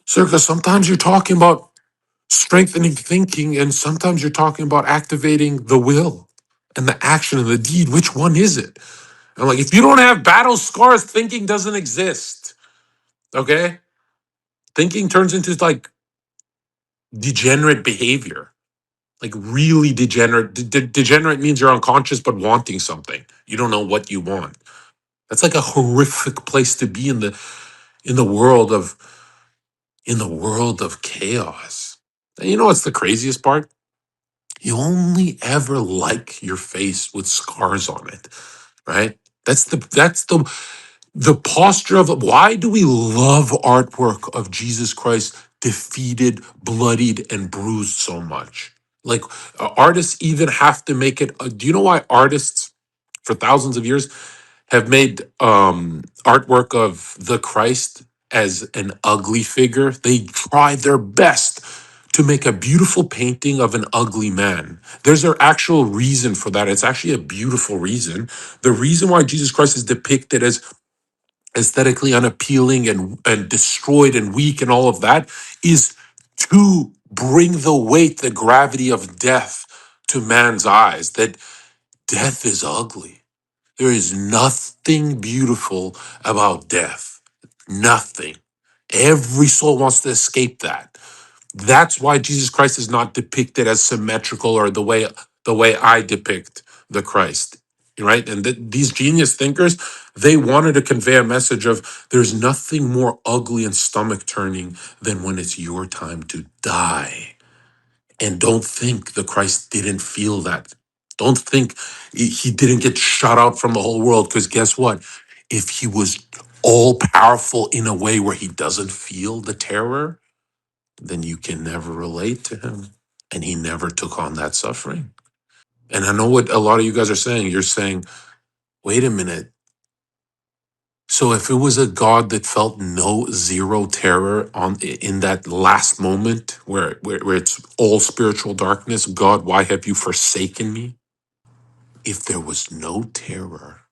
Zherka, sometimes you're talking about strengthening thinking, and sometimes you're talking about activating the will and the action and the deed. Which one is it? I'm like, if you don't have battle scars, thinking doesn't exist. Okay? Thinking turns into like degenerate behavior. Like really degenerate. Degenerate means you're unconscious but wanting something. You don't know what you want. That's like a horrific place to be in the world of chaos. And you know what's the craziest part? You only ever like your face with scars on it, right? That's the posture of why do we love artwork of Jesus Christ defeated, bloodied, and bruised so much? Like artists even have to make it. Do you know why artists for thousands of years have made artwork of the Christ as an ugly figure? They try their best to make a beautiful painting of an ugly man. There's an actual reason for that. It's actually a beautiful reason. The reason why Jesus Christ is depicted as aesthetically unappealing and destroyed and weak and all of that is to bring the weight, the gravity of death to man's eyes, that death is ugly. There is nothing beautiful about death. Nothing. Every soul wants to escape that. That's why Jesus Christ is not depicted as symmetrical or the way I depict the Christ, right? And these genius thinkers, they wanted to convey a message of there's nothing more ugly and stomach turning than when it's your time to die. And don't think the Christ didn't feel that. Don't think he didn't get shut out from the whole world, because guess what? If he was all powerful in a way where he doesn't feel the terror, then you can never relate to him. And he never took on that suffering. And I know what a lot of you guys are saying. You're saying, wait a minute. So if it was a God that felt zero terror in that last moment where it's all spiritual darkness, God, why have you forsaken me? If there was no terror,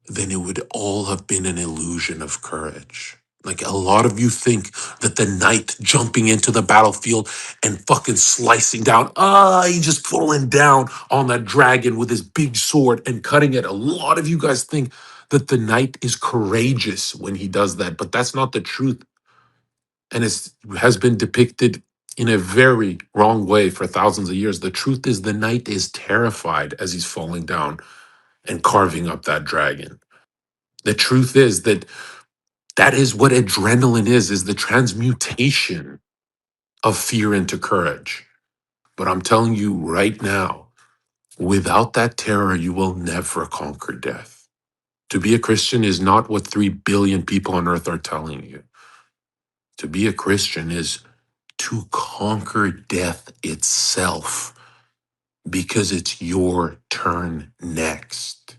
then it would all have been an illusion of courage. Like a lot of you think that the knight jumping into the battlefield and fucking slicing down, he just falling down on that dragon with his big sword and cutting it. A lot of you guys think that the knight is courageous when he does that, but that's not the truth. And it has been depicted in a very wrong way for thousands of years. The truth is the knight is terrified as he's falling down and carving up that dragon. The truth is that is what adrenaline is the transmutation of fear into courage. But I'm telling you right now, without that terror, you will never conquer death. To be a Christian is not what 3 billion people on earth are telling you. To be a Christian is to conquer death itself, because it's your turn next.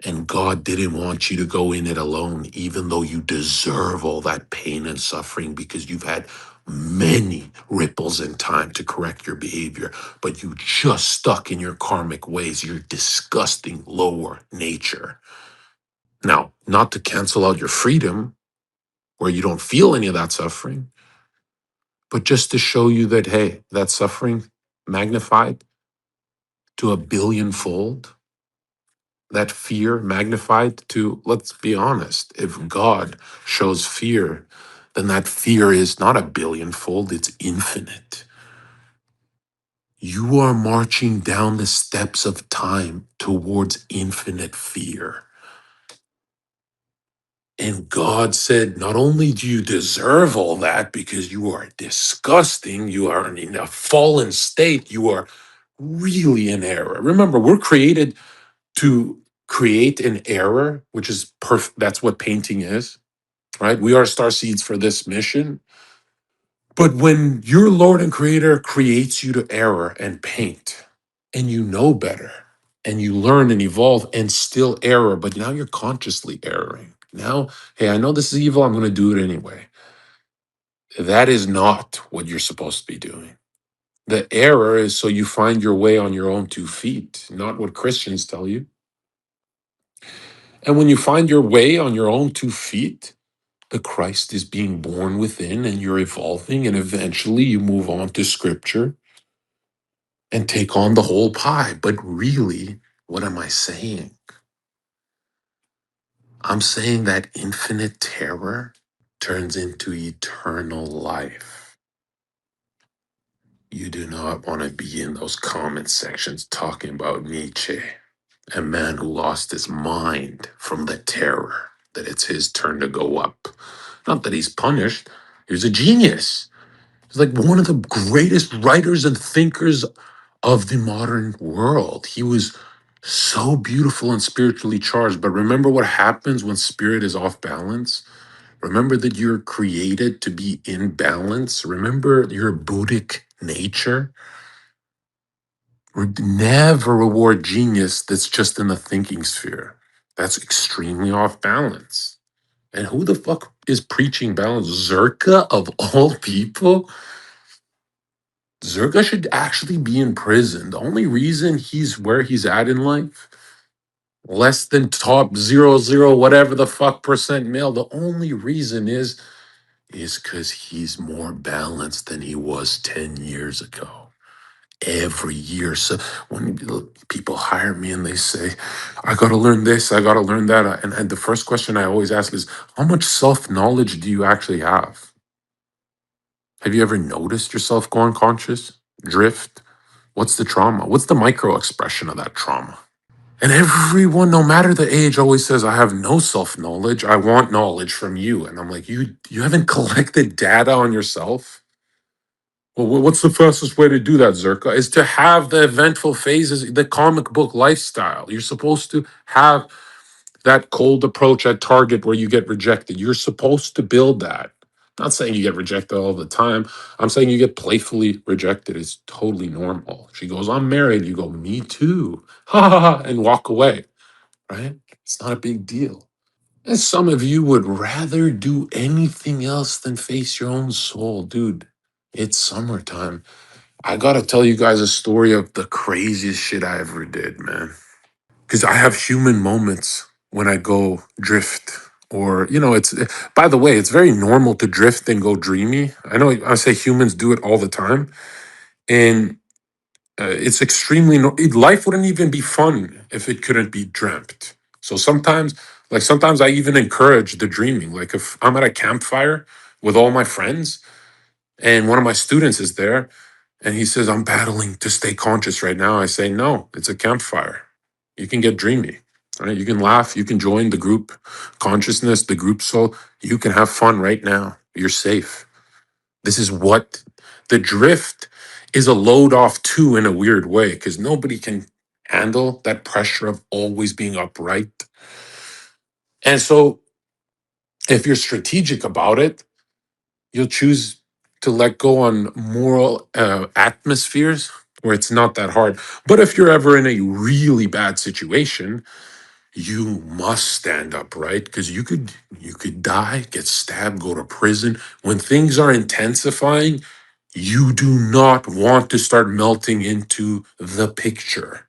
And God didn't want you to go in it alone, even though you deserve all that pain and suffering, because you've had many ripples in time to correct your behavior, but you just stuck in your karmic ways, your disgusting lower nature. Now, not to cancel out your freedom where you don't feel any of that suffering, but just to show you that, hey, that suffering magnified to a billionfold, that fear magnified to, let's be honest, if God shows fear, then that fear is not a billionfold, it's infinite. You are marching down the steps of time towards infinite fear. And God said, not only do you deserve all that because you are disgusting, you are in a fallen state, you are really in error. Remember, we're created to create an error, which is perfect. That's what painting is, right? We are star seeds for this mission. But when your Lord and Creator creates you to error and paint, and you know better, and you learn and evolve and still error, but now you're consciously erroring. Now, hey, I know this is evil, I'm going to do it anyway. That is not what you're supposed to be doing. The error is so you find your way on your own 2 feet, not what Christians tell you. And when you find your way on your own 2 feet, The Christ is being born within and you're evolving, and eventually you move on to scripture and take on the whole pie. But really, what am I saying? I'm saying that infinite terror turns into eternal life. You do not want to be in those comment sections talking about Nietzsche, a man who lost his mind from the terror that it's his turn to go up. Not that he's punished, he's a genius. He's like one of the greatest writers and thinkers of the modern world. He was so beautiful and spiritually charged. But remember what happens when spirit is off balance? Remember that you're created to be in balance. Remember your Buddhic nature. Never reward genius that's just in the thinking sphere. That's extremely off balance. And who the fuck is preaching balance? Zherka, of all people? Zherka should actually be in prison. The only reason he's where he's at in life, less than top zero whatever the fuck percent male, the only reason is because he's more balanced than he was 10 years ago. Every year. So when people hire me and they say, I got to learn this, I got to learn that. And the first question I always ask is, how much self knowledge do you actually have? Have you ever noticed yourself go unconscious, drift? What's the trauma? What's the micro expression of that trauma? And everyone, no matter the age, always says, I have no self knowledge. I want knowledge from you. And I'm like, you haven't collected data on yourself? Well, what's the fastest way to do that, Zherka? Is to have the eventful phases, the comic book lifestyle. You're supposed to have that cold approach at Target where you get rejected. You're supposed to build that. Not saying you get rejected all the time. I'm saying you get playfully rejected. It's totally normal. She goes, I'm married. You go, me too. Ha ha ha, and walk away, right? It's not a big deal. And some of you would rather do anything else than face your own soul. Dude, it's summertime. I gotta tell you guys a story of the craziest shit I ever did, man. Because I have human moments when I go drift, or it's. By the way, it's very normal to drift and go dreamy. I know I say humans do it all the time, and it's extremely. Life wouldn't even be fun if it couldn't be dreamt. So sometimes I even encourage the dreaming. Like if I'm at a campfire with all my friends, and one of my students is there. And he says, I'm battling to stay conscious right now. I say, no, it's a campfire. You can get dreamy, right? You can laugh. You can join the group consciousness, the group soul. You can have fun right now. You're safe. This is what the drift is, a load off too, in a weird way, because nobody can handle that pressure of always being upright. And so if you're strategic about it, you'll choose to let go on moral atmospheres where it's not that hard. But if you're ever in a really bad situation, you must stand up, right? Because you could die, get stabbed, go to prison. When things are intensifying, you do not want to start melting into the picture,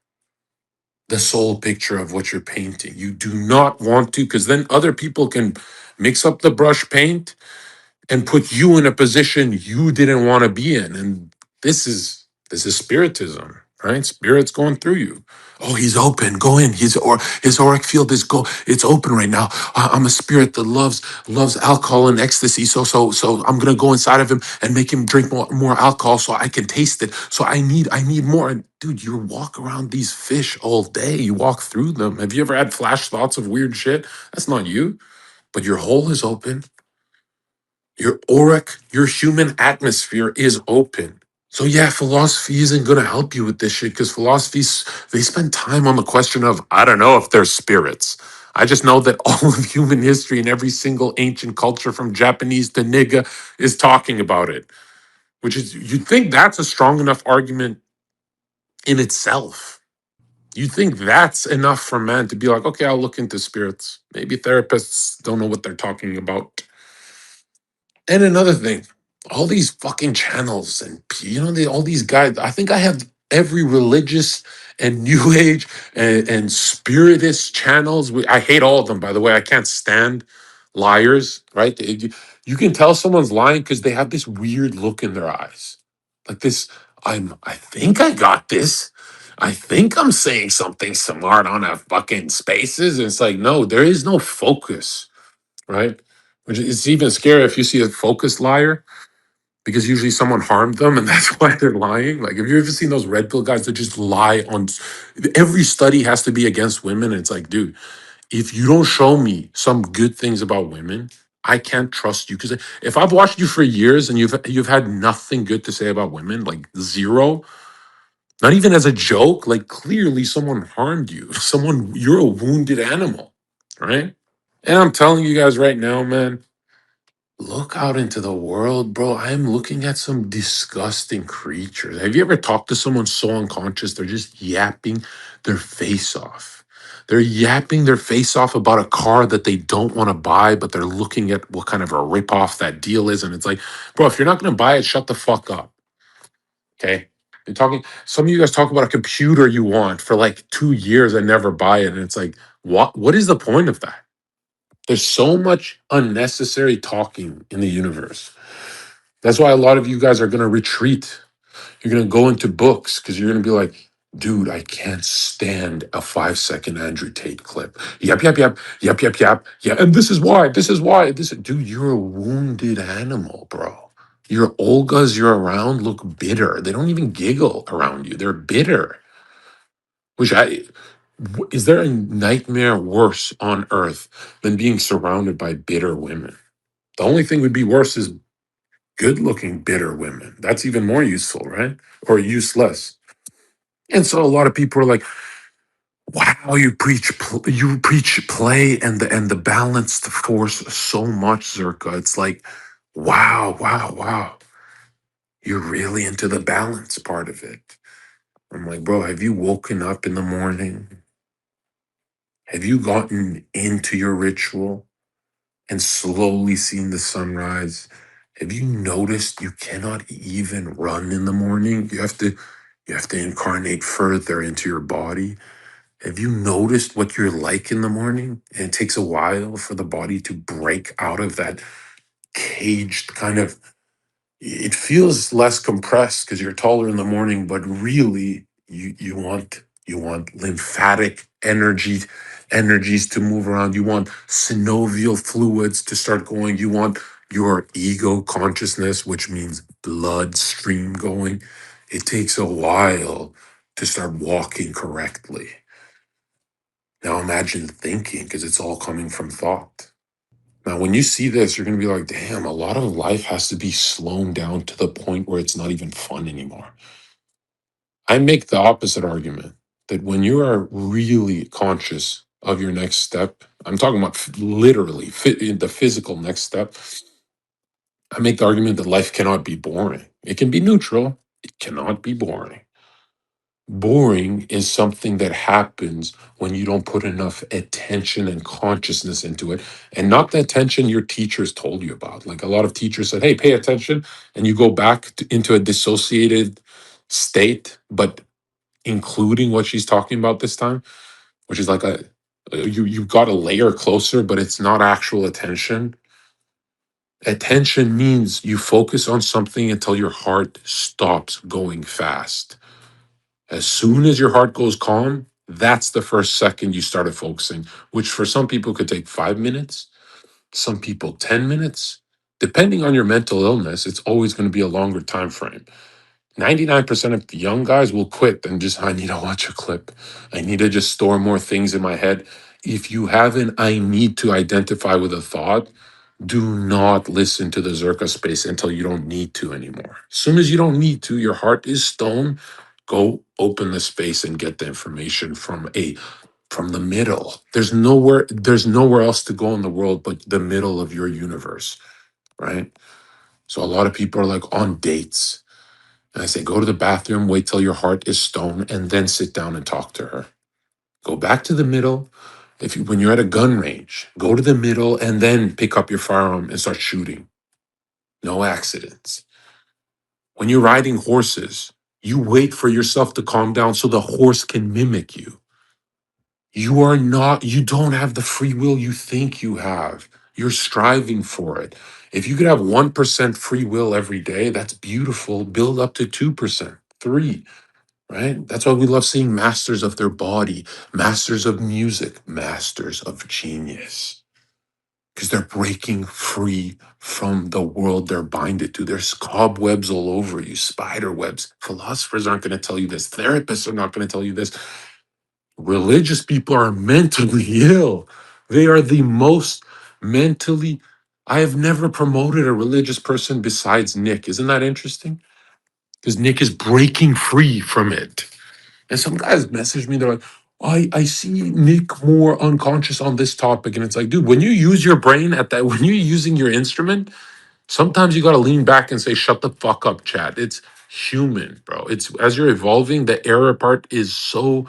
the soul picture of what you're painting. You do not want to, because then other people can mix up the brush paint and put you in a position you didn't want to be in. And this is spiritism, right? Spirit's going through you. Oh, he's open. Go in. His auric field is it's open right now. I'm a spirit that loves alcohol and ecstasy. So I'm gonna go inside of him and make him drink more alcohol so I can taste it. So I need more. And dude, you walk around these fish all day. You walk through them. Have you ever had flash thoughts of weird shit? That's not you. But your hole is open. Your auric, your human atmosphere is open. So yeah, philosophy isn't going to help you with this shit, because philosophies, they spend time on the question of, I don't know if they're spirits. I just know that all of human history and every single ancient culture from Japanese to Nigga is talking about it, which is, you'd think that's a strong enough argument in itself. You'd think that's enough for man to be like, okay, I'll look into spirits. Maybe therapists don't know what they're talking about. And another thing, all these fucking channels and all these guys. I think I have every religious and new age and spiritist channels. I hate all of them, by the way. I can't stand liars, right? You can tell someone's lying because they have this weird look in their eyes. Like this, I think I got this. I think I'm saying something smart on a fucking spaces. And it's like, no, there is no focus, right? Which is even scary if you see a focused liar because usually someone harmed them and that's why they're lying. Like, have you ever seen those red pill guys that just lie on every study has to be against women? And it's like, dude, if you don't show me some good things about women, I can't trust you. Because if I've watched you for years and you've had nothing good to say about women, like zero, not even as a joke, like clearly someone harmed you. Someone, you're a wounded animal, right? And I'm telling you guys right now, man, look out into the world, bro. I am looking at some disgusting creatures. Have you ever talked to someone so unconscious they're just yapping their face off? They're yapping their face off about a car that they don't want to buy, but they're looking at what kind of a ripoff that deal is. And it's like, bro, if you're not going to buy it, shut the fuck up. Okay. You're talking, some of you guys talk about a computer you want for like 2 years and never buy it. And it's like, what is the point of that? There's so much unnecessary talking in the universe. That's why a lot of you guys are going to retreat. You're going to go into books because you're going to be like, dude, I can't stand a 5 second Andrew Tate clip. Yep, yep, yep, yep, yep, yep. Yeah. And this is why, this is why. Dude, you're a wounded animal, bro. Your Olgas you're around look bitter. They don't even giggle around you. They're bitter. Which is there a nightmare worse on earth than being surrounded by bitter women? The only thing would be worse is good looking bitter women. That's even more useful, right? Or useless. And so a lot of people are like, wow, you preach play and the balanced force so much, Zherka. It's like, wow, wow, wow. You're really into the balance part of it. I'm like, bro, have you woken up in the morning? Have you gotten into your ritual and slowly seen the sunrise? Have you noticed you cannot even run in the morning? You have to incarnate further into your body. Have you noticed what you're like in the morning? And it takes a while for the body to break out of that caged kind of, it feels less compressed because you're taller in the morning, but really you want lymphatic energies to move around. You want synovial fluids to start going. You want your ego consciousness, which means bloodstream going. It takes a while to start walking correctly. Now imagine thinking, because it's all coming from thought. Now, when you see this, you're going to be like, damn, a lot of life has to be slowed down to the point where it's not even fun anymore. I make the opposite argument that when you are really conscious of your next step, I'm talking about literally the physical next step. I make the argument that life cannot be boring. It can be neutral, it cannot be boring. Boring is something that happens when you don't put enough attention and consciousness into it, and not the attention your teachers told you about. Like a lot of teachers said, hey, pay attention, and you go back into a dissociated state, but including what she's talking about this time, which is like you've got a layer closer, but it's not actual attention. Attention means you focus on something until your heart stops going fast. As soon as your heart goes calm, that's the first second you started focusing, which for some people could take 5 minutes, some people 10 minutes. Depending on your mental illness, it's always going to be a longer time frame. 99% of the young guys will quit and just, I need to watch a clip. I need to just store more things in my head. If you have an I need to identify with a thought, do not listen to the Zherka space until you don't need to anymore. As soon as you don't need to, your heart is stone, go open the space and get the information from the middle. There's nowhere else to go in the world but the middle of your universe, right? So a lot of people are like on dates. And I say, go to the bathroom, wait till your heart is stone, and then sit down and talk to her. Go back to the middle. When you're at a gun range, go to the middle and then pick up your firearm and start shooting. No accidents. When you're riding horses, you wait for yourself to calm down so the horse can mimic you. You don't have the free will you think you have. You're striving for it. If you could have 1% free will every day, that's beautiful. Build up to 2%, 3, right? That's why we love seeing masters of their body, masters of music, masters of genius, because they're breaking free from the world they're binded to. There's cobwebs all over you, spider webs. Philosophers aren't going to tell you this. Therapists are not going to tell you this. Religious people are mentally ill. They are the most mentally. I have never promoted a religious person besides Nick. Isn't that interesting? Because Nick is breaking free from it. And some guys message me, they're like, I see Nick more unconscious on this topic. And it's like, dude, when you use your brain at that, when you're using your instrument, sometimes you got to lean back and say, shut the fuck up, Chad. It's human, bro. It's as you're evolving, the error part is so,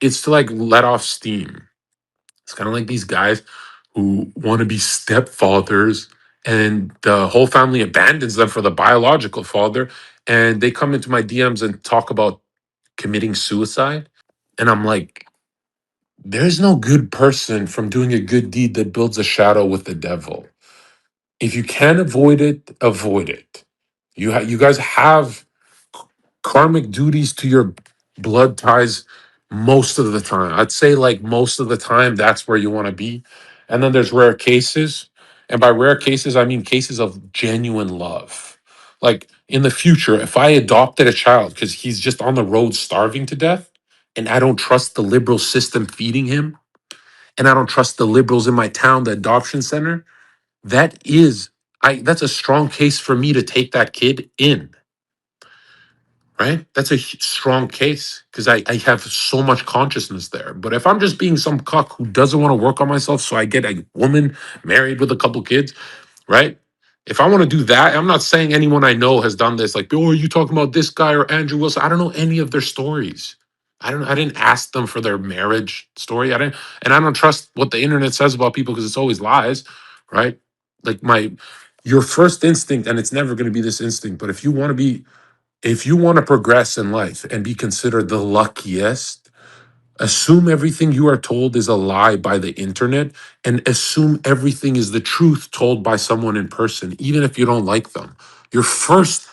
it's to like let off steam. It's kind of like these guys who want to be stepfathers and the whole family abandons them for the biological father. And they come into my DMs and talk about committing suicide. And I'm like, there's no good person from doing a good deed that builds a shadow with the devil. If you can avoid it, avoid it. You guys have karmic duties to your blood ties most of the time. I'd say like most of the time that's where you want to be. And then there's rare cases. And by rare cases, I mean cases of genuine love. Like in the future, if I adopted a child because he's just on the road starving to death, and I don't trust the liberal system feeding him, and I don't trust the liberals in my town, the adoption center, that's a strong case for me to take that kid in, right? That's a strong case because I have so much consciousness there. But if I'm just being some cuck who doesn't want to work on myself, so I get a woman married with a couple kids, right? If I want to do that, I'm not saying anyone I know has done this. Like, oh, are you talking about this guy or Andrew Wilson? I don't know any of their stories. I didn't ask them for their marriage story. I don't trust what the internet says about people because it's always lies, right? Like your first instinct, and it's never going to be this instinct, but if you want to progress in life and be considered the luckiest, assume everything you are told is a lie by the internet and assume everything is the truth told by someone in person, even if you don't like them. Your first,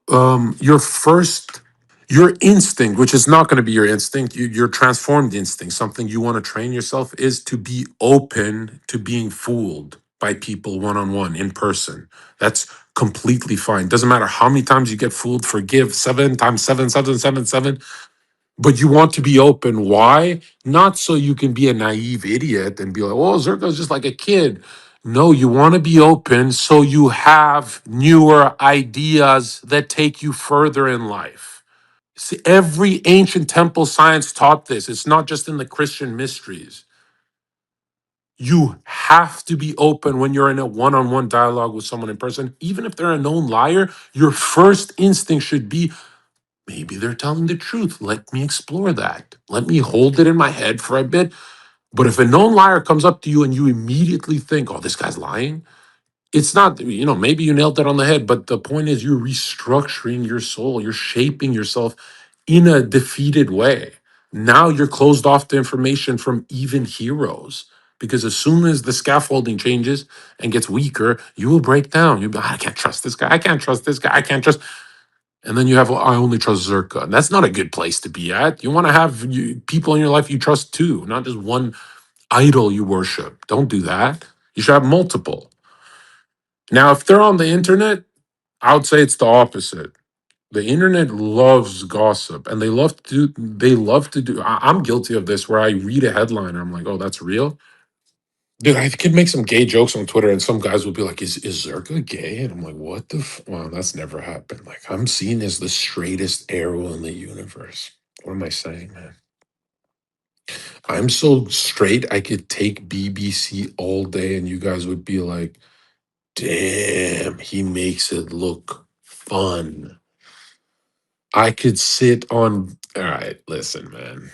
your first, your instinct, which is not going to be your instinct, your transformed instinct, something you want to train yourself is to be open to being fooled by people one on one in person. That's completely fine. Doesn't matter how many times you get fooled, forgive 7 times 7, 7, 7, 7. But you want to be open. Why? Not so you can be a naive idiot and be like, oh, Zherka's just like a kid. No, you want to be open so you have newer ideas that take you further in life. See, every ancient temple science taught this. It's not just in the Christian mysteries. You have to be open when you're in a one on one dialogue with someone in person. Even if they're a known liar, your first instinct should be maybe they're telling the truth. Let me explore that. Let me hold it in my head for a bit. But if a known liar comes up to you and you immediately think, oh, this guy's lying, it's not, maybe you nailed that on the head. But the point is, you're restructuring your soul, you're shaping yourself in a defeated way. Now you're closed off to information from even heroes. Because as soon as the scaffolding changes and gets weaker, you will break down. You'll be, I can't trust this guy. I can't trust this guy. I can't trust. And then you have, I only trust Zherka. And that's not a good place to be at. You want to have people in your life you trust too, not just one idol you worship. Don't do that. You should have multiple. Now, if they're on the internet, I would say it's the opposite. The internet loves gossip and I'm guilty of this where I read a headline and I'm like, oh, that's real. Dude, I could make some gay jokes on Twitter and some guys will be like, is Zherka gay? And I'm like, what the wow, that's never happened. Like, I'm seen as the straightest arrow in the universe. What am I saying, man? I'm so straight, I could take BBC all day and you guys would be like, damn, he makes it look fun. I could sit on. All right, listen, man.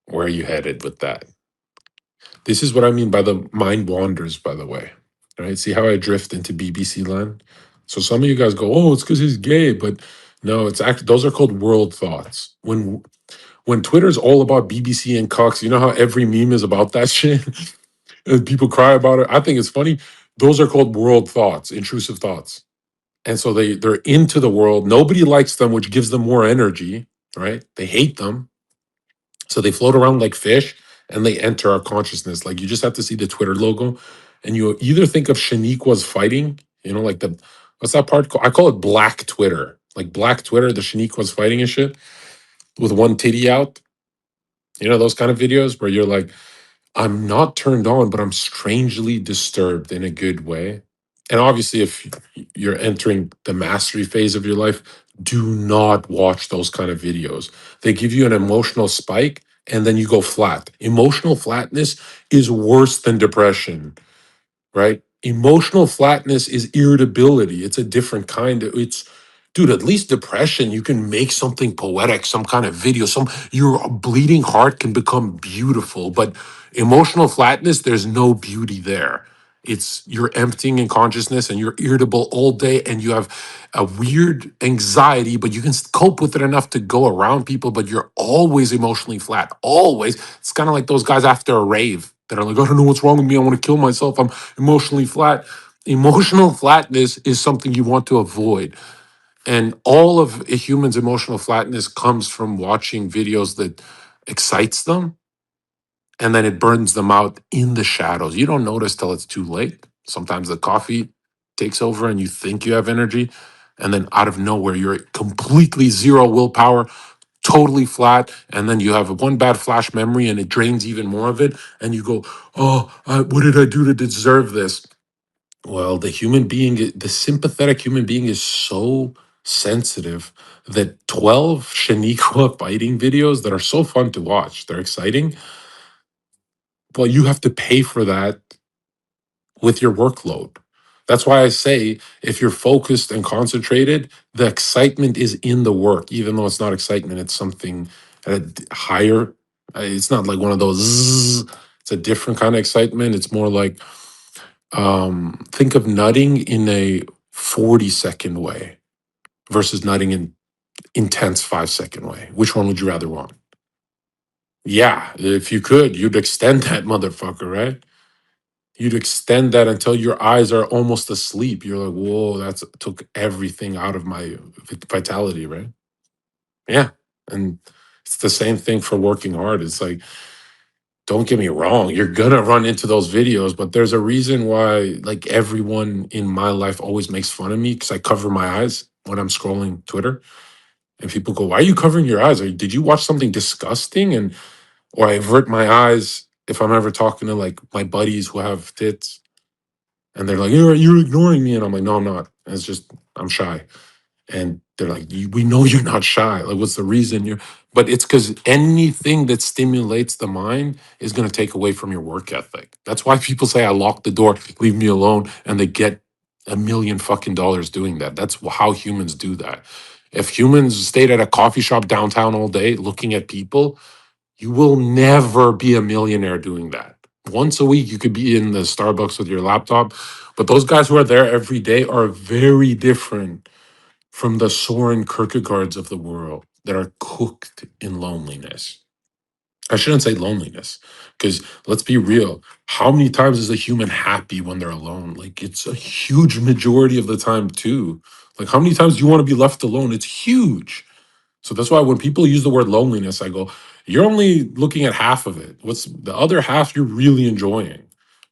Where are you headed with that? This is what I mean by the mind wanders, by the way. All right, see how I drift into BBC land? So some of you guys go, oh, it's because he's gay, but no, it's actually those are called world thoughts. When Twitter's all about BBC and Cox, you know how every meme is about that shit? And people cry about it. I think it's funny. Those are called world thoughts, intrusive thoughts. And so they're into the world. Nobody likes them, which gives them more energy, right? They hate them. So they float around like fish and they enter our consciousness. Like you just have to see the Twitter logo and you either think of Shaniqua's fighting, like the, what's that part called? I call it black Twitter. Like black Twitter, the Shaniqua's fighting and shit with one titty out. Those kind of videos where you're like, I'm not turned on, but I'm strangely disturbed in a good way. And obviously, if you're entering the mastery phase of your life, do not watch those kind of videos. They give you an emotional spike and then you go flat. Emotional flatness is worse than depression, right? Emotional flatness is irritability. It's a different kind of, dude, at least depression, you can make something poetic, some kind of video, your bleeding heart can become beautiful, but emotional flatness, there's no beauty there. You're emptying in consciousness and you're irritable all day and you have a weird anxiety, but you can cope with it enough to go around people, but you're always emotionally flat. Always. It's kind of like those guys after a rave that are like, I don't know what's wrong with me. I want to kill myself. I'm emotionally flat. Emotional flatness is something you want to avoid. And all of a human's emotional flatness comes from watching videos that excites them and then it burns them out in the shadows. You don't notice till it's too late. Sometimes the coffee takes over and you think you have energy. And then out of nowhere, you're completely zero willpower, totally flat. And then you have one bad flash memory and it drains even more of it. And you go, oh, what did I do to deserve this? Well, the sympathetic human being is so sensitive that 12 Shaniqua fighting videos that are so fun to watch, they're exciting. Well, you have to pay for that with your workload. That's why I say if you're focused and concentrated, the excitement is in the work, even though it's not excitement, it's something higher. It's not like one of those, it's a different kind of excitement. It's more like, think of nutting in a 40-second way versus nutting in intense 5-second way. Which one would you rather want? Yeah, if you could, you'd extend that motherfucker, right? You'd extend that until your eyes are almost asleep. You're like, whoa, that's took everything out of my vitality, right? Yeah. And it's the same thing for working hard. It's like, don't get me wrong, you're gonna run into those videos, but there's a reason why like everyone in my life always makes fun of me because I cover my eyes when I'm scrolling Twitter. And people go, why are you covering your eyes? Did you watch something disgusting? And or I avert my eyes if I'm ever talking to like my buddies who have tits and they're like, you're ignoring me. And I'm like, no, I'm not. It's just I'm shy. And they're like, we know you're not shy. Like, what's the reason you're? But it's because anything that stimulates the mind is going to take away from your work ethic. That's why people say, I lock the door, leave me alone. And they get a million fucking dollars doing that. That's how humans do that. If humans stayed at a coffee shop downtown all day looking at people, you will never be a millionaire doing that. Once a week, you could be in the Starbucks with your laptop. But those guys who are there every day are very different from the Soren Kierkegaards of the world that are cooked in loneliness. I shouldn't say loneliness, because let's be real. How many times is a human happy when they're alone? Like it's a huge majority of the time too. Like how many times do you want to be left alone? It's huge. So that's why when people use the word loneliness, I go, you're only looking at half of it. What's the other half you're really enjoying,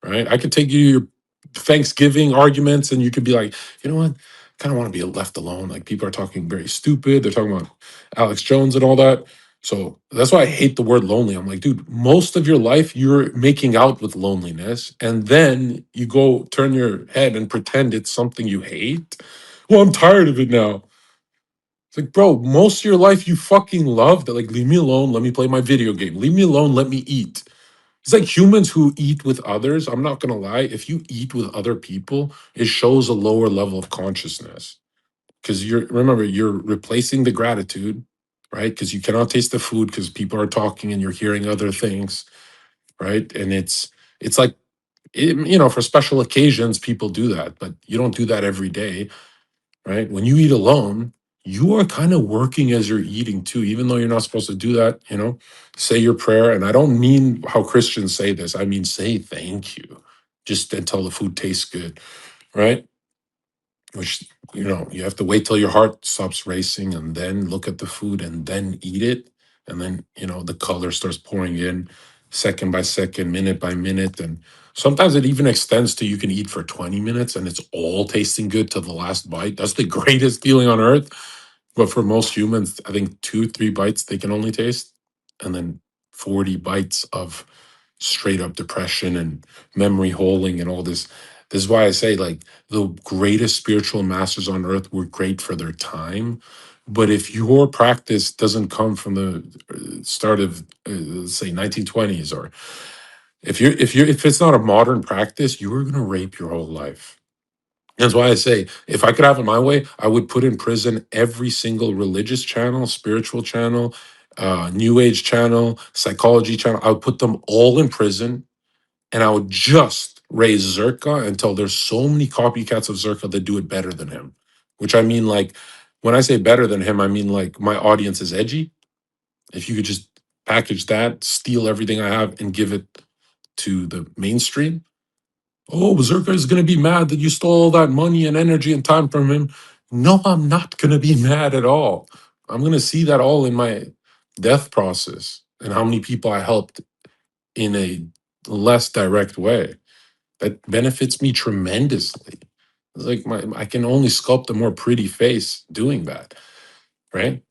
right? I could take you your Thanksgiving arguments and you could be like, you know what? I kind of want to be left alone. Like people are talking very stupid. They're talking about Alex Jones and all that. So that's why I hate the word lonely. I'm like, dude, most of your life you're making out with loneliness. And then you go turn your head and pretend it's something you hate. Well, I'm tired of it now. It's like, bro, most of your life you fucking love that. Like, leave me alone. Let me play my video game. Leave me alone. Let me eat. It's like humans who eat with others. I'm not gonna lie. If you eat with other people, it shows a lower level of consciousness. Because you're replacing the gratitude, right? Because you cannot taste the food because people are talking and you're hearing other things, right? And it's like for special occasions, people do that, but you don't do that every day, right? When you eat alone, you are kind of working as you're eating too, even though you're not supposed to do that. Say your prayer. And I don't mean how Christians say this, I mean, say thank you. just until the food tastes good, right? Which, you have to wait till your heart stops racing and then look at the food and then eat it. And then, the color starts pouring in second by second, minute by minute. And sometimes it even extends to you can eat for 20 minutes and it's all tasting good to the last bite. That's the greatest feeling on earth. But for most humans, I think 2, 3 bites they can only taste. And then 40 bites of straight up depression and memory holding and all this. This is why I say, like, the greatest spiritual masters on earth were great for their time. But if your practice doesn't come from the start of, say, 1920s, or if it's not a modern practice, you are going to rape your whole life. That's why I say, if I could have it my way, I would put in prison every single religious channel, spiritual channel, new age channel, psychology channel. I would put them all in prison, and I would just raise Zherka until there's so many copycats of Zherka that do it better than him. Which I mean, like, when I say better than him, I mean like my audience is edgy. If you could just package that, steal everything I have, and give it to the mainstream. Oh, Zherka is going to be mad that you stole all that money and energy and time from him. No, I'm not going to be mad at all. I'm going to see that all in my death process and how many people I helped in a less direct way. That benefits me tremendously. It's like I can only sculpt a more pretty face doing that, right?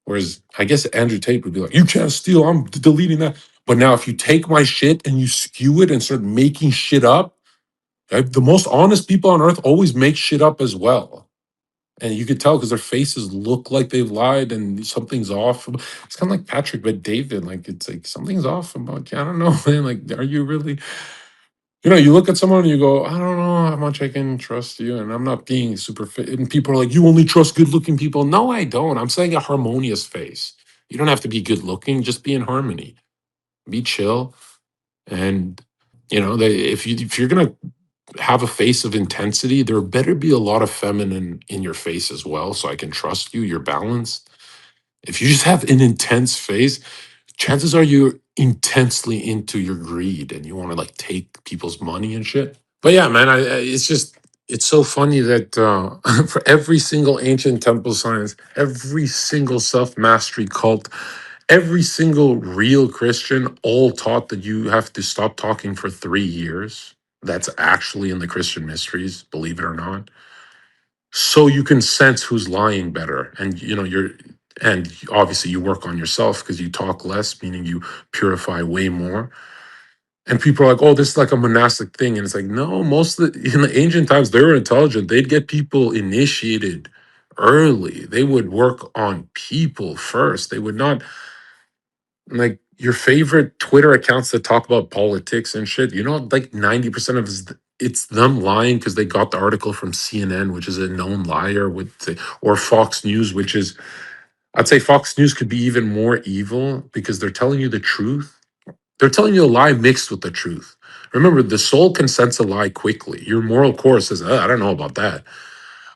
Whereas I guess Andrew Tate would be like, "You can't steal. I'm deleting that." But now, if you take my shit and you skew it and start making shit up, right? The most honest people on earth always make shit up as well. And you could tell because their faces look like they've lied and something's off. It's kind of like Patrick, but David, like, it's like something's off about you. I don't know, man. Like, are you really? You look at someone and you go, I don't know how much I can trust you. And I'm not being super fit. And people are like, you only trust good looking people. No, I don't. I'm saying a harmonious face. You don't have to be good looking, just be in harmony, be chill. And, if you're going to have a face of intensity, there better be a lot of feminine in your face as well. So I can trust you. You're balanced. If you just have an intense face, chances are you're intensely into your greed and you want to like take people's money and shit. But yeah, man, it's so funny that for every single ancient temple science, every single self mastery cult, every single real Christian all taught that you have to stop talking for 3 years. That's actually in the Christian mysteries, believe it or not. So you can sense who's lying better. And and obviously you work on yourself because you talk less, meaning you purify way more. And people are like, oh, this is like a monastic thing. And it's like, no, most of in the ancient times, they were intelligent. They'd get people initiated early. They would work on people first. They would not, like, your favorite Twitter accounts that talk about politics and shit, like 90% of it's them lying because they got the article from CNN, which is a known liar, or Fox News, which is, I'd say Fox News could be even more evil because they're telling you the truth. They're telling you a lie mixed with the truth. Remember, the soul can sense a lie quickly. Your moral core says, I don't know about that.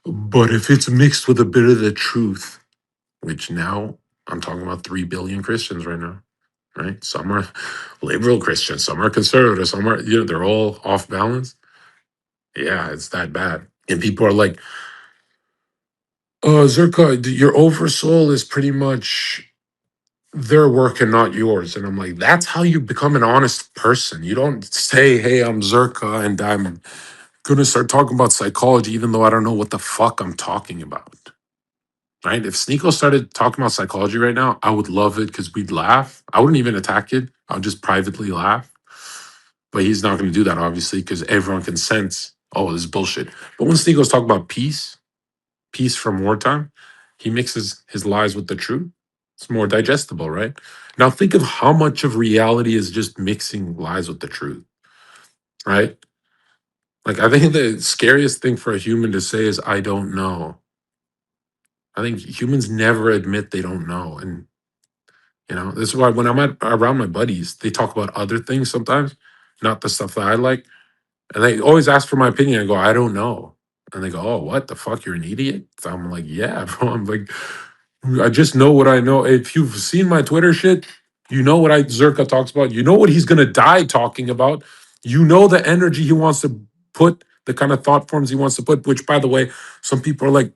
But if it's mixed with a bit of the truth, which now I'm talking about 3 billion Christians right now, right? Some are liberal Christians, some are conservative, some are, they're all off balance. Yeah, it's that bad. And people are like, Zherka, your oversoul is pretty much their work and not yours. And I'm like, that's how you become an honest person. You don't say, hey, I'm Zherka and I'm going to start talking about psychology, even though I don't know what the fuck I'm talking about. Right? If Sneeko started talking about psychology right now, I would love it because we'd laugh. I wouldn't even attack it. I would just privately laugh. But he's not going to do that, obviously, because everyone can sense, oh, this is bullshit. But when Sneeko's talking about peace from wartime, he mixes his lies with the truth. It's more digestible, right? Now think of how much of reality is just mixing lies with the truth, right? Like, I think the scariest thing for a human to say is, I don't know. I think humans never admit they don't know. And, this is why when around my buddies, they talk about other things sometimes, not the stuff that I like. And they always ask for my opinion. I go, I don't know. And they go, oh, what the fuck? You're an idiot? So I'm like, yeah, bro. I'm like, I just know what I know. If you've seen my Twitter shit, you know what Zherka talks about. You know what he's gonna die talking about. You know the energy he wants to put, the kind of thought forms he wants to put, which, by the way, some people are like,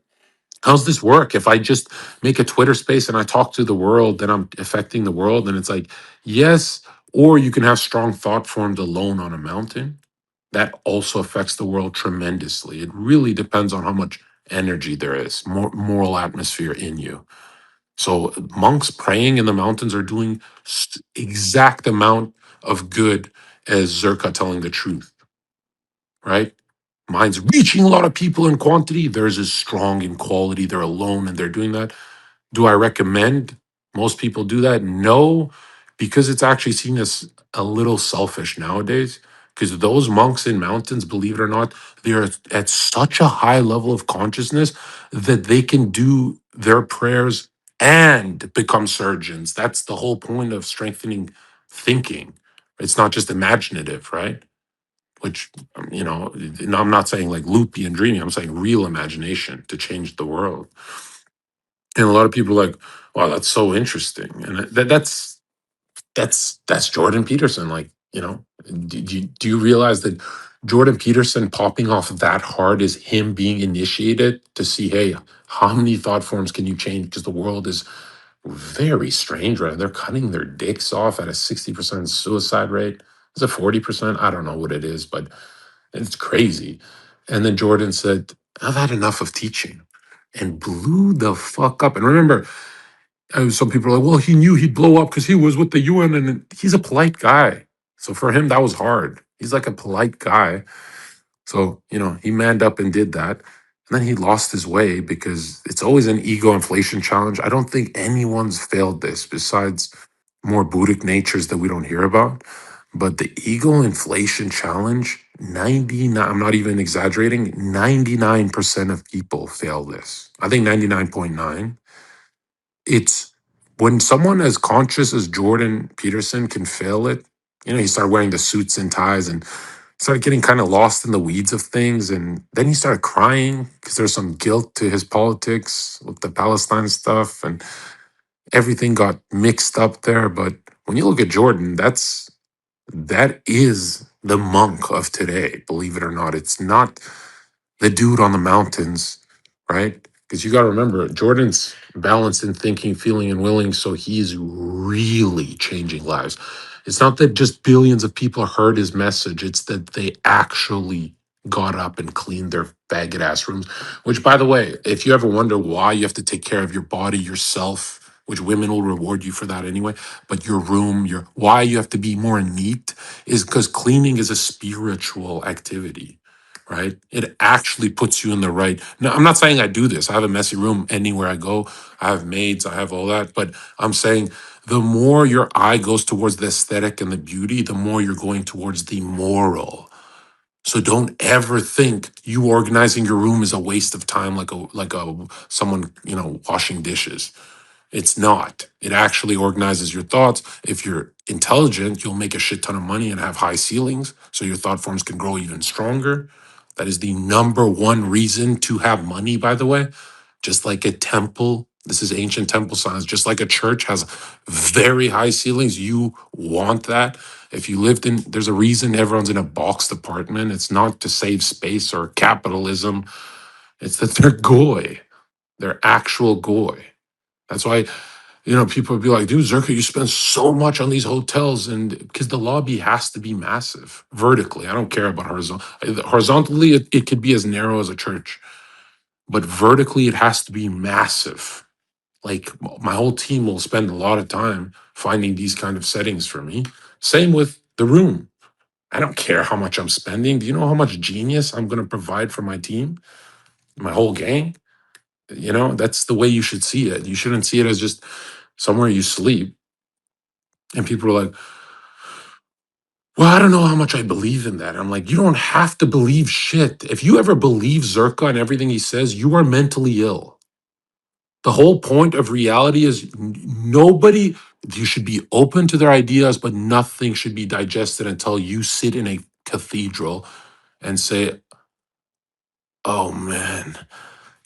how's this work? If I just make a Twitter space and I talk to the world, then I'm affecting the world. And it's like, yes, or you can have strong thought forms alone on a mountain. That also affects the world tremendously. It really depends on how much energy there is, moral atmosphere in you. So monks praying in the mountains are doing exact amount of good as Zherka telling the truth, right? Mine's reaching a lot of people in quantity. Theirs is strong in quality. They're alone and they're doing that. Do I recommend most people do that? No, because it's actually seen as a little selfish nowadays. Because those monks in mountains, believe it or not, they're at such a high level of consciousness that they can do their prayers and become surgeons. That's the whole point of strengthening thinking. It's not just imaginative, right? Which, no, I'm not saying like loopy and dreamy. I'm saying real imagination to change the world. And a lot of people are like, wow, that's so interesting. And that's Jordan Peterson. Like, do you realize that Jordan Peterson popping off that hard is him being initiated to see, hey, how many thought forms can you change? Because the world is very strange, right? They're cutting their dicks off at a 60% suicide rate. Is it 40%? I don't know what it is, but it's crazy. And then Jordan said, I've had enough of teaching and blew the fuck up. And remember, some people are like, well, he knew he'd blow up because he was with the UN and he's a polite guy. So for him, that was hard. He's like a polite guy. So, he manned up and did that. And then he lost his way because it's always an ego inflation challenge. I don't think anyone's failed this besides more Buddhic natures that we don't hear about. But the ego inflation challenge, 99, I'm not even exaggerating, 99% of people fail this. I think 99.9. It's when someone as conscious as Jordan Peterson can fail it, he started wearing the suits and ties and started getting kind of lost in the weeds of things. And then he started crying because there's some guilt to his politics with the Palestine stuff and everything got mixed up there. But when you look at Jordan, that is the monk of today, believe it or not. It's not the dude on the mountains, right? Because you got to remember, Jordan's balanced in thinking, feeling, and willing. So he's really changing lives. It's not that just billions of people heard his message, it's that they actually got up and cleaned their faggot ass rooms. Which, by the way, if you ever wonder why you have to take care of your body yourself, which women will reward you for that anyway, but your room, why you have to be more neat is because cleaning is a spiritual activity, right? It actually puts you in the right. Now, I'm not saying I do this. I have a messy room anywhere I go. I have maids, I have all that. But I'm saying the more your eye goes towards the aesthetic and the beauty, the more you're going towards the moral. So don't ever think you organizing your room is a waste of time, like a someone washing dishes. It's not. It actually organizes your thoughts. If you're intelligent, you'll make a shit ton of money and have high ceilings, so your thought forms can grow even stronger. That is the number one reason to have money, by the way. Just like a temple, this is ancient temple science, just like a church has very high ceilings, you want that. If you lived there's a reason everyone's in a boxed apartment. It's not to save space or capitalism. It's that they're goy. They're actual goy. That's why people would be like, dude, Zherka, you spend so much on these hotels. And because the lobby has to be massive vertically. I don't care about horizontal. Horizontally, it could be as narrow as a church, but vertically, it has to be massive. Like my whole team will spend a lot of time finding these kind of settings for me. Same with the room. I don't care how much I'm spending. Do you know how much genius I'm going to provide for my team, my whole gang? That's the way you should see it. You shouldn't see it as just somewhere you sleep. And people are like, well, I don't know how much I believe in that. I'm like, you don't have to believe shit. If you ever believe Zherka and everything he says, you are mentally ill. The whole point of reality is nobody, you should be open to their ideas, but nothing should be digested until you sit in a cathedral and say, oh man,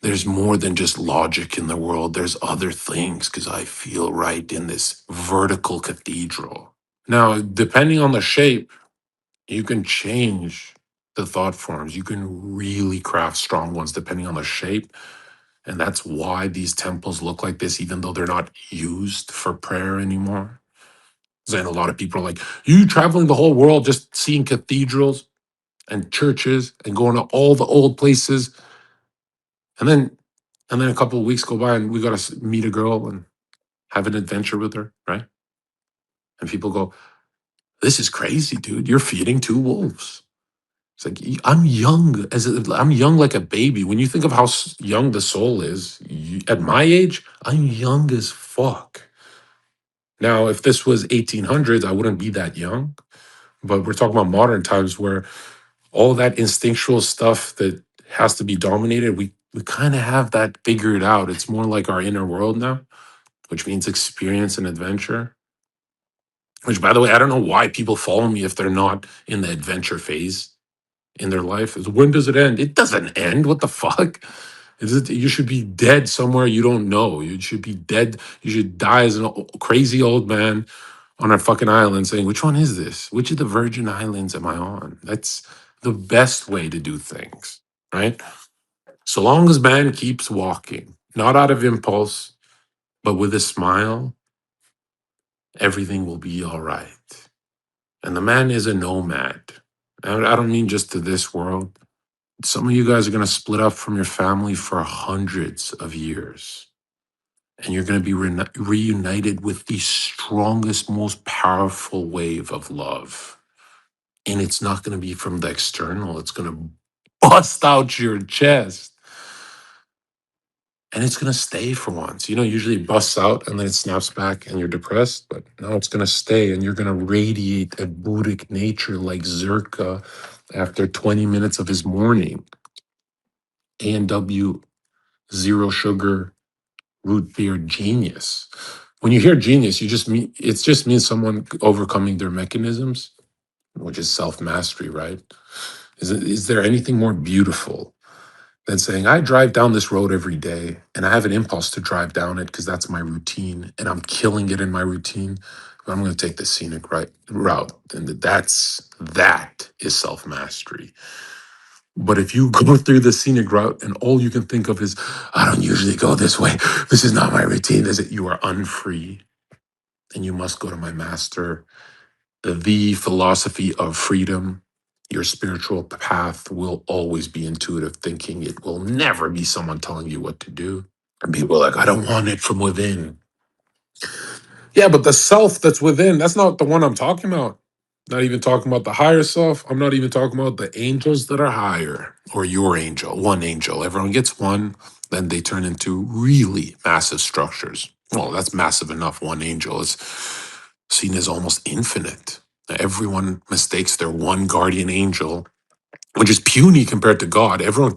there's more than just logic in the world. There's other things because I feel right in this vertical cathedral. Now, depending on the shape, You can change the thought forms. You can really craft strong ones depending on the shape. And that's why these temples look like this, even though they're not used for prayer anymore. Because I know a lot of people are like, you traveling the whole world just seeing cathedrals and churches and going to all the old places. And then a couple of weeks go by and we got to meet a girl and have an adventure with her, right? And people go, this is crazy, dude. You're feeding two wolves. It's like I'm young I'm young like a baby. When you think of how young the soul is, at my age, I'm young as fuck. Now, if this was 1800s, I wouldn't be that young. But we're talking about modern times where all that instinctual stuff that has to be dominated, we kind of have that figured out. It's more like our inner world now, which means experience and adventure. Which, by the way, I don't know why people follow me if they're not in the adventure phase in their life. Is when does it end? It doesn't end. What the fuck? Is it? You should be dead somewhere you don't know. You should be dead. You should die as a crazy old man on a fucking island saying, which one is this? Which of the Virgin Islands am I on? That's the best way to do things, right? So long as man keeps walking, not out of impulse, but with a smile, everything will be all right. And the man is a nomad. I don't mean just to this world. Some of you guys are going to split up from your family for hundreds of years. And you're going to be reunited with the strongest, most powerful wave of love. And it's not going to be from the external, it's going to bust out your chest. And it's going to stay for once. You know, usually it busts out and then it snaps back and you're depressed. But no, it's going to stay and you're going to radiate a Buddhic nature like Zherka after 20 minutes of his morning. A&W, zero sugar, root beer genius. When you hear genius, it just means someone overcoming their mechanisms, which is self-mastery, right? Is there anything more beautiful than saying, I drive down this road every day and I have an impulse to drive down it because that's my routine and I'm killing it in my routine, but I'm going to take the scenic route. And that is self-mastery. But if you go through the scenic route and all you can think of is, I don't usually go this way, this is not my routine, is it? You are unfree and you must go to my master. The philosophy of freedom, your spiritual path will always be intuitive thinking. It will never be someone telling you what to do. And people are like, I don't want it from within. Yeah, but the self that's within, that's not the one I'm talking about. Not even talking about the higher self. I'm not even talking about the angels that are higher or your angel, one angel. Everyone gets one, then they turn into really massive structures. Well, that's massive enough. One angel is seen as almost infinite. Everyone mistakes their one guardian angel, which is puny compared to God. Everyone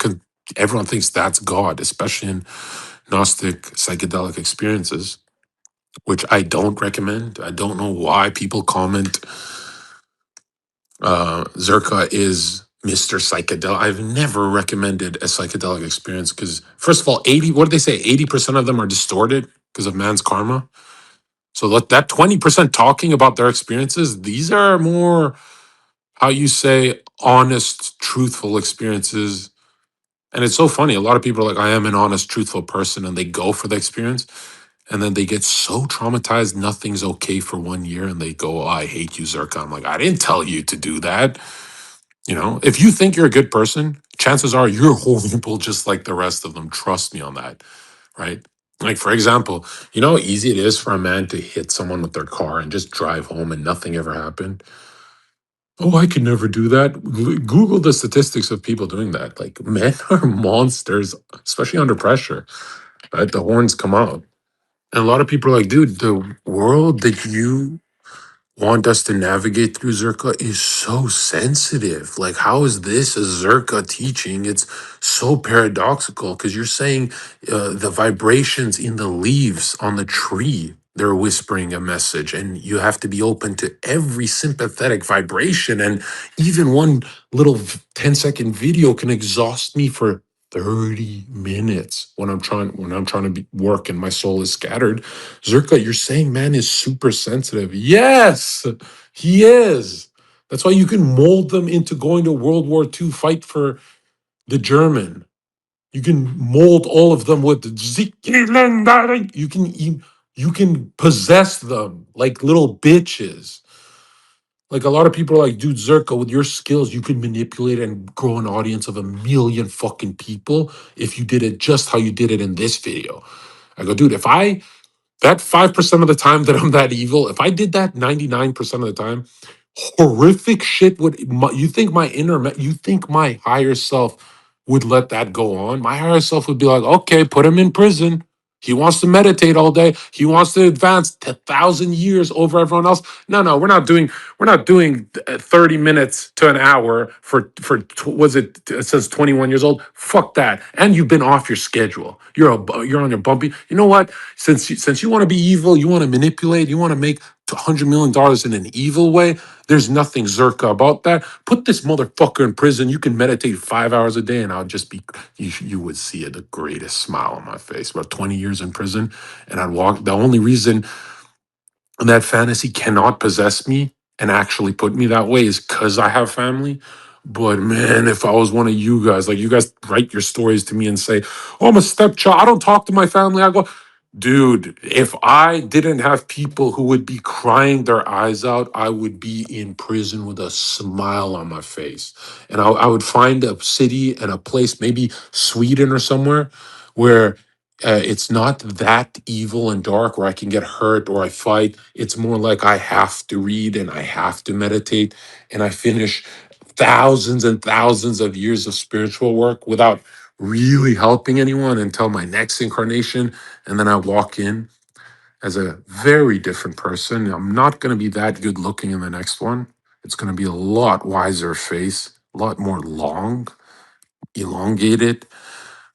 thinks that's God, especially in Gnostic psychedelic experiences, which I don't recommend. I don't know why people comment Zherka is Mr. Psychedelic. I've never recommended a psychedelic experience because, first of all, what did they say? 80% of them are distorted because of man's karma. So that 20% talking about their experiences, these are more, how you say, honest, truthful experiences. And it's so funny. A lot of people are like, I am an honest, truthful person, and they go for the experience. And then they get so traumatized, nothing's okay for 1 year, and they go, oh, I hate you, Zherka. I'm like, I didn't tell you to do that. You know, if you think you're a good person, chances are you're horrible just like the rest of them. Trust me on that, right? Like, for example, you know how easy it is for a man to hit someone with their car and just drive home and nothing ever happened? Oh, I could never do that. Google the statistics of people doing that. Like, men are monsters, especially under pressure, right? The horns come out. And a lot of people are like, dude, the world that you want us to navigate through, Zherka, is so sensitive. Like, how is this a Zherka teaching? It's so paradoxical because you're saying the vibrations in the leaves on the tree, they're whispering a message, and you have to be open to every sympathetic vibration. And even one little 10-second video can exhaust me for 30 minutes when I'm trying to work and my soul is scattered. Zherka, you're saying man is super sensitive. Yes, he is. That's why you can mold them into going to World War II, fight for the German. You can mold all of them with you can possess them like little bitches. Like a lot of people are like, dude, Zherka, with your skills, you can manipulate and grow an audience of 1 million fucking people if you did it just how you did it in this video. I go, dude, if I that 5% of the time that I'm that evil, if I did that 99% of the time, horrific shit would you think my you think my higher self would let that go on? My higher self would be like, okay, put him in prison. He wants to meditate all day. He wants to advance 1,000 years over everyone else. No, we're not doing 30 minutes to an hour was it says 21 years old. Fuck that. And you've been off your schedule. You're on your bumpy. You know what? Since you want to be evil, you want to manipulate, you want to make $100 million in an evil way. There's nothing Zherka about that. Put this motherfucker in prison. You can meditate 5 hours a day, and I'll just be. You would see the greatest smile on my face. About 20 years in prison, and I'd walk. The only reason that fantasy cannot possess me and actually put me that way is because I have family. But man, if I was one of you guys, like you guys write your stories to me and say, "Oh, I'm a stepchild. I don't talk to my family." I go, dude, if I didn't have people who would be crying their eyes out, I would be in prison with a smile on my face. And I would find a city and a place, maybe Sweden or somewhere, where it's not that evil and dark where I can get hurt or I fight. It's more like I have to read and I have to meditate and I finish thousands and thousands of years of spiritual work without really helping anyone until my next incarnation. And then I walk in as a very different person. I'm not going to be that good looking in the next one. It's going to be a lot wiser face, a lot more long, elongated,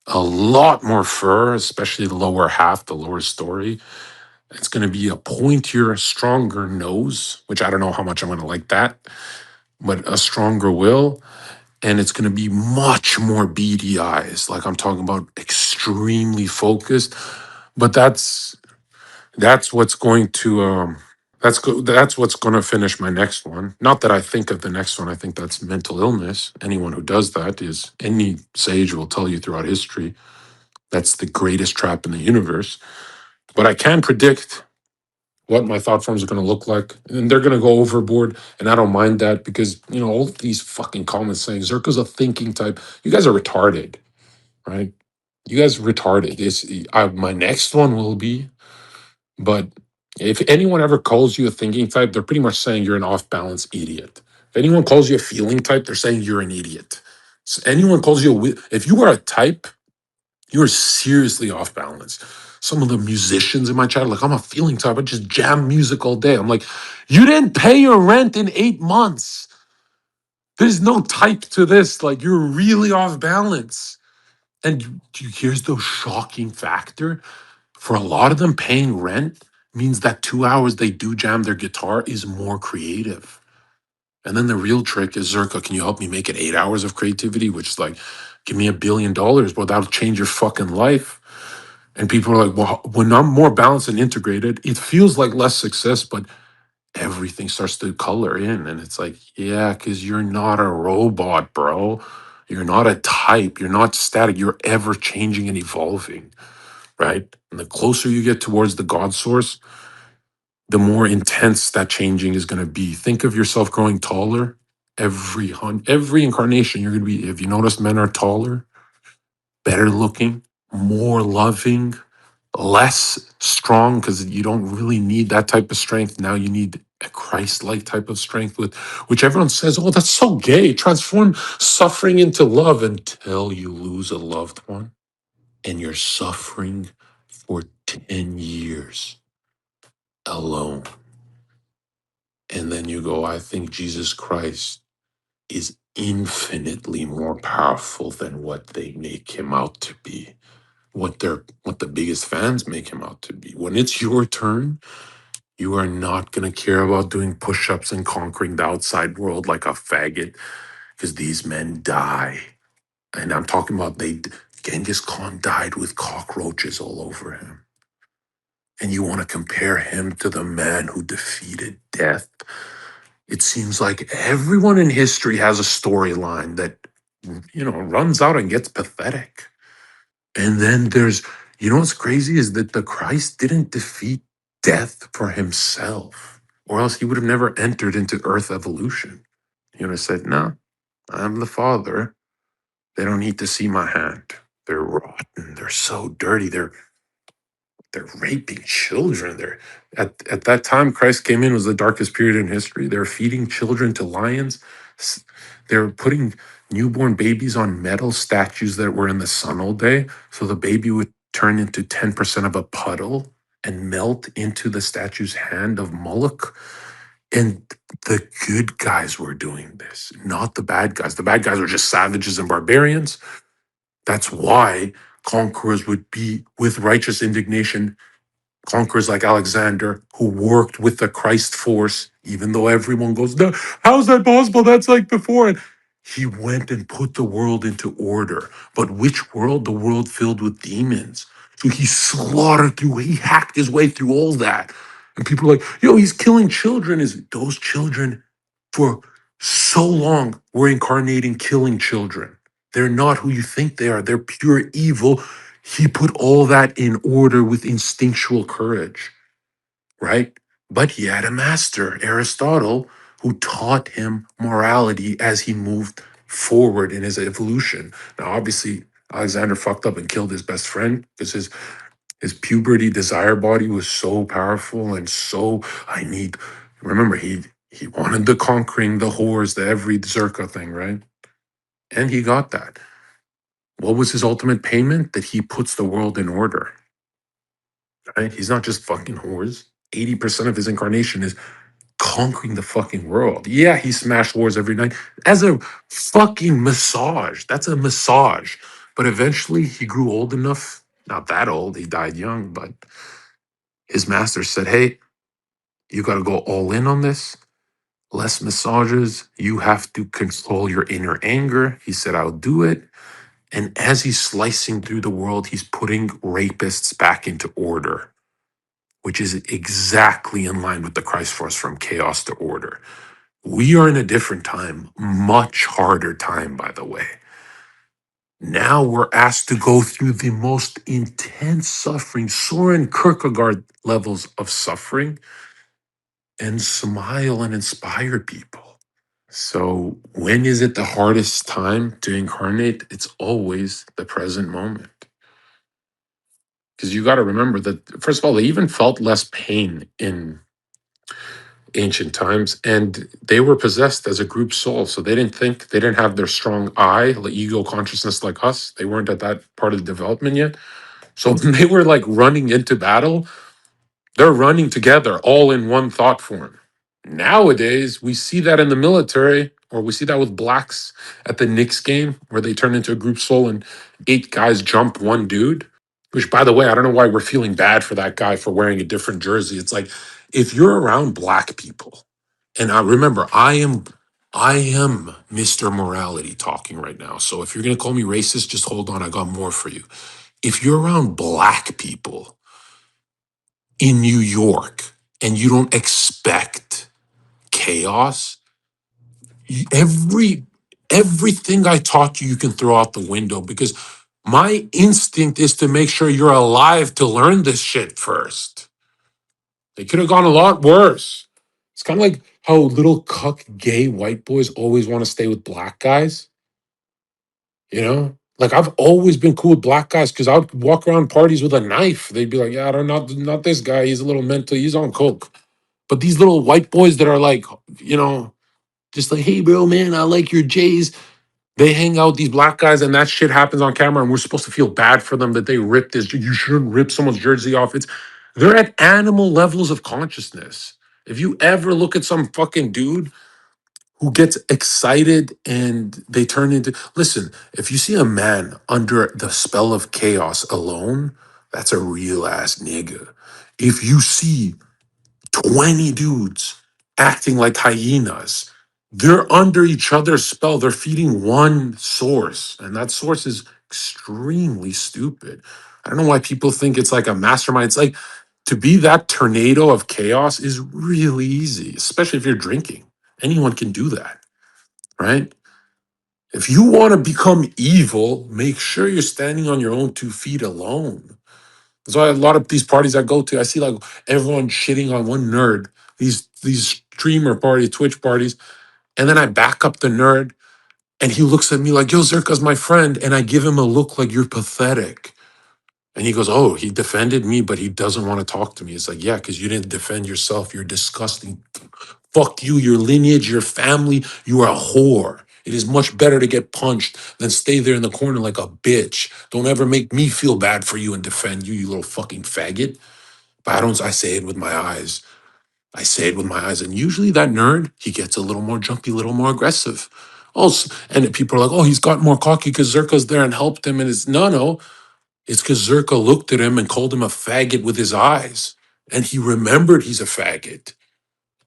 a lot more fur, especially the lower half, the lower story. It's going to be a pointier, stronger nose, which I don't know how much I'm going to like that, but a stronger will. And it's going to be much more beady eyes. Like I'm talking about extremely focused. But that's what's going to that's what's going to finish my next one. Not that I think of the next one. I think that's mental illness. Anyone who does that is any sage will tell you throughout history that's the greatest trap in the universe. But I can predict what my thought forms are going to look like, and they're going to go overboard. And I don't mind that because all of these fucking comments saying Zerka's a thinking type. You guys are retarded, right? You guys retarded. My next one will be. But if anyone ever calls you a thinking type, they're pretty much saying you're an off balance idiot. If anyone calls you a feeling type, they're saying you're an idiot. So anyone calls you if you are a type, you're seriously off balance. Some of the musicians in my chat are like, I'm a feeling type. I just jam music all day. I'm like, you didn't pay your rent in 8 months. There's no type to this. Like, you're really off balance. And here's the shocking factor. For a lot of them, paying rent means that 2 hours they do jam their guitar is more creative. And then the real trick is, Zherka, can you help me make it 8 hours of creativity? Which is like, give me $1 billion, but that'll change your fucking life. And people are like, well, when I'm more balanced and integrated, it feels like less success, but everything starts to color in. And it's like, yeah, because you're not a robot, bro. You're not a type. You're not static. You're ever changing and evolving, right? And the closer you get towards the God source, the more intense that changing is going to be. Think of yourself growing taller every incarnation. You're going to be, if you notice, men are taller, better looking, more loving, less strong because you don't really need that type of strength. Now you need a Christ-like type of strength, with which everyone says, "Oh, that's so gay." Transform suffering into love until you lose a loved one, and you're suffering for 10 years alone, and then you go, "I think Jesus Christ is infinitely more powerful than what they make him out to be." What the biggest fans make him out to be. When it's your turn, you are not going to care about doing push-ups and conquering the outside world like a faggot, because these men die. And I'm talking about Genghis Khan died with cockroaches all over him. And you want to compare him to the man who defeated death? It seems like everyone in history has a storyline that, runs out and gets pathetic. And then what's crazy is that the Christ didn't defeat death for himself, or else he would have never entered into earth evolution. He would have said, no, I'm the Father. They don't need to see my hand. They're rotten. They're so dirty. They're raping children. They're at that time Christ came in was the darkest period in history. They're feeding children to lions. S- They're putting newborn babies on metal statues that were in the sun all day, so the baby would turn into 10% of a puddle and melt into the statue's hand of Moloch. And the good guys were doing this, not the bad guys. The bad guys were just savages and barbarians. That's why conquerors would be with righteous indignation, conquerors like Alexander, who worked with the Christ force, even though everyone goes, no, how's that possible? That's like before. And he went and put the world into order. But which world? The world filled with demons. So he slaughtered through, he hacked his way through all that. And people are like, he's killing children. Is those children for so long were incarnating killing children. They're not who you think they are. They're pure evil. He put all that in order with instinctual courage, right? But he had a master, Aristotle, who taught him morality as he moved forward in his evolution. Now, obviously, Alexander fucked up and killed his best friend because his puberty desire body was so powerful and so remember he wanted the conquering, the whores, the every Zherka thing, right? And he got that. What was his ultimate payment? That he puts the world in order, right? He's not just fucking whores. 80% of his incarnation is conquering the fucking world. Yeah, he smashed wars every night as a fucking massage. That's a massage. But eventually he grew old enough, not that old, he died young, but his master said, hey, you got to go all in on this. Less massages. You have to control your inner anger. He said, I'll do it. And as he's slicing through the world, he's putting rapists back into order, which is exactly in line with the Christ force from chaos to order. We are in a different time, much harder time, by the way. Now we're asked to go through the most intense suffering, Soren Kierkegaard levels of suffering, and smile and inspire people. So, when is it the hardest time to incarnate? It's always the present moment. Because you got to remember that, first of all, they even felt less pain in ancient times, and they were possessed as a group soul. So they didn't have their strong I, the ego consciousness like us. They weren't at that part of the development yet. So when they were like running into battle, they're running together, all in one thought form. Nowadays, we see that in the military, or we see that with blacks at the Knicks game, where they turn into a group soul and 8 guys jump one dude. Which, by the way, I don't know why we're feeling bad for that guy for wearing a different jersey. It's like, if you're around black people, and I remember, I am Mr. Morality talking right now. So if you're gonna call me racist, just hold on. I got more for you. If you're around black people in New York and you don't expect chaos, everything I taught you, you can throw out the window, because my instinct is to make sure you're alive to learn this shit first. They could have gone a lot worse. It's kind of like how little cuck gay white boys always want to stay with black guys. Like, I've always been cool with black guys because I would walk around parties with a knife. They'd be like, "Yeah, I don't not this guy. He's a little mental. He's on coke." But these little white boys that are like, just like, "Hey, bro, man, I like your J's." They hang out with these black guys, and that shit happens on camera, and we're supposed to feel bad for them that they ripped this. You shouldn't rip someone's jersey off. They're at animal levels of consciousness. If you ever look at some fucking dude who gets excited and they turn into, listen, if you see a man under the spell of chaos alone, that's a real ass nigga. If you see 20 dudes acting like hyenas, they're under each other's spell. They're feeding one source, and that source is extremely stupid. I don't know why people think it's like a mastermind. It's like, to be that tornado of chaos is really easy, especially if you're drinking Anyone can do that, right? If you want to become evil, make sure you're standing on your own 2 feet alone. That's why a lot of these parties I go to, I see like everyone shitting on one nerd, these streamer parties, Twitch parties, and then I back up the nerd and he looks at me like, yo, Zherka's my friend. And I give him a look like, you're pathetic. And he goes, oh, he defended me, but he doesn't want to talk to me. It's like, yeah, because you didn't defend yourself. You're disgusting. Fuck you, your lineage, your family. You are a whore. It is much better to get punched than stay there in the corner like a bitch. Don't ever make me feel bad for you and defend you, you little fucking faggot. But I say it with my eyes. I say it with my eyes. And usually that nerd, he gets a little more jumpy, a little more aggressive. Also, and people are like, oh, he's got more cocky because Zherka's there and helped him. And it's no. It's because Zherka looked at him and called him a faggot with his eyes. And he remembered he's a faggot.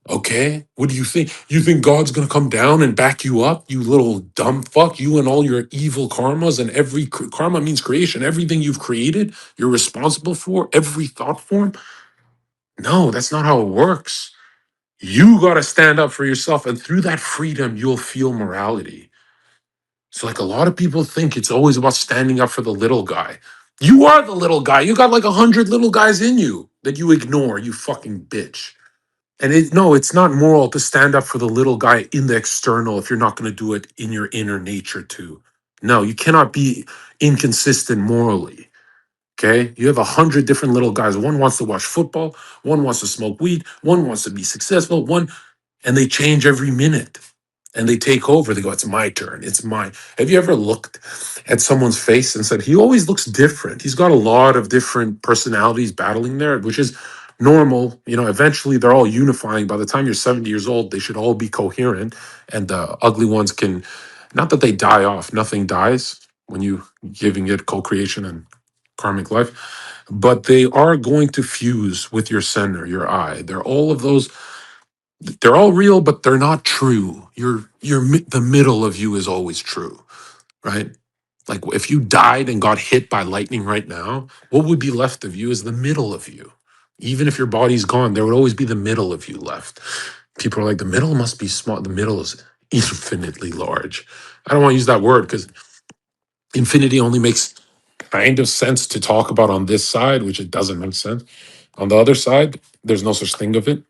Okay? What do you think? You think God's going to come down and back you up? You little dumb fuck. You and all your evil karmas, and every karma means creation. Everything you've created, you're responsible for, every thought form. No, that's not how it works. You got to stand up for yourself. And through that freedom, you'll feel morality. So, like, a lot of people think it's always about standing up for the little guy. You are the little guy. You got like 100 little guys in you that you ignore, you fucking bitch. And it's not moral to stand up for the little guy in the external if you're not going to do it in your inner nature too. No, you cannot be inconsistent morally. Okay. You have 100 different little guys. One wants to watch football, one wants to smoke weed, one wants to be successful, and they change every minute and they take over. They go, it's my turn. It's mine. Have you ever looked at someone's face and said, he always looks different? He's got a lot of different personalities battling there, which is normal. You know, eventually they're all unifying. By the time you're 70 years old, they should all be coherent. And the ugly ones can, not that they die off, nothing dies when you giving it co-creation and karmic life, but they are going to fuse with your center, your eye. They're all of those, they're all real, but they're not true. The middle of you is always true, right? Like if you died and got hit by lightning right now, what would be left of you is the middle of you. Even if your body's gone, there would always be the middle of you left. People are like, the middle must be small. The middle is infinitely large. I don't want to use that word because infinity only makes kind of sense to talk about on this side, which it doesn't make sense. On the other side, there's no such thing of it.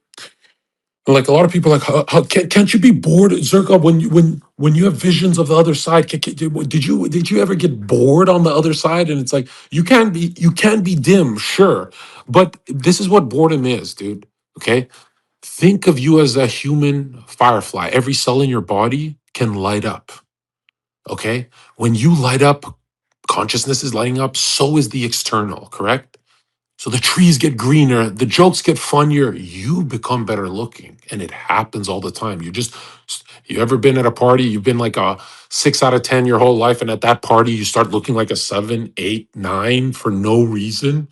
Like a lot of people, are like, can't you be bored, Zherka? When you have visions of the other side, did you ever get bored on the other side? And it's like you can be dim, sure, but this is what boredom is, dude. Okay, think of you as a human firefly. Every cell in your body can light up. Okay, when you light up, consciousness is lighting up. So is the external. Correct. So the trees get greener, the jokes get funnier, you become better looking. And it happens all the time. You ever been at a party? You've been like a 6 out of 10 your whole life. And at that party, you start looking like a 7, 8, 9 for no reason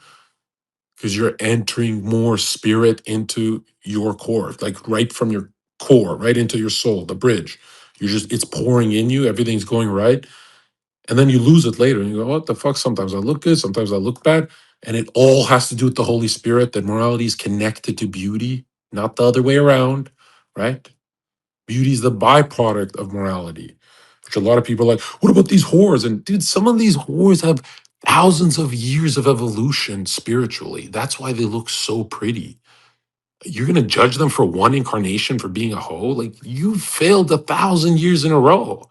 because you're entering more spirit into your core, like right from your core, right into your soul, the bridge. It's pouring in you, everything's going right. And then you lose it later and you go, what the fuck? Sometimes I look good, sometimes I look bad. And it all has to do with the Holy Spirit, that morality is connected to beauty, not the other way around, right? Beauty is the byproduct of morality, which a lot of people are like, what about these whores? And dude, some of these whores have thousands of years of evolution spiritually. That's why they look so pretty. You're going to judge them for one incarnation for being a hoe? Like, you failed 1,000 years in a row.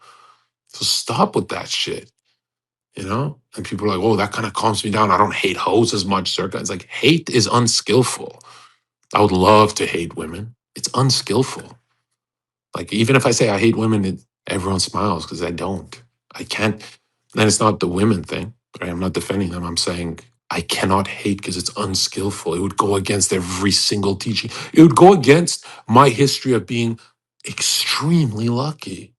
So stop with that shit. And people are like, oh, that kind of calms me down. I don't hate hoes as much, Zherka. It's like, hate is unskillful. I would love to hate women. It's unskillful. Like, even if I say I hate women, everyone smiles because I don't. I can't. Then it's not the women thing, right? I'm not defending them. I'm saying I cannot hate because it's unskillful. It would go against every single teaching. It would go against my history of being extremely lucky.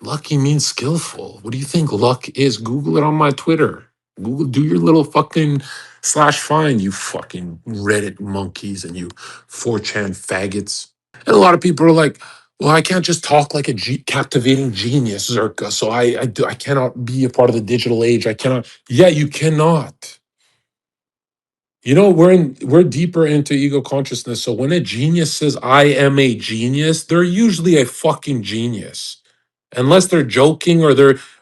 Lucky means skillful. What do you think luck is? Google it on my Twitter. Google, do your little fucking /find, you fucking Reddit monkeys and you 4chan faggots. And a lot of people are like, well, I can't just talk like a captivating genius, Zherka. So I cannot be a part of the digital age. I cannot. Yeah, you cannot. we're deeper into ego consciousness. So when a genius says I am a genius, they're usually a fucking genius. Unless they're joking or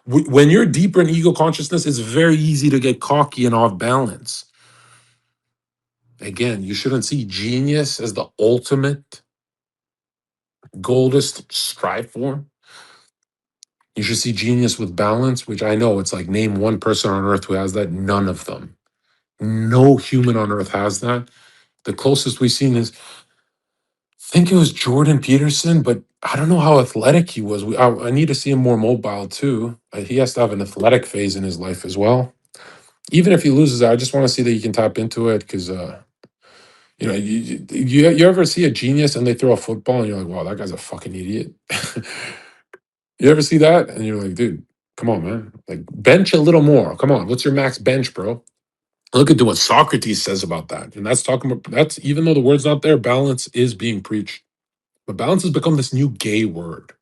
when you're deeper in ego consciousness, it's very easy to get cocky and off balance. Again, you shouldn't see genius as the ultimate goal to strive for. You should see genius with balance, which I know it's like name one person on earth who has that. None of them. No human on earth has that. The closest we've seen is, I think it was Jordan Peterson, but I don't know how athletic he was. I need to see him more mobile too. He has to have an athletic phase in his life as well. Even if he loses, I just want to see that he can tap into it because, you ever see a genius and they throw a football and you're like, wow, that guy's a fucking idiot. You ever see that? And you're like, dude, come on, man. Like, bench a little more. Come on. What's your max bench, bro? Look at what Socrates says about that. And that's talking about, that's even though the word's not there, balance is being preached. But balance has become this new gay word.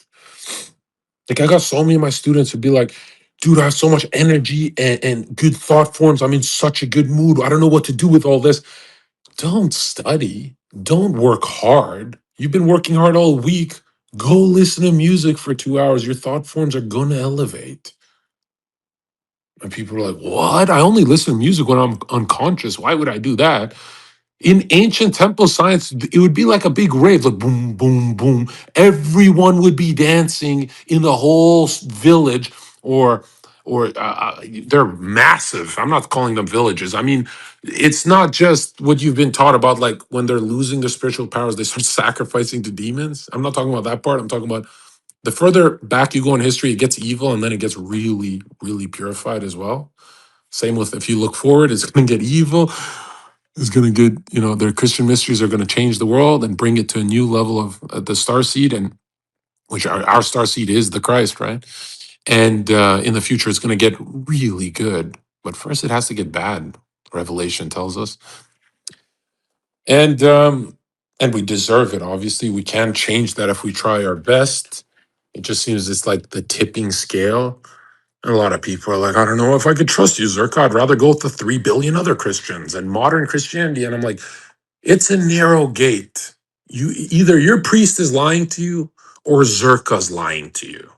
Like, I got so many of my students who'd be like, dude, I have so much energy and good thought forms. I'm in such a good mood. I don't know what to do with all this. Don't study. Don't work hard. You've been working hard all week. Go listen to music for 2 hours. Your thought forms are going to elevate. And people are like, what? I only listen to music when I'm unconscious. Why would I do that? In ancient temple science, it would be like a big rave, like boom, boom, boom. Everyone would be dancing in the whole village, or they're massive. I'm not calling them villages. I mean, it's not just what you've been taught about, like when they're losing their spiritual powers, they start sacrificing to demons. I'm not talking about that part. I'm talking about the further back you go in history, it gets evil and then it gets really, really purified as well. Same with if you look forward, it's going to get evil. It's going to get, their Christian mysteries are going to change the world and bring it to a new level of the star seed, and which our star seed is the Christ, right? And in the future, it's going to get really good. But first, it has to get bad. Revelation tells us, and we deserve it. Obviously, we can change that if we try our best. It just seems it's like the tipping scale. And a lot of people are like, I don't know if I could trust you, Zherka. I'd rather go with the 3 billion other Christians and modern Christianity. And I'm like, it's a narrow gate. Either your priest is lying to you or Zherka's lying to you.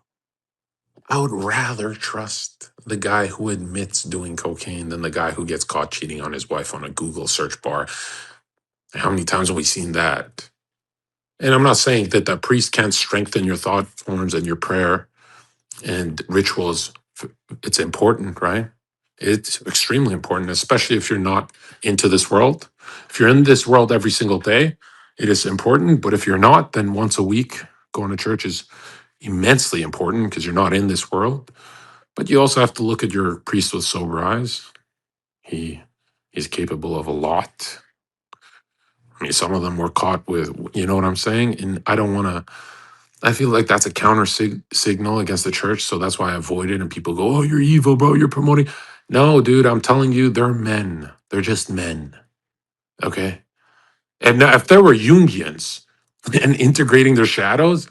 I would rather trust the guy who admits doing cocaine than the guy who gets caught cheating on his wife on a Google search bar. How many times have we seen that? And I'm not saying that the priest can't strengthen your thought forms and your prayer and rituals. It's important, right? It's extremely important, especially if you're not into this world. If you're in this world every single day, it is important. But if you're not, then once a week going to church is immensely important because you're not in this world. But you also have to look at your priest with sober eyes. He is capable of a lot. I mean, some of them were caught with, you know what I'm saying? And I don't want to, I feel like that's a counter signal against the church. So that's why I avoid it. And people go, oh, you're evil, bro. You're promoting. No, dude, I'm telling you, they're men. They're just men. Okay. And now, if there were Jungians and integrating their shadows,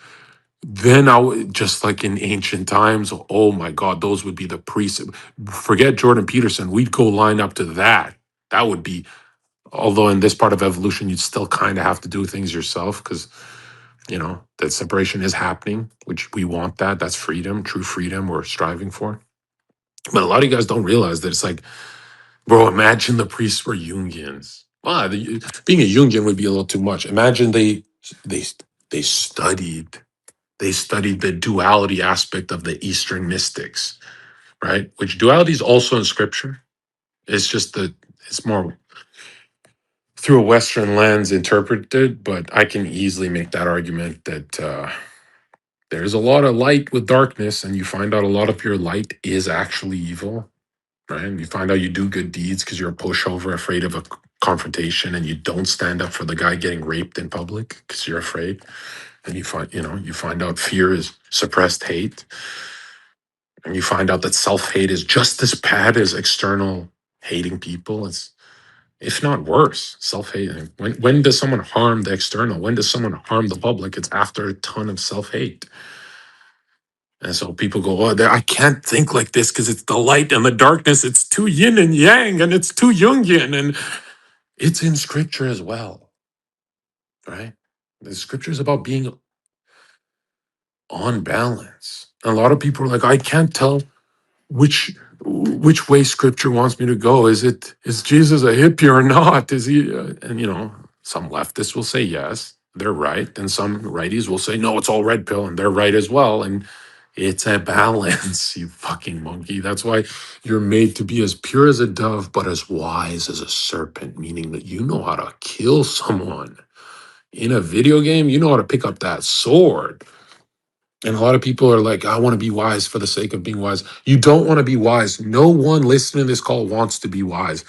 then I would, just like in ancient times, oh my God, those would be the priests. Forget Jordan Peterson. We'd go line up to that. That would be, although in this part of evolution, you'd still kind of have to do things yourself because, that separation is happening, which we want that. That's freedom, true freedom we're striving for. But a lot of you guys don't realize that it's like, bro, imagine the priests were Jungians. Wow, being a Jungian would be a little too much. Imagine they they studied they studied the duality aspect of the Eastern mystics, right? Which duality is also in scripture. It's just that it's more through a Western lens interpreted, but I can easily make that argument that there's a lot of light with darkness, and you find out a lot of your light is actually evil, right? And you find out you do good deeds because you're a pushover, afraid of a confrontation, and you don't stand up for the guy getting raped in public because you're afraid. And you find out fear is suppressed hate, and you find out that self-hate is just as bad as external hating people. It's if not worse, self-hate. When does someone harm the external? When does someone harm the public? It's after a ton of self-hate. And so people go, oh, I can't think like this because it's the light and the darkness. It's too yin and yang, and it's too Jungian. And It's in scripture as well, right? The scripture is about being on balance. A lot of people are like, I can't tell which way scripture wants me to go. Is Jesus a hippie or not? Is he and some leftists will say yes, they're right, and some righties will say no, it's all red pill, and they're right as well. And it's a balance, you fucking monkey. That's why you're made to be as pure as a dove but as wise as a serpent, meaning that you know how to kill someone. In a video game, you know how to pick up that sword. And a lot of people are like, I want to be wise for the sake of being wise. You don't want to be wise. No one listening to this call wants to be wise.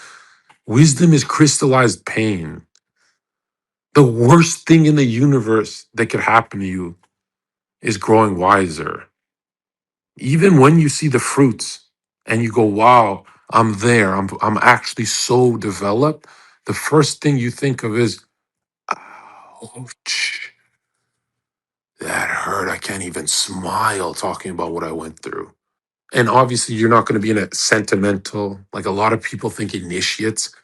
Wisdom is crystallized pain. The worst thing in the universe that could happen to you is growing wiser. Even when you see the fruits and you go, wow, I'm there. I'm actually so developed. The first thing you think of is, ouch, that hurt. I can't even smile talking about what I went through. And obviously, you're not going to be in a sentimental, like a lot of people think initiates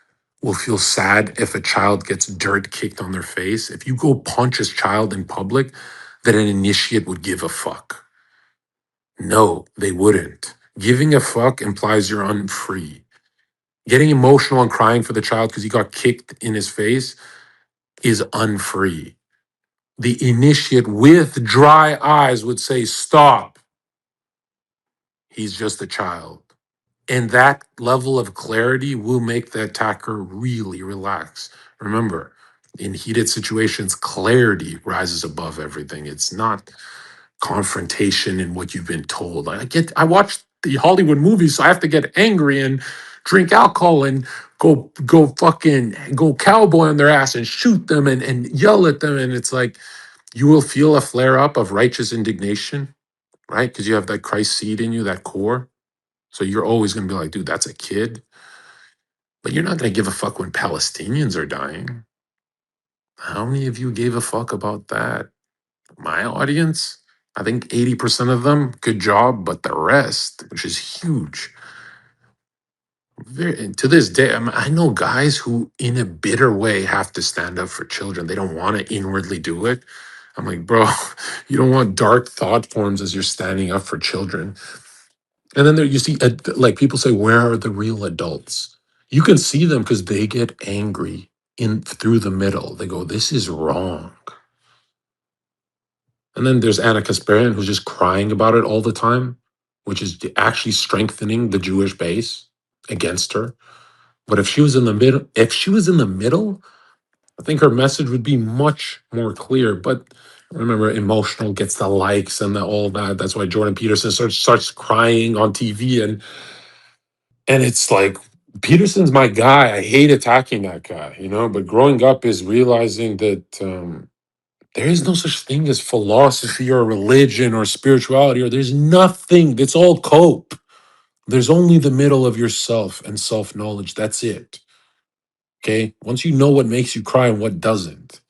will feel sad if a child gets dirt kicked on their face. If you go punch a child in public, that an initiate would give a fuck. No, they wouldn't. Giving a fuck implies you're unfree. Getting emotional and crying for the child because he got kicked in his face is unfree. The initiate with dry eyes would say, stop. He's just a child. And that level of clarity will make the attacker really relax. Remember, in heated situations, clarity rises above everything. It's not confrontation in what you've been told. I watch the Hollywood movies, so I have to get angry and drink alcohol and go cowboy on their ass and shoot them and yell at them. And it's like you will feel a flare up of righteous indignation, right? Because you have that Christ seed in you, that core. So you're always going to be like, dude, that's a kid. But you're not going to give a fuck when Palestinians are dying. How many of you gave a fuck about that? My audience, I think 80% of them, good job. But the rest, which is huge, and to this day, I know guys who, in a bitter way, have to stand up for children. They don't want to inwardly do it. I'm like, bro, you don't want dark thought forms as you're standing up for children. And then there you see, like people say, where are the real adults? You can see them because they get angry in through the middle. They go, this is wrong. And then there's Anna Kasparian, who's just crying about it all the time, which is actually strengthening the Jewish base against her. But if she was in the middle, I think her message would be much more clear. But remember, emotional gets the likes and all that. That's why Jordan Peterson starts crying on TV, and it's like, Peterson's my guy. I hate attacking that guy, but growing up is realizing that there is no such thing as philosophy or religion or spirituality, or there's nothing. It's all cope. There's only the middle of yourself and self-knowledge. That's it. Okay. Once you know what makes you cry and what doesn't.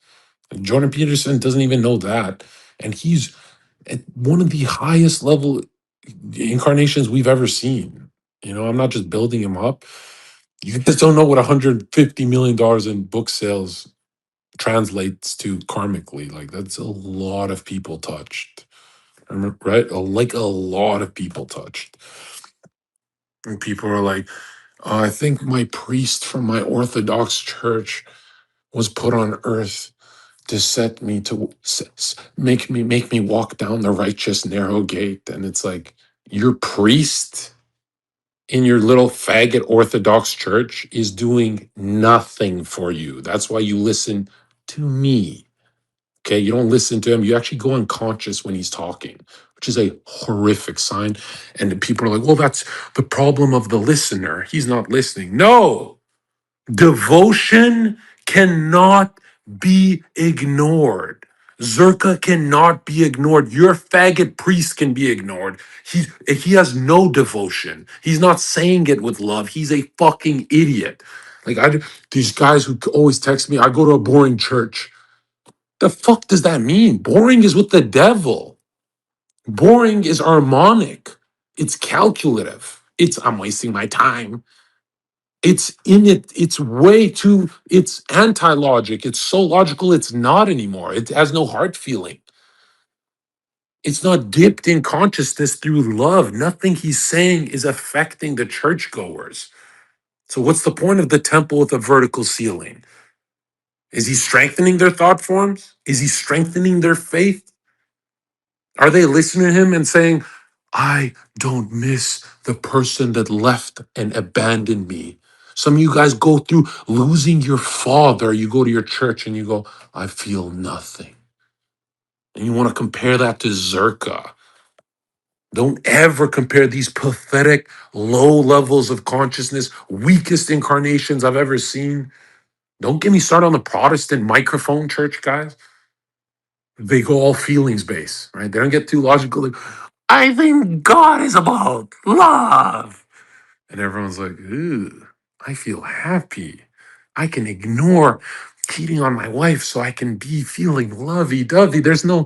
And Jordan Peterson doesn't even know that. And he's at one of the highest level incarnations we've ever seen. I'm not just building him up. You just don't know what $150 million in book sales translates to karmically. Like, that's a lot of people touched. Right? Like a lot of people touched. And people are like, I think my priest from my Orthodox church was put on earth to set me to make me walk down the righteous narrow gate. And it's like, your priest in your little faggot Orthodox church is doing nothing for you. That's why you listen to me. Okay, you don't listen to him. You actually go unconscious when he's talking, which is a horrific sign. And people are like, well, that's the problem of the listener. He's not listening. No, devotion cannot be ignored. Zherka cannot be ignored. Your faggot priest can be ignored. He has no devotion. He's not saying it with love. He's a fucking idiot. Like, these guys who always text me, I go to a boring church. The fuck does that mean? Boring is with the devil. Boring is harmonic. It's calculative. I'm wasting my time. It's in it. It's way too, it's anti-logic. It's so logical, it's not anymore. It has no heart feeling. It's not dipped in consciousness through love. Nothing he's saying is affecting the churchgoers. So what's the point of the temple with a vertical ceiling? Is he strengthening their thought forms? Is he strengthening their faith? Are they listening to him and saying, I don't miss the person that left and abandoned me? Some of you guys go through losing your father. You go to your church and you go, I feel nothing. And you want to compare that to Zherka. Don't ever compare these pathetic, low levels of consciousness, weakest incarnations I've ever seen. Don't get me started on the Protestant microphone church, guys. They go all feelings based, right? They don't get too logical. Like, I think God is about love. And everyone's like, ooh, I feel happy. I can ignore cheating on my wife so I can be feeling lovey-dovey. There's no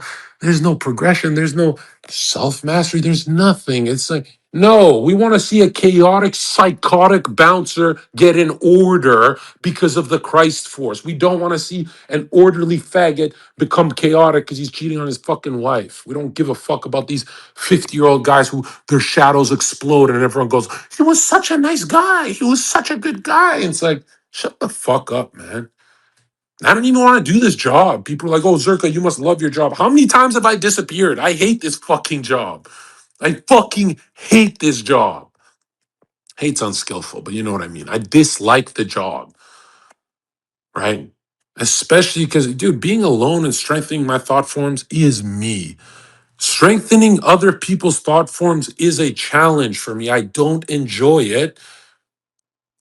progression, there's no self-mastery, there's nothing. It's like, no, we want to see a chaotic, psychotic bouncer get in order because of the Christ force. We don't want to see an orderly faggot become chaotic because he's cheating on his fucking wife. We don't give a fuck about these 50-year-old guys who their shadows explode and everyone goes, he was such a nice guy. He was such a good guy. And it's like, shut the fuck up, man. I don't even want to do this job. People are like, oh, Zherka, you must love your job. How many times have I disappeared? I hate this fucking job. I fucking hate this job. Hate's unskillful, but you know what I mean. I dislike the job, right? Especially because, dude, being alone and strengthening my thought forms is me. Strengthening other people's thought forms is a challenge for me. I don't enjoy it.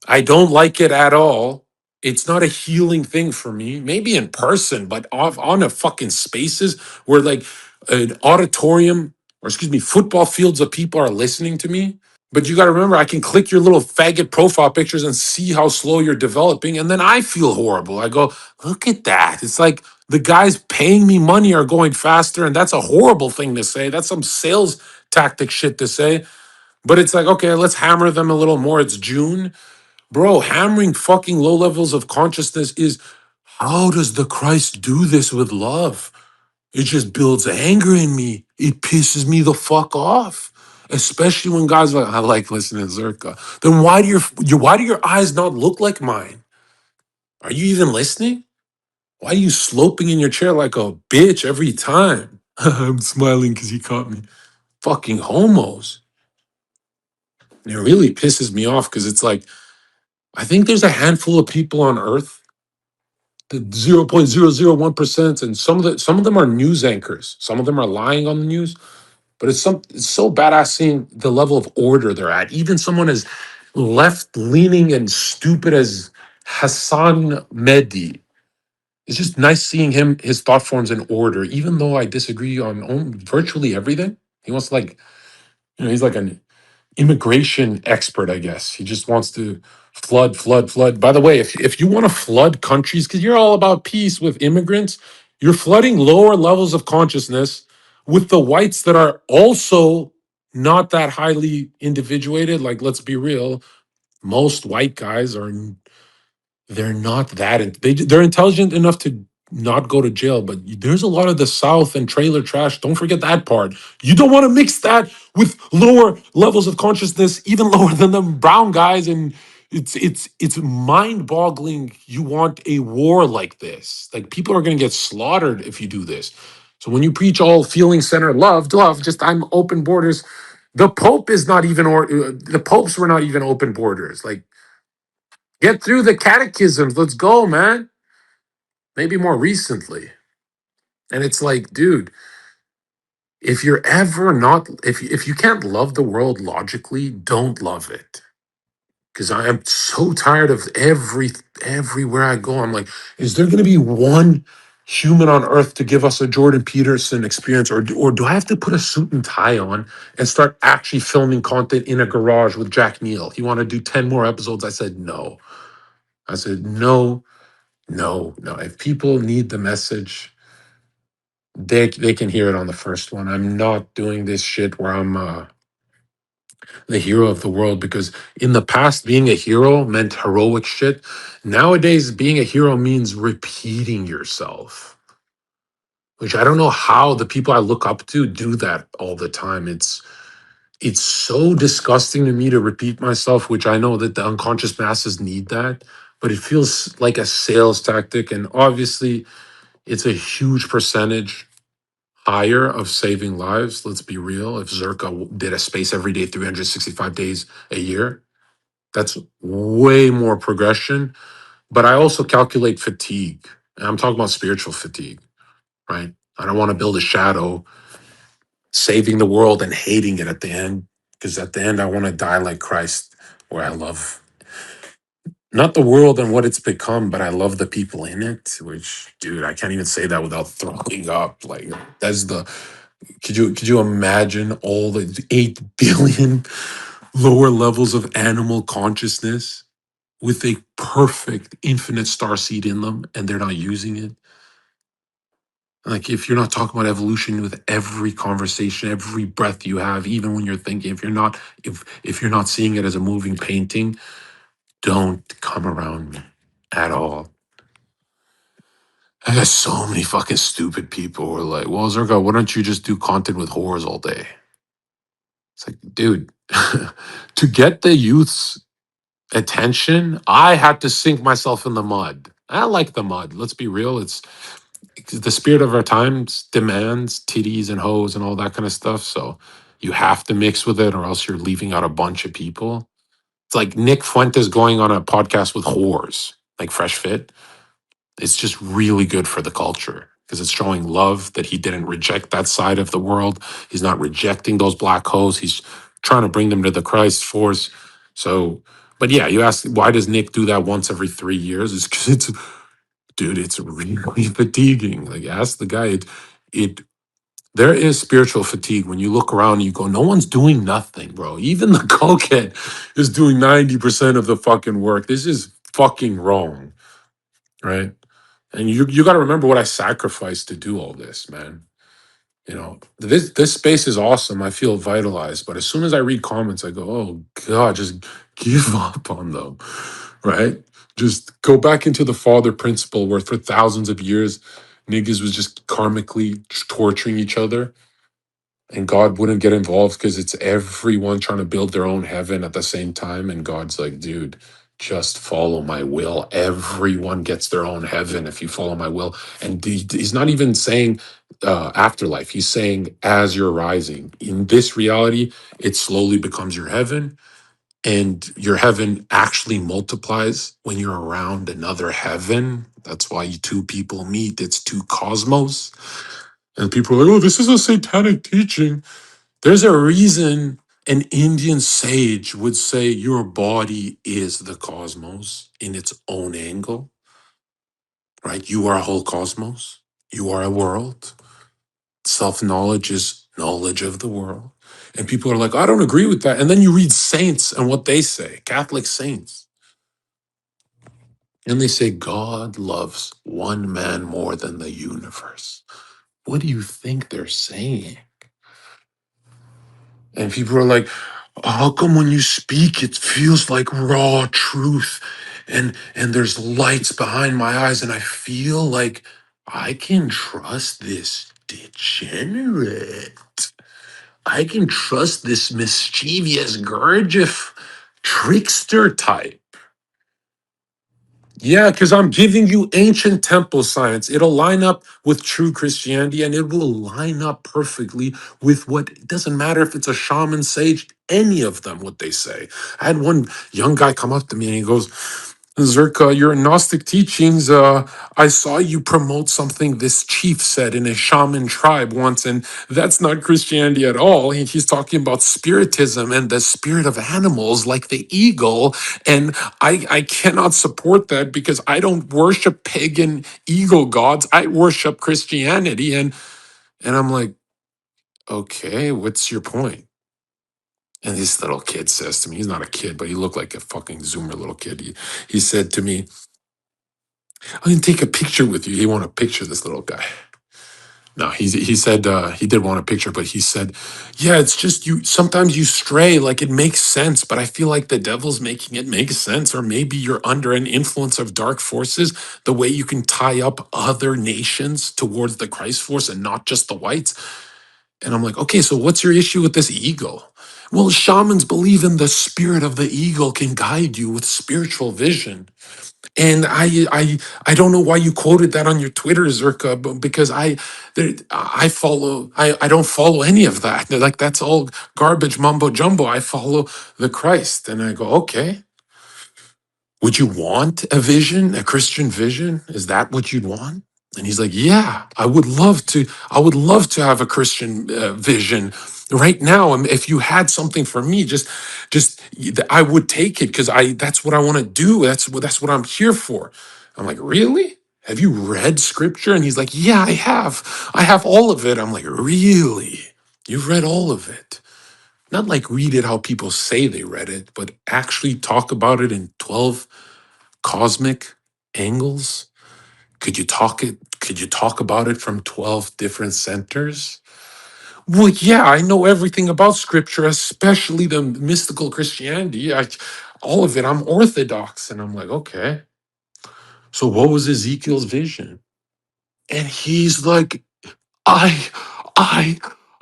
I don't like it at all. It's not a healing thing for me. Maybe in person, but on a fucking spaces where like an auditorium or excuse me, football fields of people are listening to me. But you got to remember, I can click your little faggot profile pictures and see how slow you're developing. And then I feel horrible. I go, look at that. It's like the guys paying me money are going faster. And that's a horrible thing to say. That's some sales tactic shit to say. But it's like, okay, let's hammer them a little more. It's June. Bro, hammering fucking low levels of consciousness is how does the Christ do this with love? It just builds anger in me. It pisses me the fuck off. Especially when guys are like, I like listening to Zherka. Then why do your eyes not look like mine? Are you even listening? Why are you sloping in your chair like a bitch every time? I'm smiling because he caught me. Fucking homos. And it really pisses me off because it's like, I think there's a handful of people on earth, the 0.001%, and some of them are news anchors. Some of them are lying on the news. But it's so badass seeing the level of order they're at. Even someone as left leaning and stupid as Hassan Mehdi. It's just nice seeing his thought forms in order, even though I disagree on virtually everything. He wants to like, he's like an immigration expert, I guess. He just wants to flood, flood, flood. By the way, if you want to flood countries, because you're all about peace with immigrants, you're flooding lower levels of consciousness with the whites that are also not that highly individuated. Like, let's be real, most white guys are they're not that they're intelligent enough to not go to jail, but there's a lot of the South and trailer trash. Don't forget that part. You don't want to mix that with lower levels of consciousness, even lower than the brown guys. And it's mind-boggling. You want a war like this? Like, people are going to get slaughtered if you do this. So when you preach all feeling center love, just I'm open borders. The Pope is not even, or the popes were not even open borders. Like, get through the catechisms. Let's go, man. Maybe more recently. And it's like, dude, if you're ever not, if you can't love the world logically, don't love it. Because I am so tired of everywhere I go. I'm like, is there going to be one human on earth to give us a Jordan Peterson experience, or do I have to put a suit and tie on and start actually filming content in a garage with Jack Neal? He wanted to do 10 more episodes. I said no. I said no. No, no. If people need the message, they can hear it on the first one. I'm not doing this shit where I'm the hero of the world, because in the past, being a hero meant heroic shit. Nowadays, being a hero means repeating yourself, which I don't know how the people I look up to do that all the time. It's so disgusting to me to repeat myself, which I know that the unconscious masses need that, but it feels like a sales tactic. And obviously, it's a huge percentage higher of saving lives. Let's be real. If Zherka did a space every day, 365 days a year, that's way more progression. But I also calculate fatigue. And I'm talking about spiritual fatigue, right? I don't want to build a shadow, saving the world and hating it at the end. Because at the end, I want to die like Christ, where I love not the world and what it's become, but I love the people in it. Which, dude, I can't even say that without throwing up. Like, that's the could you imagine all the 8 billion lower levels of animal consciousness with a perfect infinite star seed in them and they're not using it? Like, if you're not talking about evolution with every conversation, every breath you have, even when you're thinking, if you're not seeing it as a moving painting, don't come around me at all. I got so many fucking stupid people who are like, well, Zerga, why don't you just do content with whores all day? It's like, dude, to get the youth's attention, I had to sink myself in the mud. I like the mud. Let's be real. It's the spirit of our times demands titties and hoes and all that kind of stuff. So you have to mix with it, or else you're leaving out a bunch of people. It's like Nick Fuentes going on a podcast with whores, like Fresh Fit. It's just really good for the culture because it's showing love that he didn't reject that side of the world. He's not rejecting those black holes. He's trying to bring them to the Christ force. So, but yeah, you ask, why does Nick do that once every 3 years? It's because dude, it's really fatiguing. Like, ask the guy. It there is spiritual fatigue when you look around and you go, no one's doing nothing, bro. Even the cokehead is doing 90% of the fucking work. This is fucking wrong, right? And you got to remember what I sacrificed to do all this, man. This space is awesome. I feel vitalized, but as soon as I read comments, I go, "Oh God, just give up on them." Right? Just go back into the father principle where for thousands of years niggas was just karmically torturing each other and God wouldn't get involved because it's everyone trying to build their own heaven at the same time. And God's like, dude, just follow my will. Everyone gets their own heaven if you follow my will. And he's not even saying afterlife. He's saying as you're rising in this reality, it slowly becomes your heaven. And your heaven actually multiplies when you're around another heaven. That's why two people meet. It's two cosmos. And people are like, oh, this is a satanic teaching. There's a reason an Indian sage would say your body is the cosmos in its own angle, right? You are a whole cosmos. You are a world. Self knowledge is knowledge of the world. And people are like, I don't agree with that. And then you read saints and what they say, Catholic saints. And they say, God loves one man more than the universe. What do you think they're saying? And people are like, how come when you speak, it feels like raw truth? And there's lights behind my eyes, and I feel like I can trust this degenerate. I can trust this mischievous, Gurdjieff trickster type. Yeah, because I'm giving you ancient temple science. It'll line up with true Christianity and it will line up perfectly with what it doesn't matter if it's a shaman, sage, any of them, what they say. I had one young guy come up to me and he goes, Zerka, your Gnostic teachings, I saw you promote something this chief said in a shaman tribe once, and that's not Christianity at all. He's talking about spiritism and the spirit of animals like the eagle. And I cannot support that because I don't worship pagan eagle gods. I worship Christianity. And I'm like, okay, what's your point? And this little kid says to me, he's not a kid, but he looked like a fucking Zoomer little kid. He said to me, I can take a picture with you. He want to picture this little guy. No, he said he did want a picture, but he said, "Yeah, it's just you. Sometimes you stray. Like it makes sense, but I feel like the devil's making it make sense, or maybe you're under an influence of dark forces. The way you can tie up other nations towards the Christ force and not just the whites." And I'm like, okay, so what's your issue with this eagle? Well, shamans believe in the spirit of the eagle can guide you with spiritual vision. And I don't know why you quoted that on your Twitter, Zherka, but because I don't follow any of that. They're like that's all garbage mumbo jumbo. I follow the Christ, and I go, okay. Would you want a vision, a Christian vision? Is that what you'd want? And he's like, yeah, I would love to. I would love to have a Christian vision right now. And if you had something for me, I would take it because that's what I want to do. That's what I'm here for. I'm like, really? Have you read scripture? And he's like, yeah, I have. I have all of it. I'm like, really? You've read all of it? Not like read it how people say they read it, but actually talk about it in 12 cosmic angles. Could you talk about it from 12 different centers? Well, yeah, I know everything about scripture, especially the mystical Christianity. All of it, I'm orthodox. And I'm like, okay, so what was Ezekiel's vision? And he's like, I, I,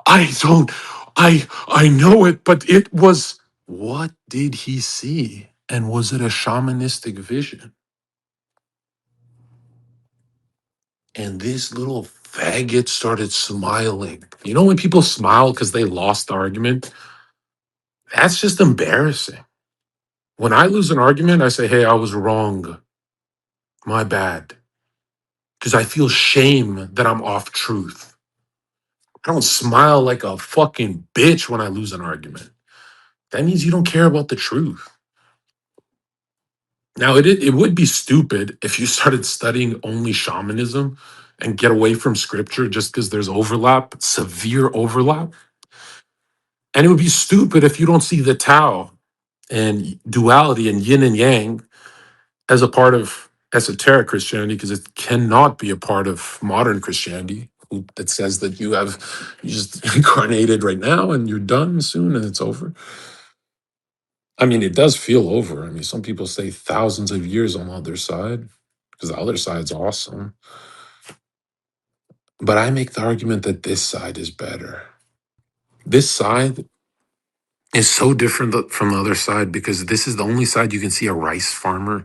I don't, I know it, but it was, what did he see? And was it a shamanistic vision? And this little faggot started smiling. You know when people smile because they lost the argument? That's just embarrassing. When I lose an argument, I say, hey, I was wrong. My bad. Because I feel shame that I'm off truth. I don't smile like a fucking bitch when I lose an argument. That means you don't care about the truth. Now, it would be stupid if you started studying only shamanism and get away from scripture just because there's overlap, severe overlap. And it would be stupid if you don't see the Tao and duality and yin and yang as a part of esoteric Christianity, because it cannot be a part of modern Christianity that says that you just incarnated right now and you're done soon and it's over. I mean, it does feel over. I mean, some people say thousands of years on the other side because the other side's awesome. But I make the argument that this side is better. This side is so different from the other side because this is the only side you can see a rice farmer,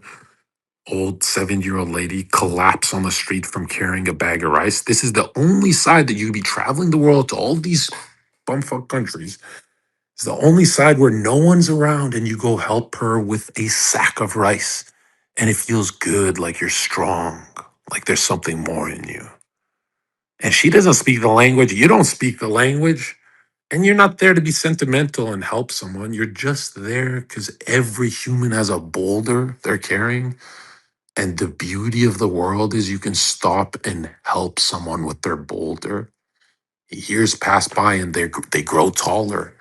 old 70-year-old lady, collapse on the street from carrying a bag of rice. This is the only side that you could be traveling the world to all these bumfuck countries. It's the only side where no one's around and you go help her with a sack of rice. And it feels good, like you're strong, like there's something more in you. And she doesn't speak the language. You don't speak the language. And you're not there to be sentimental and help someone. You're just there because every human has a boulder they're carrying. And the beauty of the world is you can stop and help someone with their boulder. Years pass by and they grow taller.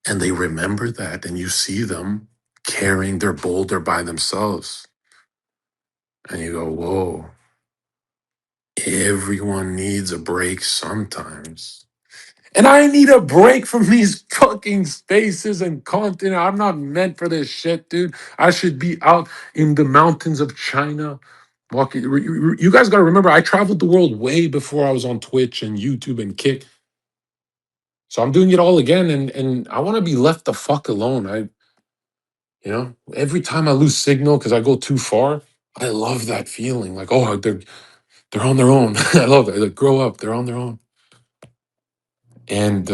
And they remember that. And you see them carrying their boulder by themselves. And you go, whoa, everyone needs a break sometimes. And I need a break from these fucking spaces and content. I'm not meant for this shit, dude. I should be out in the mountains of China walking. You guys got to remember, I traveled the world way before I was on Twitch and YouTube and Kick. So I'm doing it all again. And I want to be left the fuck alone. Every time I lose signal because I go too far, I love that feeling. Like, oh, they're on their own. I love it. Like, grow up. They're on their own. And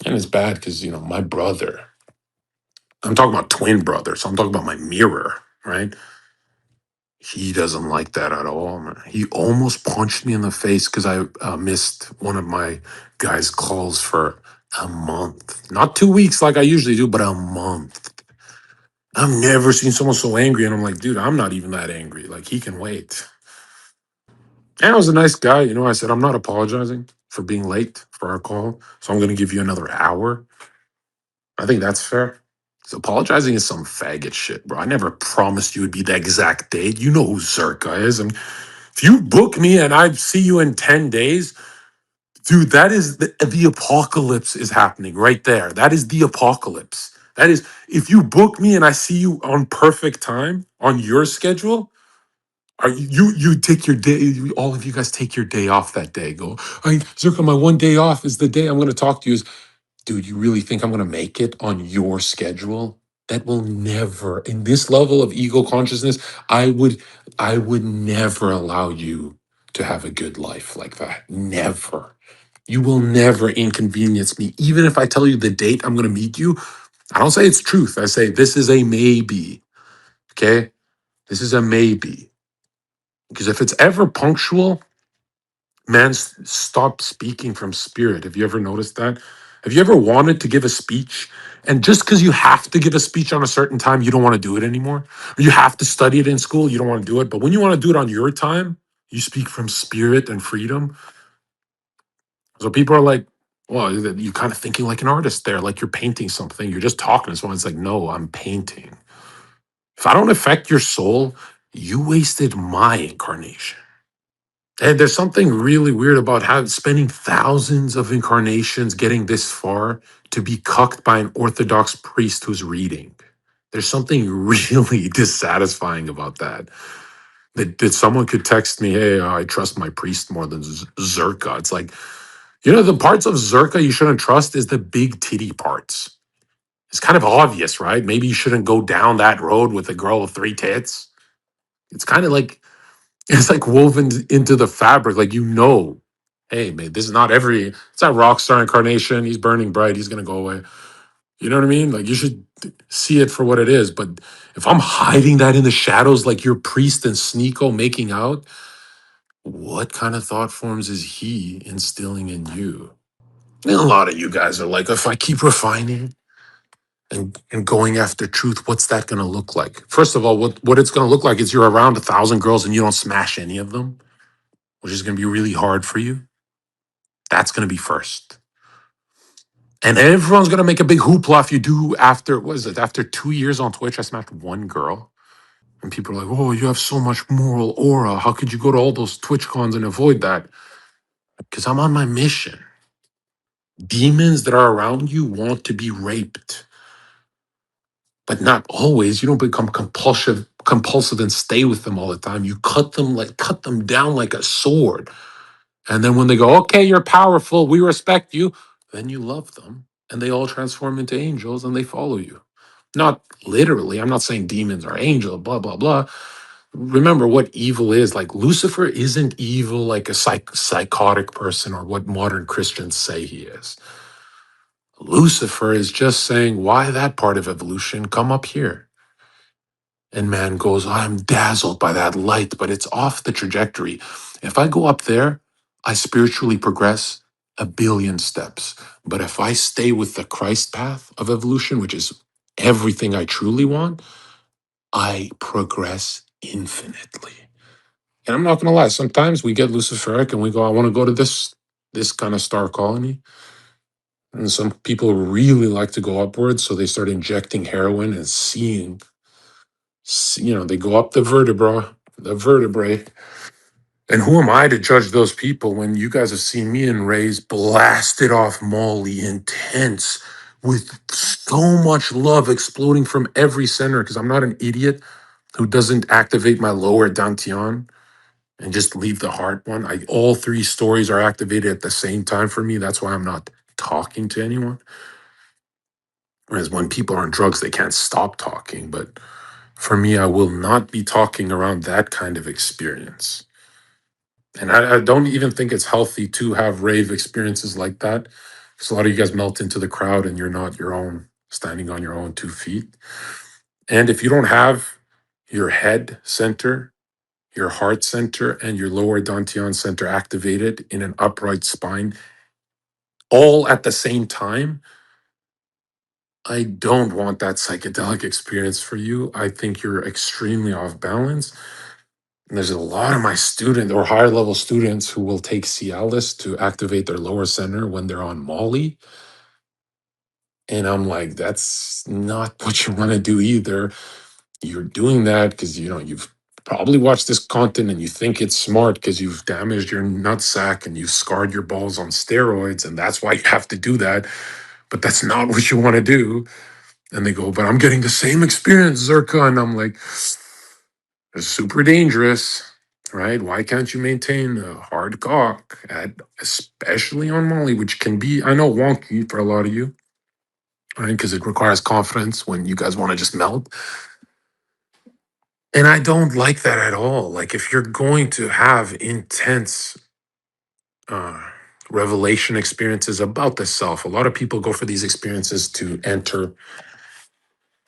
it's bad because, my brother, I'm talking about twin brother. So I'm talking about my mirror, right? He doesn't like that at all, man. He almost punched me in the face because I missed one of my guys' calls for a month. Not 2 weeks like I usually do, but a month. I've never seen someone so angry. And I'm like, dude, I'm not even that angry. Like, he can wait. And I was a nice guy. I said, I'm not apologizing for being late for our call. So I'm going to give you another hour. I think that's fair. So apologizing is some faggot shit, bro. I never promised you it'd be the exact date. You know who Zherka is. If you book me and I see you in 10 days, dude, that is the apocalypse is happening right there. That is the apocalypse. That is, if you book me and I see you on perfect time on your schedule, are you take your day, all of you guys take your day off that day. Go, Zherka, my one day off is the day I'm gonna talk to you. Is dude, you really think I'm gonna make it on your schedule? That will never, in this level of ego consciousness, I would never allow you to have a good life like that. Never. You will never inconvenience me. Even if I tell you the date I'm going to meet you, I don't say it's truth. I say this is a maybe. Okay. This is a maybe. Because if it's ever punctual, man, stop speaking from spirit. Have you ever noticed that? Have you ever wanted to give a speech? And just because you have to give a speech on a certain time, you don't want to do it anymore? Or you have to study it in school, you don't want to do it. But when you want to do it on your time, you speak from spirit and freedom. So people are like, well, you're kind of thinking like an artist there, like you're painting something. You're just talking to someone. It's like, no, I'm painting. If I don't affect your soul, you wasted my incarnation. And there's something really weird about how spending thousands of incarnations getting this far to be cucked by an Orthodox priest who's reading. There's something really dissatisfying about that. That someone could text me, hey, I trust my priest more than Zherka. It's like, the parts of Zherka you shouldn't trust is the big titty parts. It's kind of obvious, right? Maybe you shouldn't go down that road with a girl with 3 tits. It's kind of like it's like woven into the fabric. Like, hey, man, this is not it's not rock star incarnation. He's burning bright. He's gonna go away. You know what I mean? Like, you should see it for what it is. But if I'm hiding that in the shadows, like your priest and Sneeko making out, what kind of thought forms is he instilling in you? And a lot of you guys are like, if I keep refining and going after truth, what's that going to look like? First of all, what it's going to look like is you're around 1,000 girls and you don't smash any of them, which is going to be really hard for you. That's going to be first. And everyone's going to make a big hoopla if you do after 2 years on Twitch, I smashed one girl. And people are like, oh, you have so much moral aura. How could you go to all those Twitch cons and avoid that? Because I'm on my mission. Demons that are around you want to be raped. But not always. You don't become compulsive and stay with them all the time. You cut them down like a sword. And then when they go, okay, you're powerful, we respect you, then you love them. And they all transform into angels and they follow you. Not literally. I'm not saying demons are angels, blah, blah, blah. Remember what evil is. Like, Lucifer isn't evil like a psychotic person or what modern Christians say he is. Lucifer is just saying, why that part of evolution? Come up here. And man goes, I'm dazzled by that light, but it's off the trajectory. If I go up there, I spiritually progress 1,000,000,000 steps. But if I stay with the Christ path of evolution, which is everything I truly want, I progress infinitely. And I'm not going to lie, sometimes we get Luciferic and we go, I want to go to this kind of star colony. And some people really like to go upwards, so they start injecting heroin and seeing, they go up the vertebrae. And who am I to judge those people when you guys have seen me and Ray's blasted off Molly, intense, with so much love exploding from every center? Because I'm not an idiot who doesn't activate my lower dantian and just leave the heart one. All 3 stories are activated at the same time for me. That's why I'm not talking to anyone. Whereas when people are on drugs, they can't stop talking. But for me, I will not be talking around that kind of experience. And I don't even think it's healthy to have rave experiences like that. Because a lot of you guys melt into the crowd and you're not your own, standing on your own 2 feet. And if you don't have your head center, your heart center, and your lower dantian center activated in an upright spine all at the same time, I don't want that psychedelic experience for you. I think you're extremely off balance. And there's a lot of my student or higher level students who will take Cialis to activate their lower center when they're on Molly. And I'm like, that's not what you want to do either. You're doing that because you've probably watch this content and you think it's smart because you've damaged your nutsack and you've scarred your balls on steroids, and that's why you have to do that. But that's not what you want to do. And they go, but I'm getting the same experience, Zherka. And I'm like, it's super dangerous, right? Why can't you maintain a hard cock, especially on Molly, which can be, I know, wonky for a lot of you, right? Because it requires confidence when you guys want to just melt. And I don't like that at all. Like, if you're going to have intense uh, revelation experiences about the self, a lot of people go for these experiences to enter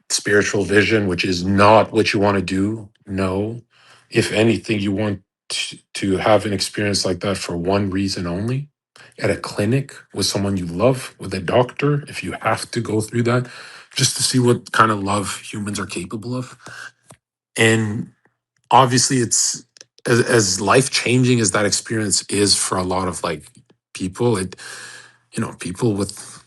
spiritual vision, which is not what you want to do. No. If anything, you want to have an experience like that for one reason only, at a clinic with someone you love, with a doctor, if you have to go through that, just to see what kind of love humans are capable of. And obviously, it's as life changing as that experience is for a lot of like people, people with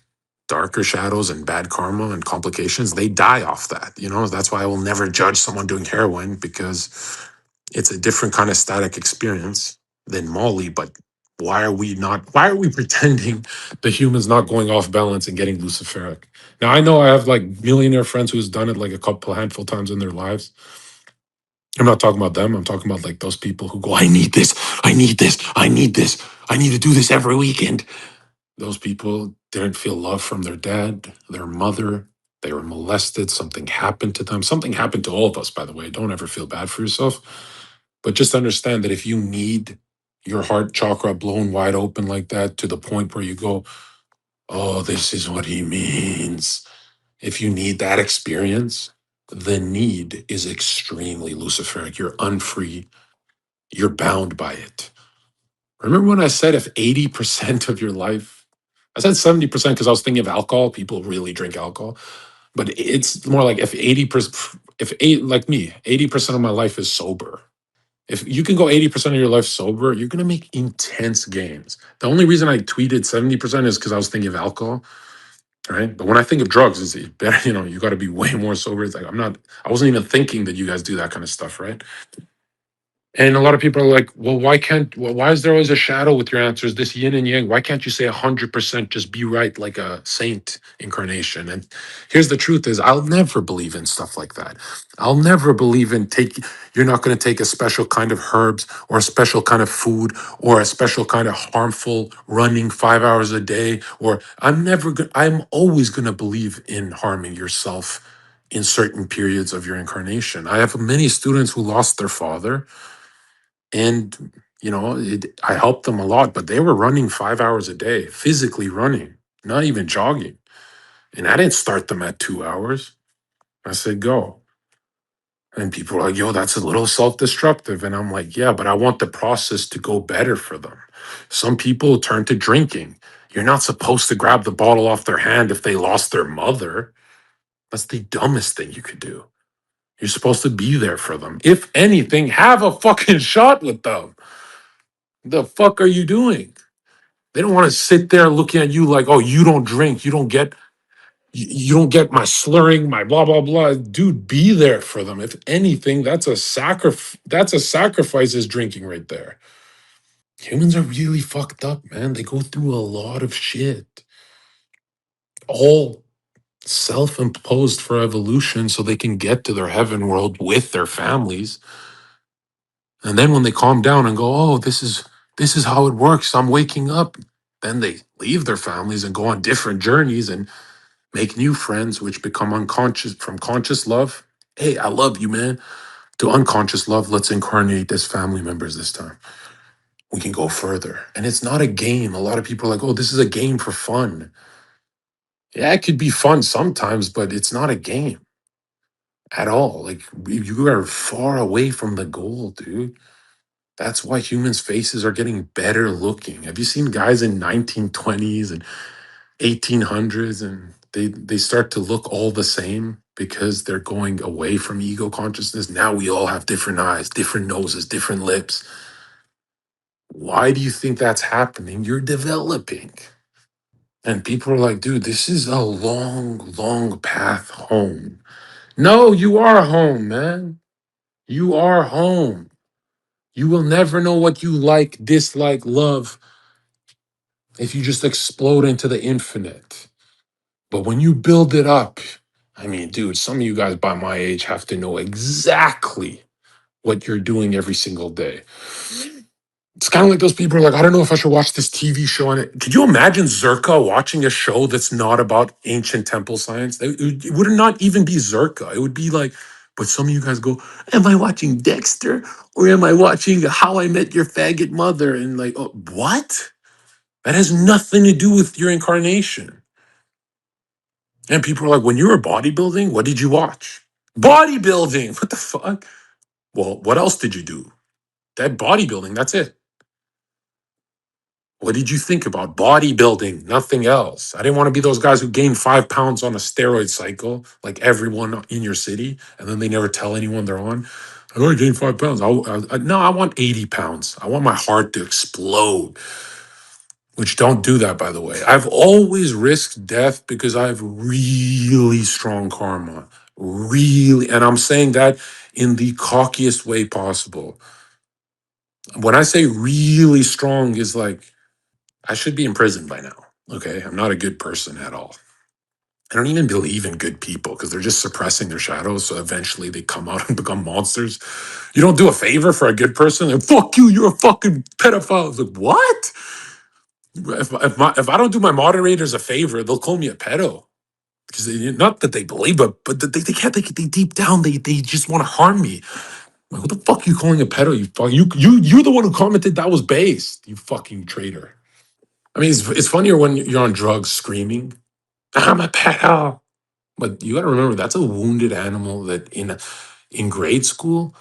darker shadows and bad karma and complications, they die off that. That's why I will never judge someone doing heroin, because it's a different kind of static experience than Molly. But why are we pretending the human's not going off balance and getting luciferic? Now, I know I have like millionaire friends who's done it like a couple handful times in their lives. I'm not talking about them. I'm talking about like those people who go, I need this, I need this, I need this, I need to do this every weekend. Those people didn't feel love from their dad, their mother. They were molested. Something happened to them. Something happened to all of us, by the way. Don't ever feel bad for yourself. But just understand that if you need your heart chakra blown wide open like that to the point where you go, oh, this is what he means. If you need that experience, the need is extremely luciferic. You're unfree. You're bound by it. Remember when I said if 80% of your life, I said 70% because I was thinking of alcohol. People really drink alcohol, but it's more like if 80%, if eight, like me, 80% of my life is sober. If you can go 80% of your life sober, you're going to make intense gains. The only reason I tweeted 70% is because I was thinking of alcohol, right? But when I think of drugs, it's better, you got to be way more sober. It's like, I wasn't even thinking that you guys do that kind of stuff, right? And a lot of people are like, well, why is there always a shadow with your answers, this yin and yang? Why can't you say 100% just be right like a saint incarnation? And here's the truth is, I'll never believe in stuff like that. I'll never believe in you're not going to take a special kind of herbs or a special kind of food or a special kind of harmful running 5 hours a day. Or I'm always going to believe in harming yourself in certain periods of your incarnation. I have many students who lost their father, and I helped them a lot, but they were running 5 hours a day, physically running, not even jogging. And I didn't start them at 2 hours. I said, go. And people are like, yo, that's a little self-destructive. And I'm like, yeah, but I want the process to go better for them. Some people turn to drinking. You're not supposed to grab the bottle off their hand if they lost their mother. That's the dumbest thing you could do. You're supposed to be there for them. If anything, have a fucking shot with them. The fuck are you doing? They don't want to sit there looking at you like, oh, you don't drink, you don't get my slurring, my blah blah blah. Dude, be there for them. If anything, that's a sacrifice is drinking right there. Humans are really fucked up, man. They go through a lot of shit. All self-imposed for evolution so they can get to their heaven world with their families. And then when they calm down and go, oh, this is how it works. I'm waking up. Then they leave their families and go on different journeys and make new friends, which become unconscious from conscious love. Hey, I love you, man. To unconscious love, let's incarnate as family members this time. We can go further. And it's not a game. A lot of people are like, oh, this is a game for fun. Yeah, it could be fun sometimes, but it's not a game at all. Like, you are far away from the goal, dude. That's why humans' faces are getting better looking. Have you seen guys in 1920s and 1800s, and they start to look all the same because they're going away from ego consciousness? Now we all have different eyes, different noses, different lips. Why do you think that's happening? You're developing. And people are like, dude, this is a long, long path home. No, you are home, man. You are home. You will never know what you like, dislike, love if you just explode into the infinite. But when you build it up, I mean, dude, some of you guys by my age have to know exactly what you're doing every single day. It's kind of like those people are like, I don't know if I should watch this TV show on it. Could you imagine Zherka watching a show that's not about ancient temple science? It would not even be Zherka. It would be like, but some of you guys go, am I watching Dexter or am I watching How I Met Your Faggot Mother? And like, oh, what? That has nothing to do with your incarnation. And people are like, when you were bodybuilding, what did you watch? Bodybuilding. What the fuck? Well, what else did you do? That bodybuilding, that's it. What did you think about bodybuilding? Nothing else. I didn't want to be those guys who gain 5 pounds on a steroid cycle, like everyone in your city, and then they never tell anyone they're on. I only gained 5 pounds. No, I want 80 pounds. I want my heart to explode, which don't do that, by the way. I've always risked death because I have really strong karma. Really. And I'm saying that in the cockiest way possible. When I say really strong, is like, I should be in prison by now. Okay. I'm not a good person at all. I don't even believe in good people because they're just suppressing their shadows. So eventually they come out and become monsters. You don't do a favor for a good person and fuck you, you're a fucking pedophile. It's like, what? If I don't do my moderators a favor, they'll call me a pedo. Because not that they believe it, but they can't. They deep down they just want to harm me. Like, what the fuck are you calling a pedo? You're the one who commented that was based. You fucking traitor. I mean, it's funnier when you're on drugs screaming, I'm a pedo. But you got to remember, that's a wounded animal that in grade school,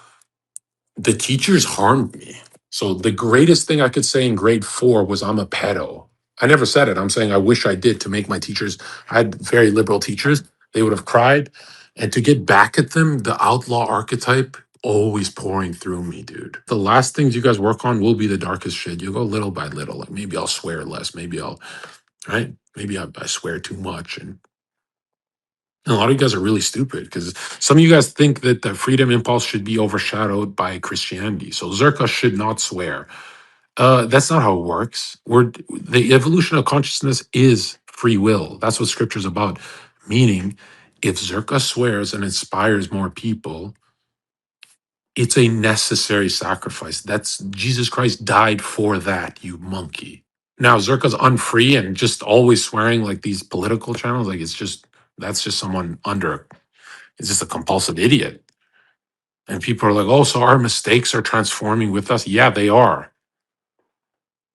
the teachers harmed me. So the greatest thing I could say in grade 4 was I'm a pedo. I never said it. I'm saying I wish I did to make my teachers. I had very liberal teachers. They would have cried. And to get back at them, the outlaw archetype always pouring through me, dude. The last things you guys work on will be the darkest shit. You go little by little. Like maybe I'll swear less. Maybe I'll, right? Maybe I swear too much. And a lot of you guys are really stupid because some of you guys think that the freedom impulse should be overshadowed by Christianity. So Zherka should not swear. That's not how it works. The evolution of consciousness is free will. That's what scripture is about. Meaning, if Zherka swears and inspires more people, it's a necessary sacrifice. That's Jesus Christ died for that, you monkey. Now Zherka's unfree and just always swearing like these political channels, like that's just someone under. It's just a compulsive idiot. And people are like, oh, so our mistakes are transforming with us. Yeah, they are.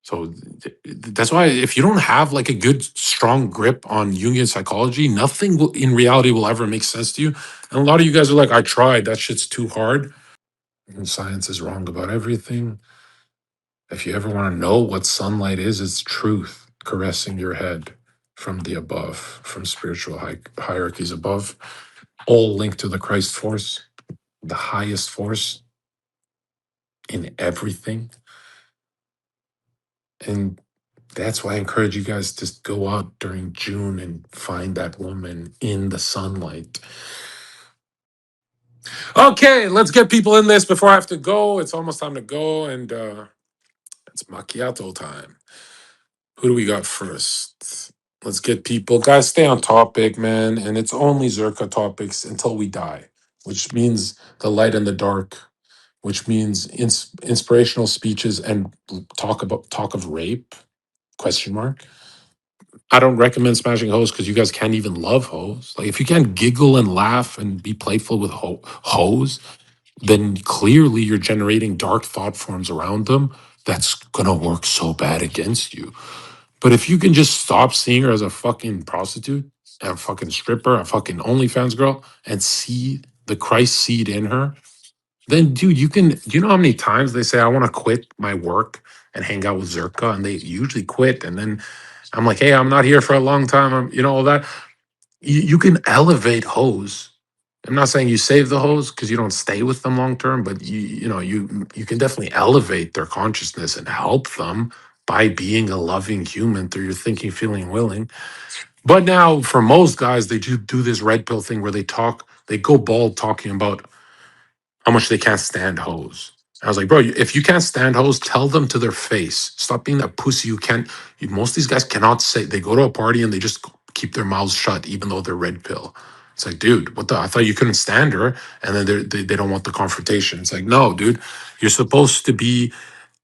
So that's why if you don't have like a good, strong grip on Jungian psychology, nothing in reality will ever make sense to you. And a lot of you guys are like, I tried. That shit's too hard. And science is wrong about everything. If you ever want to know what sunlight is, it's truth caressing your head from the above, from spiritual hierarchies above, all linked to the Christ force, the highest force in everything. And that's why I encourage you guys to go out during June and find that woman in the sunlight. Okay, let's get people in this before I have to go. It's almost time to go, and it's macchiato time. Who do we got first? Let's get people. Guys, stay on topic, man. And it's only Zherka topics until we die, which means the light and the dark, which means inspirational speeches and talk of rape, question mark. I don't recommend smashing hoes because you guys can't even love hoes. Like if you can't giggle and laugh and be playful with hoes, then clearly you're generating dark thought forms around them. That's gonna work so bad against you. But if you can just stop seeing her as a fucking prostitute, a fucking stripper, a fucking OnlyFans girl, and see the Christ seed in her, then dude, you can. Do you know how many times they say I want to quit my work and hang out with Zherka, and they usually quit, and then I'm like, hey, I'm not here for a long time. All that. You can elevate hoes. I'm not saying you save the hoes because you don't stay with them long term, but you can definitely elevate their consciousness and help them by being a loving human through your thinking, feeling, willing. But now, for most guys, they do this red pill thing where they go bald talking about how much they can't stand hoes. I was like, bro, if you can't stand hoes, tell them to their face. Stop being that pussy. You can't. Most of these guys cannot say. They go to a party and they just keep their mouths shut, even though they're red pill. It's like, dude, what the? I thought you couldn't stand her, and then they don't want the confrontation. It's like, no, dude, you're supposed to be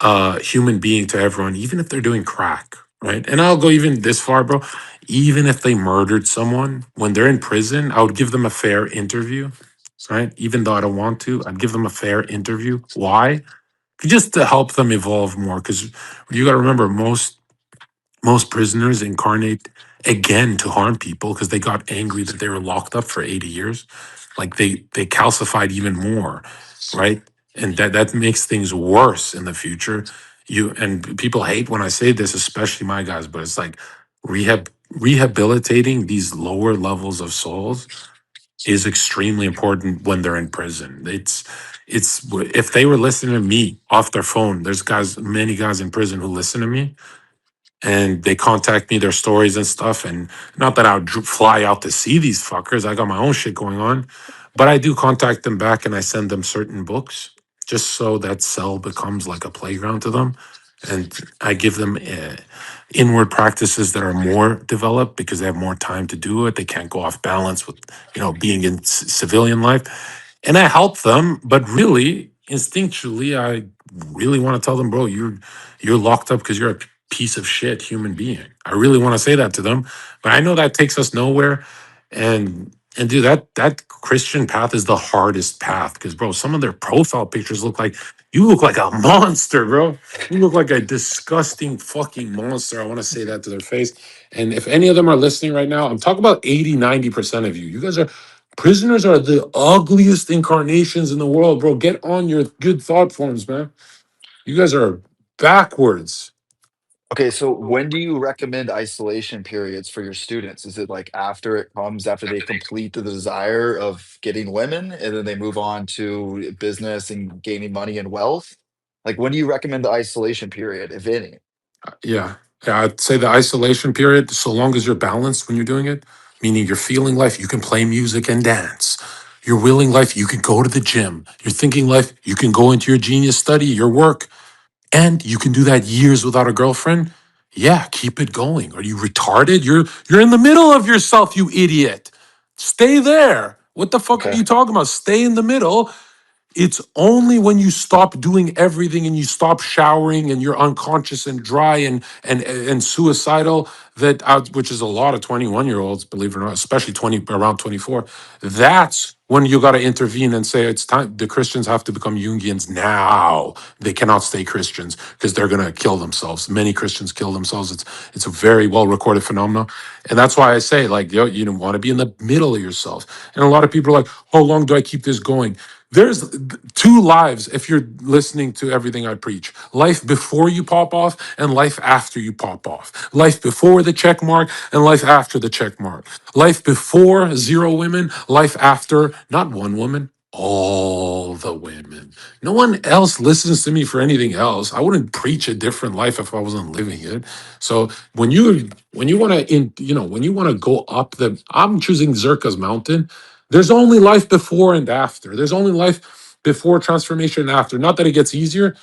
a human being to everyone, even if they're doing crack, right? And I'll go even this far, bro. Even if they murdered someone when they're in prison, I would give them a fair interview, right? Even though I don't want to, I'd give them a fair interview. Why? Just to help them evolve more. Because you got to remember, most prisoners incarnate again to harm people because they got angry that they were locked up for 80 years. Like they calcified even more, right? And that makes things worse in the future. You and people hate when I say this, especially my guys, but it's like rehabilitating these lower levels of souls is extremely important when they're in prison. It's if they were listening to me off their phone, there's guys, many guys in prison who listen to me and they contact me their stories and stuff. And not that I would fly out to see these fuckers, I got my own shit going on, but I do contact them back and I send them certain books just so that cell becomes like a playground to them. And I give them inward practices that are more developed because they have more time to do it. They can't go off balance with, being in civilian life. And I help them, but really, instinctually, I really want to tell them, bro, you're locked up because you're a piece of shit human being. I really want to say that to them, but I know that takes us nowhere. And dude, that Christian path is the hardest path because, bro, some of their profile pictures look like you look like a monster, bro. You look like a disgusting fucking monster. I want to say that to their face. And if any of them are listening right now, I'm talking about 80, 90% of you. You guys are prisoners are the ugliest incarnations in the world, bro. Get on your good thought forms, man. You guys are backwards. Okay, so when do you recommend isolation periods for your students? Is it like after it comes, after they complete the desire of getting women, and then they move on to business and gaining money and wealth? Like, when do you recommend the isolation period, if any? Yeah. Yeah, I'd say the isolation period, so long as you're balanced when you're doing it, meaning you're feeling life, you can play music and dance. You're willing life, you can go to the gym. You're thinking life, you can go into your genius study, your work, and you can do that years without a girlfriend. Yeah, keep it going. Are you retarded? You're in the middle of yourself, you idiot. Stay there. What the fuck are Okay. you talking about? Stay in the middle. It's only when you stop doing everything and you stop showering and you're unconscious and dry and suicidal that which is a lot of 21-year-olds, believe it or not, especially 20 around 24. That's when you got to intervene and say it's time. The Christians have to become Jungians now. They cannot stay Christians because they're gonna kill themselves. Many Christians kill themselves. It's a very well recorded phenomenon, and that's why I say like you don't want to be in the middle of yourself. And a lot of people are like, how long do I keep this going? There's two lives if you're listening to everything I preach. Life before you pop off and life after you pop off. Life before the check mark and life after the check mark. Life before 0 women, life after not one woman, all the women. No one else listens to me for anything else. I wouldn't preach a different life if I wasn't living it. So when you want to when you want to go up I'm choosing Zherka's mountain. There's only life before and after. There's only life before transformation and after. Not that it gets easier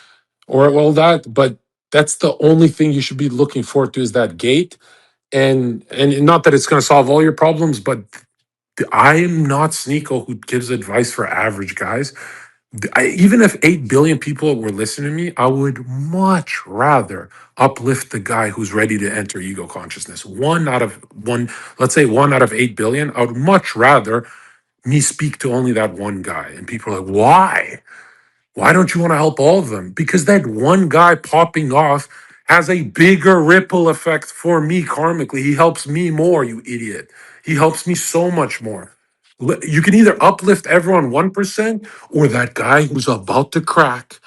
or well that, but that's the only thing you should be looking forward to is that gate. And not that it's going to solve all your problems, but I am not Sneeko who gives advice for average guys. Even if 8 billion people were listening to me, I would much rather uplift the guy who's ready to enter ego consciousness. Let's say 1 out of 8 billion, I would much rather me speak to only that one guy. And people are like, why? Why don't you want to help all of them? Because that one guy popping off has a bigger ripple effect for me karmically. He helps me more, you idiot. He helps me so much more. You can either uplift everyone 1% or that guy who's about to crack.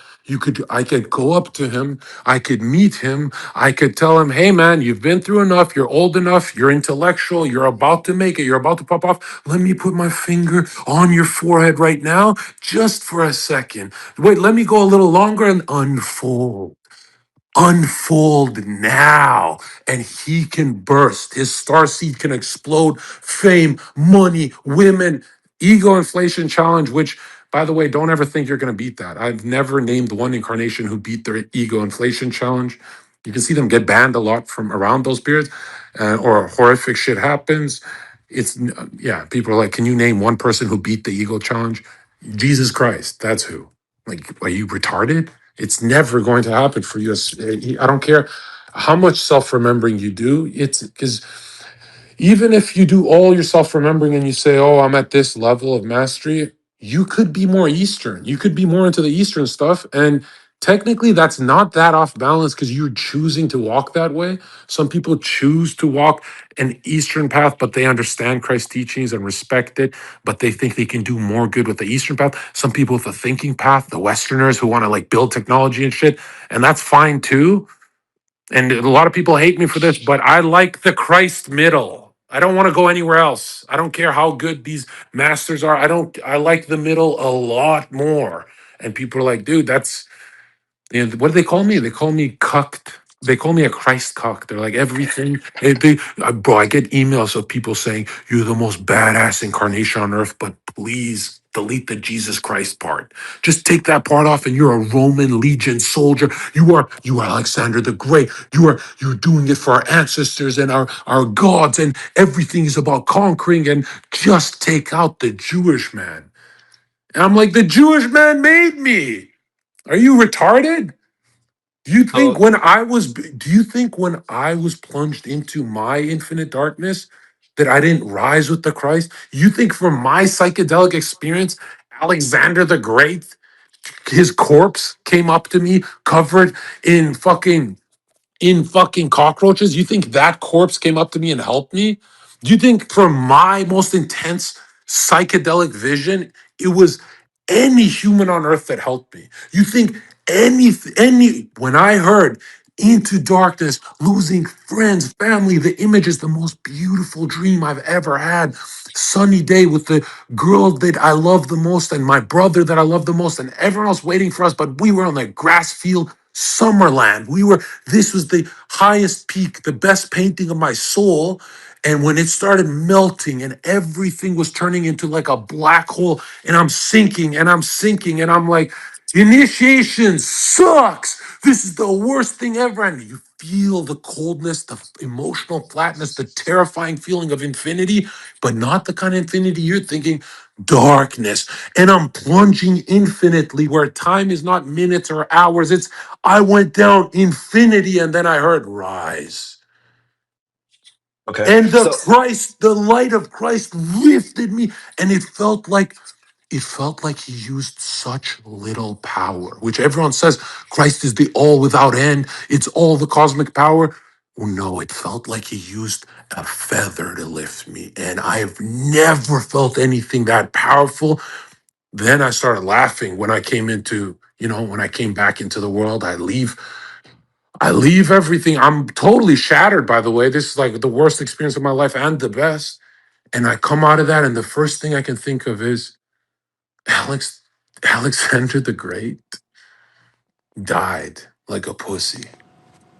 I could go up to him, I could meet him, I could tell him, hey man, you've been through enough, you're old enough, you're intellectual, you're about to make it, you're about to pop off. Let me put my finger on your forehead right now, just for a second. Wait, let me go a little longer and unfold now, and he can burst. His star seed can explode. Fame, money, women, ego inflation challenge, which By the way, don't ever think you're going to beat that. I've never named one incarnation who beat their ego inflation challenge. You can see them get banned a lot from around those periods, or horrific shit happens. It's yeah, people are like, can you name one person who beat the ego challenge? Jesus Christ, that's who. Like, are you retarded? It's never going to happen for you. I don't care how much self remembering you do. It's because even if you do all your self remembering and you say, oh, I'm at this level of mastery, you could be more Eastern. You could be more into the Eastern stuff. And technically, that's not that off balance because you're choosing to walk that way. Some people choose to walk an Eastern path, but they understand Christ's teachings and respect it, but they think they can do more good with the Eastern path. Some people with the thinking path, the Westerners who want to like build technology and shit. And that's fine too, and a lot of people hate me for this, but I like the Christ middle. I don't want to go anywhere else. I don't care how good these masters are. I like the middle a lot more. And people are like, dude, that's, what do they call me? They call me cucked. They call me a Christ cuck. They're like everything. Bro, I get emails of people saying you're the most badass incarnation on earth, but please delete the Jesus Christ part. Just take that part off, and you're a Roman legion soldier. You are Alexander the Great. You're doing it for our ancestors and our gods, and everything is about conquering. And just take out the Jewish man. And I'm like, the Jewish man made me. Are you retarded? So Do you think when I was plunged into my infinite darkness that I didn't rise with the Christ? You think from my psychedelic experience, Alexander the Great, his corpse came up to me covered in fucking cockroaches? You think that corpse came up to me and helped me? Do you think from my most intense psychedelic vision, it was any human on earth that helped me? You think any when I heard into darkness, losing friends, family, the image is the most beautiful dream I've ever had. Sunny day with the girl that I love the most and my brother that I love the most and everyone else waiting for us, but we were on the grass field, Summerland. This was the highest peak, the best painting of my soul. And when it started melting and everything was turning into like a black hole, and I'm sinking and I'm sinking, and I'm like, initiation sucks. This is the worst thing ever. And you feel the coldness, the emotional flatness, the terrifying feeling of infinity, but not the kind of infinity you're thinking, darkness. And I'm plunging infinitely where time is not minutes or hours. I went down infinity and then I heard rise. okay, And so the light of Christ lifted me, and it felt like he used such little power, which everyone says Christ is the all without end. It's all the cosmic power. Well, no, it felt like he used a feather to lift me. And I've never felt anything that powerful. Then I started laughing when I came into, when I came back into the world. I leave everything. I'm totally shattered, by the way. This is like the worst experience of my life and the best. And I come out of that, and the first thing I can think of is Alex Alexander the Great died like a pussy.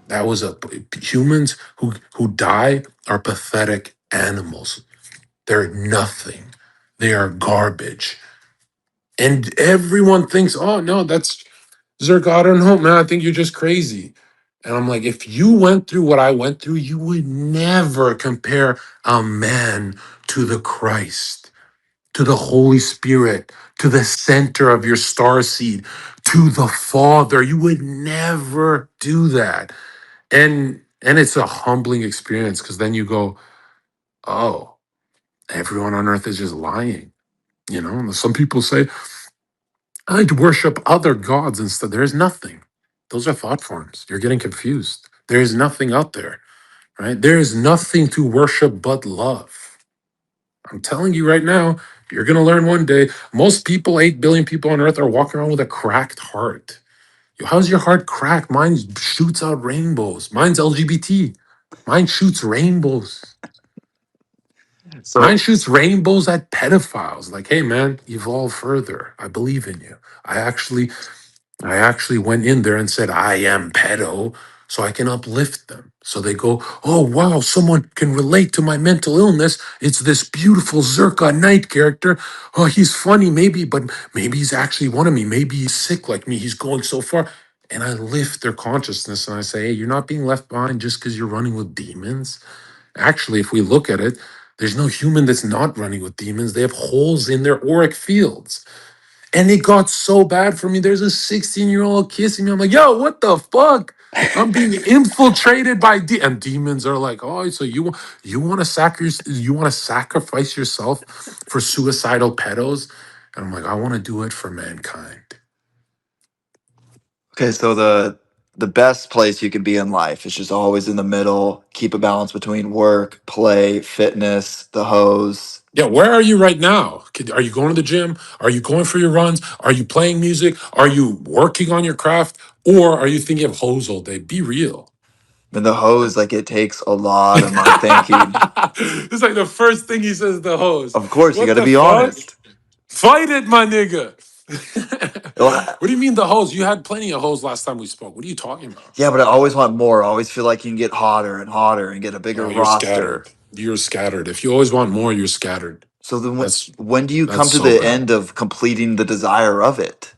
That was a humans who die are pathetic animals. They're nothing. They are garbage. And everyone thinks, oh no, that's Zherka. I don't know, man. I think you're just crazy. And I'm like, if you went through what I went through, you would never compare a man to the Christ, to the Holy Spirit, to the center of your star seed, to the Father. You would never do that. And it's a humbling experience because then you go, oh, everyone on earth is just lying. Some people say, I'd worship other gods instead. There is nothing. Those are thought forms. You're getting confused. There is nothing out there, right? There is nothing to worship but love. I'm telling you right now, you're going to learn one day. Most people, 8 billion people on earth, are walking around with a cracked heart. How's your heart cracked? Mine shoots out rainbows. Mine's LGBT. Mine shoots rainbows. Mine so shoots rainbows at pedophiles. Like, hey man, evolve further. I believe in you. I actually went in there and said, I am pedo. so I can uplift them. So they go, oh, wow, someone can relate to my mental illness. It's this beautiful Zherka Knight character. Oh, he's funny, maybe, but maybe he's actually one of me. Maybe he's sick like me. He's going so far. And I lift their consciousness and I say, hey, you're not being left behind just because you're running with demons. Actually, if we look at it, there's no human that's not running with demons. They have holes in their auric fields. And it got so bad for me. There's a 16-year-old kissing me. I'm like, yo, what the fuck? I'm being infiltrated by and demons are like, oh, so you want to sacrifice yourself for suicidal pedos? And I'm like, I want to do it for mankind. Okay, so the best place you can be in life is just always in the middle, keep a balance between work, play, fitness, the hose. Yeah, where are you right now? Are you going to the gym? Are you going for your runs? Are you playing music? Are you working on your craft? Or are you thinking of hoes all day? Be real. And the hose, like it takes a lot of my thinking. It's like the first thing he says, the hose. Of course, you What got to the be fuck? honest. Fight it, my nigga. Well, What do you mean the hose? You had plenty of hose last time we spoke. What are you talking about? yeah, but I always want more. I always feel like you can get hotter and hotter and get a bigger Oh, you're roster. scattered. You're scattered. If you always want more, you're scattered. So then That's when do you that's come to so the bad. end of completing the desire of it?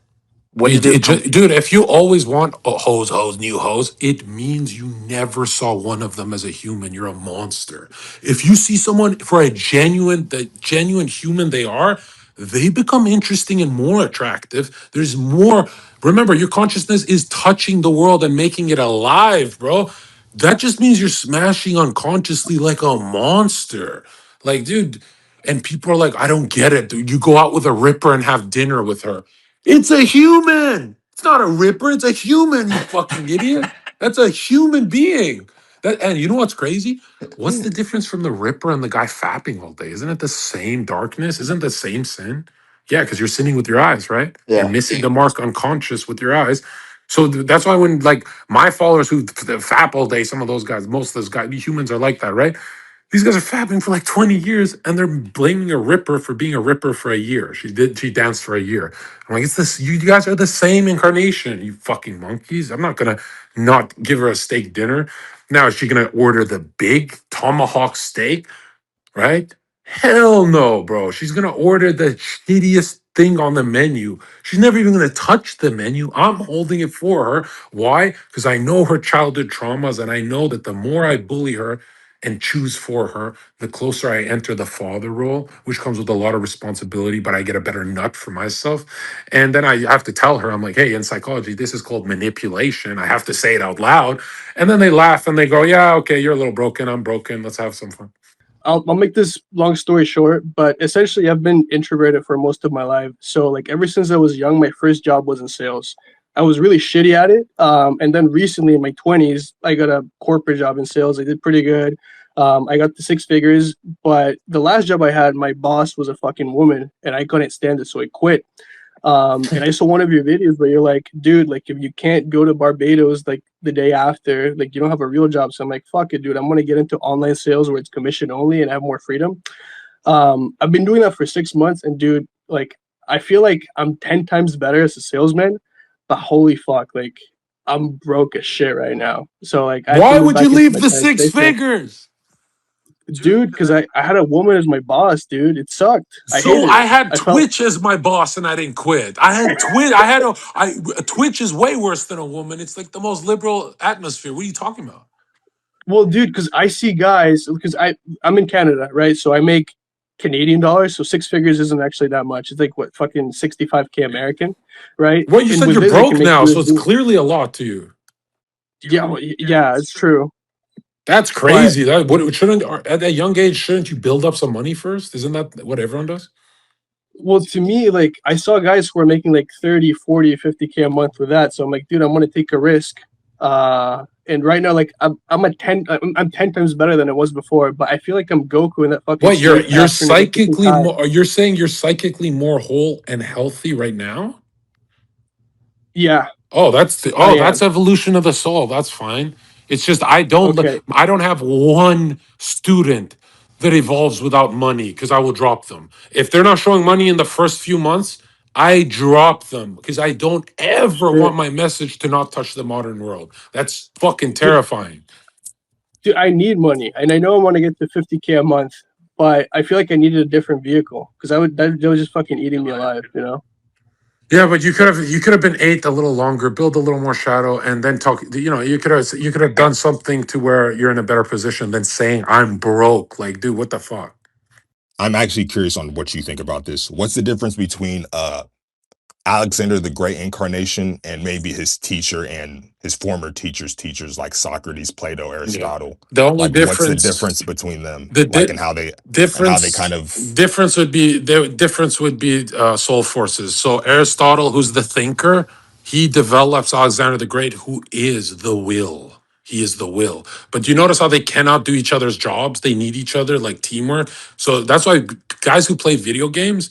When did it come? Dude, if you always want a hose, new hose, it means you never saw one of them as a human. You're a monster. If you see someone for the genuine human they are, they become interesting and more attractive. There's more. Remember, your consciousness is touching the world and making it alive, bro. That just means you're smashing unconsciously like a monster. Like, dude, and people are like, I don't get it, dude. You go out with a ripper and have dinner with her. It's a human. It's not a ripper. It's a human, you fucking idiot. That's a human being. And you know what's crazy? What's the difference from the ripper and the guy fapping all day? Isn't it the same darkness? Isn't it the same sin? Yeah, because you're sinning with your eyes, right? You're Yeah. missing the mark unconscious with your eyes. So that's why when like my followers who fap all day, some of those guys, most of those guys, humans are like that, right? These guys are fapping for like 20 years and they're blaming a ripper for being a ripper for a year. She danced for a year. I'm like, it's this, you guys are the same incarnation, you fucking monkeys. I'm not gonna not give her a steak dinner. Now is she gonna order the big tomahawk steak? Right? Hell no, bro. She's gonna order the shittiest thing on the menu. She's never even gonna touch the menu. I'm holding it for her. Why? Because I know her childhood traumas, and I know that the more I bully her and choose for her, the closer I enter the father role, which comes with a lot of responsibility, but I get a better nut for myself. And then I have to tell her, I'm like, hey, in psychology, this is called manipulation. I have to say it out loud. And then they laugh and they go, yeah, okay, you're a little broken. I'm broken. Let's have some fun. I'll make this long story short, but essentially I've been introverted for most of my life. So like ever since I was young, my first job was in sales. I was really shitty at it. And then recently in my 20s, I got a corporate job in sales. I did pretty good. I got the six figures, but the last job I had, my boss was a fucking woman and I couldn't stand it. So I quit. And I saw one of your videos where you're like, dude, like if you can't go to Barbados like the day after, like you don't have a real job. So I'm like, fuck it, dude. I'm gonna get into online sales where it's commission only and have more freedom. I've been doing that for 6 months, and dude, like I feel like I'm 10 times better as a salesman, but holy fuck, like I'm broke as shit right now. So like I have to Why move would you back into leave my the six translation. figures? Dude, because I had a woman as my boss, dude. It sucked. I So hated I it. had I felt Twitch as my boss and I didn't quit. I had Twitch. I had Twitch is way worse than a woman. It's like the most liberal atmosphere. What are you talking about? Well, dude, because I see guys, because I'm in Canada, right? So I make Canadian dollars, so six figures isn't actually that much. It's like what fucking 65K American, right? Well, you And said with you're this, I can broke make now, so it's USD. clearly a lot to you. Yeah, yeah, it's true. That's But crazy. That what shouldn't at that young age shouldn't you build up some money first? Isn't that what everyone does? well, to me, like I saw guys who were making like 30, 40, 50K a month with that. So I'm like, dude, I'm gonna take a risk. And right now, like I'm 10 times better than it was before. But I feel like I'm Goku in that fucking What slave you're path trying to get to psychically Kai. more? You're saying you're psychically more whole and healthy right now? Yeah, I That's am. evolution of the soul. That's fine. It's just Okay. I don't have one student that evolves without money because I will drop them. If they're not showing money in the first few months, I drop them because I don't ever Dude, want my message to not touch the modern world. That's fucking dude, terrifying. dude, I need money, and I know I want to get to 50K a month, but I feel like I needed a different vehicle because that was just fucking eating me alive, you know. Yeah, but you could have been eight a little longer, build a little more shadow, and then talk. You know, you could have done something to where you're in a better position than saying I'm broke. Like, dude, what the fuck? I'm actually curious on what you think about this. What's the difference between Alexander the Great incarnation and maybe his teacher and his former teachers like Socrates, Plato, Yeah. Aristotle? The only Like, what's the difference, difference between them? the Like, di- and how they difference, kind of difference would be the difference would be soul forces. So Aristotle, who's the thinker, he develops Alexander the Great, who is the will. He is the will. But do you notice how they cannot do each other's jobs? They need each other, like teamwork. So that's why guys who play video games,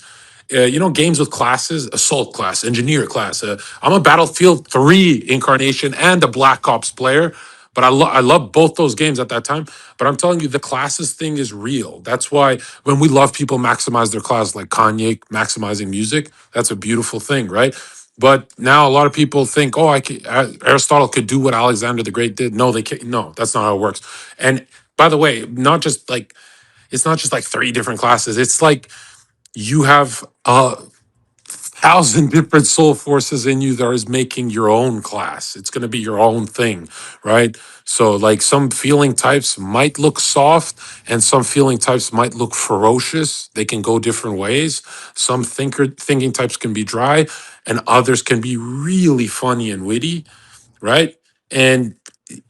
games with classes, assault class, engineer class. I'm a Battlefield 3 incarnation and a Black Ops player, but I love both those games at that time. But I'm telling you, the classes thing is real. That's why when we love people maximize their class, like Kanye maximizing music, that's a beautiful thing, right? But now a lot of people think, oh, Aristotle could do what Alexander the Great did. No, they can't. No, that's not how it works. And by the way, it's not just like three different classes. It's like you have 1,000 different soul forces in you that is making your own class. It's going to be your own thing, right? So, like, some feeling types might look soft and some feeling types might look ferocious. They can go different ways. Some thinking types can be dry and others can be really funny and witty, right? And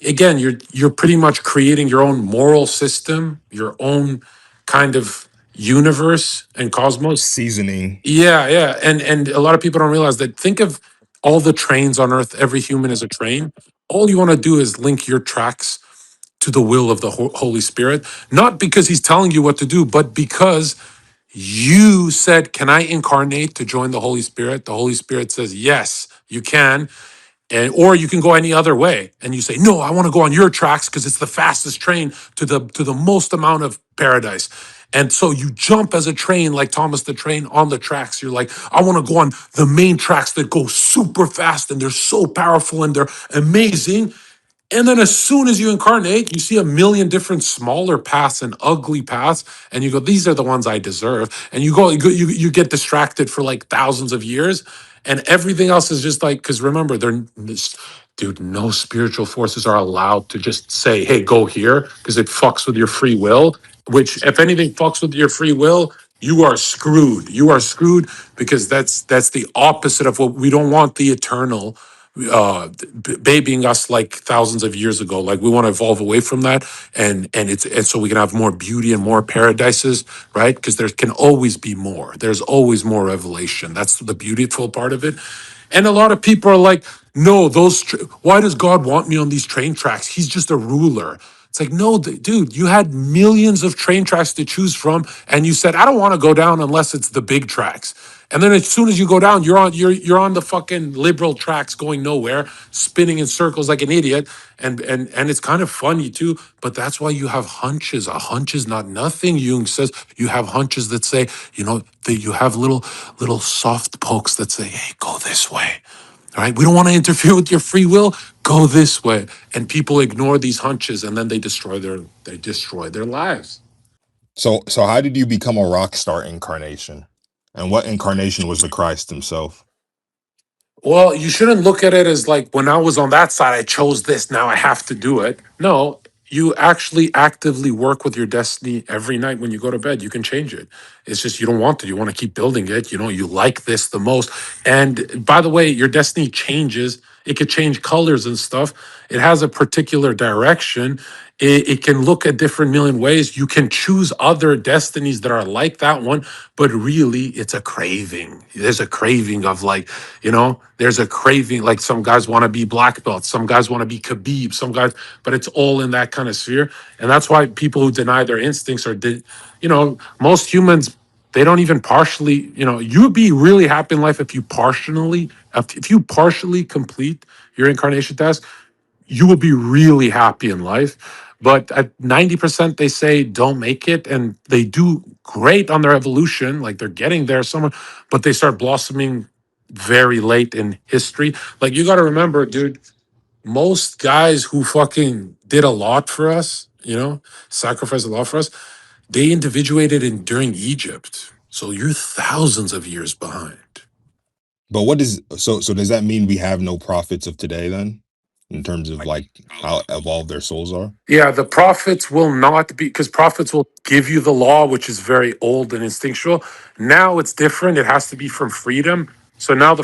again, you're pretty much creating your own moral system, your own kind of universe and cosmos. seasoning. Yeah, yeah, and a lot of people don't realize that. Think of all the trains on Earth. Every human is a train. All you want to do is link your tracks to the will of the Holy Spirit, not because He's telling you what to do, but because you said, "Can I incarnate to join the Holy Spirit?" The Holy Spirit says, "Yes, you can." And or you can go any other way and you say, no, I want to go on your tracks because it's the fastest train to the most amount of paradise. And so you jump as a train like Thomas the Train on the tracks. You're like, I want to go on the main tracks that go super fast and they're so powerful and they're amazing. And then as soon as you incarnate, you see a million different smaller paths and ugly paths, and you go, "These are the ones I deserve." And you get distracted for like thousands of years, and everything else is just like because remember, dude, no spiritual forces are allowed to just say, "Hey, go here," because it fucks with your free will. Which, if anything, fucks with your free will, you are screwed. You are screwed because that's the opposite of what we don't want. The eternal babying us like thousands of years ago. Like we want to evolve away from that, and so we can have more beauty and more paradises, right? Because there can always be more. There's always more revelation. That's the beautiful part of it. And a lot of people are like, no, why does God want me on these train tracks? He's just a ruler. It's like, no, dude, you had millions of train tracks to choose from, and you said, I don't want to go down unless it's the big tracks. And then as soon as you go down, you're on the fucking liberal tracks going nowhere, spinning in circles like an idiot. And it's kind of funny too, but that's why you have hunches. A hunch is not nothing. Jung says you have hunches that say, that you have little soft pokes that say, hey, go this way. All right. We don't want to interfere with your free will. Go this way. And people ignore these hunches and then they destroy their lives. So how did you become a rock star incarnation? And what incarnation was the Christ himself? Well, you shouldn't look at it as like when I was on that side, I chose this. Now I have to do it. No, you actually actively work with your destiny every night when you go to bed. You can change it. It's just you don't want to. You want to keep building it. You like this the most. And by the way, your destiny changes. It could change colors and stuff. It has a particular direction. It can look a different million ways. You can choose other destinies that are like that one, but really it's a craving. There's a craving of there's a craving. Like some guys want to be black belts, some guys want to be Khabib, some guys, but it's all in that kind of sphere. And that's why people who deny their instincts most humans, they don't even partially, you'd be really happy in life if you partially complete your incarnation task, you will be really happy in life. But at 90% they say don't make it, and they do great on their evolution, like they're getting there somewhere, but they start blossoming very late in history. Like you got to remember, dude, most guys who fucking did a lot for us, sacrificed a lot for us, they individuated in during Egypt. So you're thousands of years behind. But what is so does that mean we have no prophets of today then? In terms of like how evolved their souls are? Yeah, the prophets will not be, because prophets will give you the law, which is very old and instinctual. Now it's different. It has to be from freedom. So now the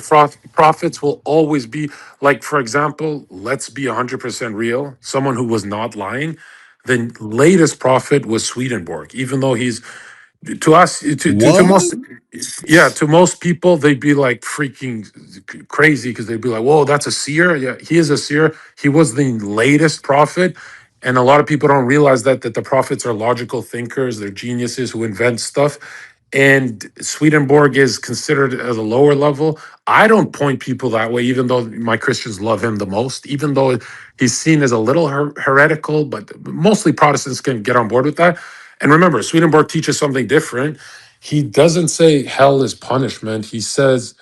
prophets will always be like, for example, let's be 100% real. Someone who was not lying. The latest prophet was Swedenborg, even though he's to us to What? most, yeah, to most people they'd be like freaking crazy because they'd be like, whoa, that's a seer. Yeah, he is a seer. He was the latest prophet, and a lot of people don't realize that the prophets are logical thinkers. They're geniuses who invent stuff. And Swedenborg is considered as a lower level. I don't point people that way, even though my Christians love him the most, even though he's seen as a little heretical, but mostly Protestants can get on board with that. And remember, Swedenborg teaches something different. He doesn't say hell is punishment. He says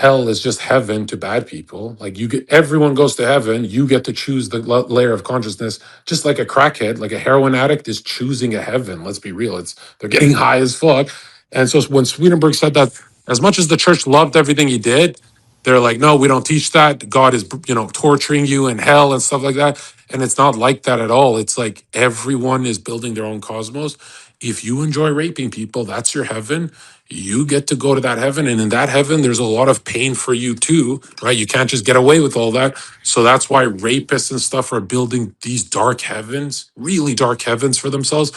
hell is just heaven to bad people. Like everyone goes to heaven. You get to choose the layer of consciousness, just like a crackhead, like a heroin addict is choosing a heaven. Let's be real. They're getting high as fuck. And so when Swedenborg said that, as much as the church loved everything he did, they're like, no, we don't teach that. God is, torturing you in hell and stuff like that. And it's not like that at all. It's like everyone is building their own cosmos. If you enjoy raping people, that's your heaven. You get to go to that heaven. And in that heaven, there's a lot of pain for you too, right? You can't just get away with all that. So that's why rapists and stuff are building these dark heavens, really dark heavens for themselves.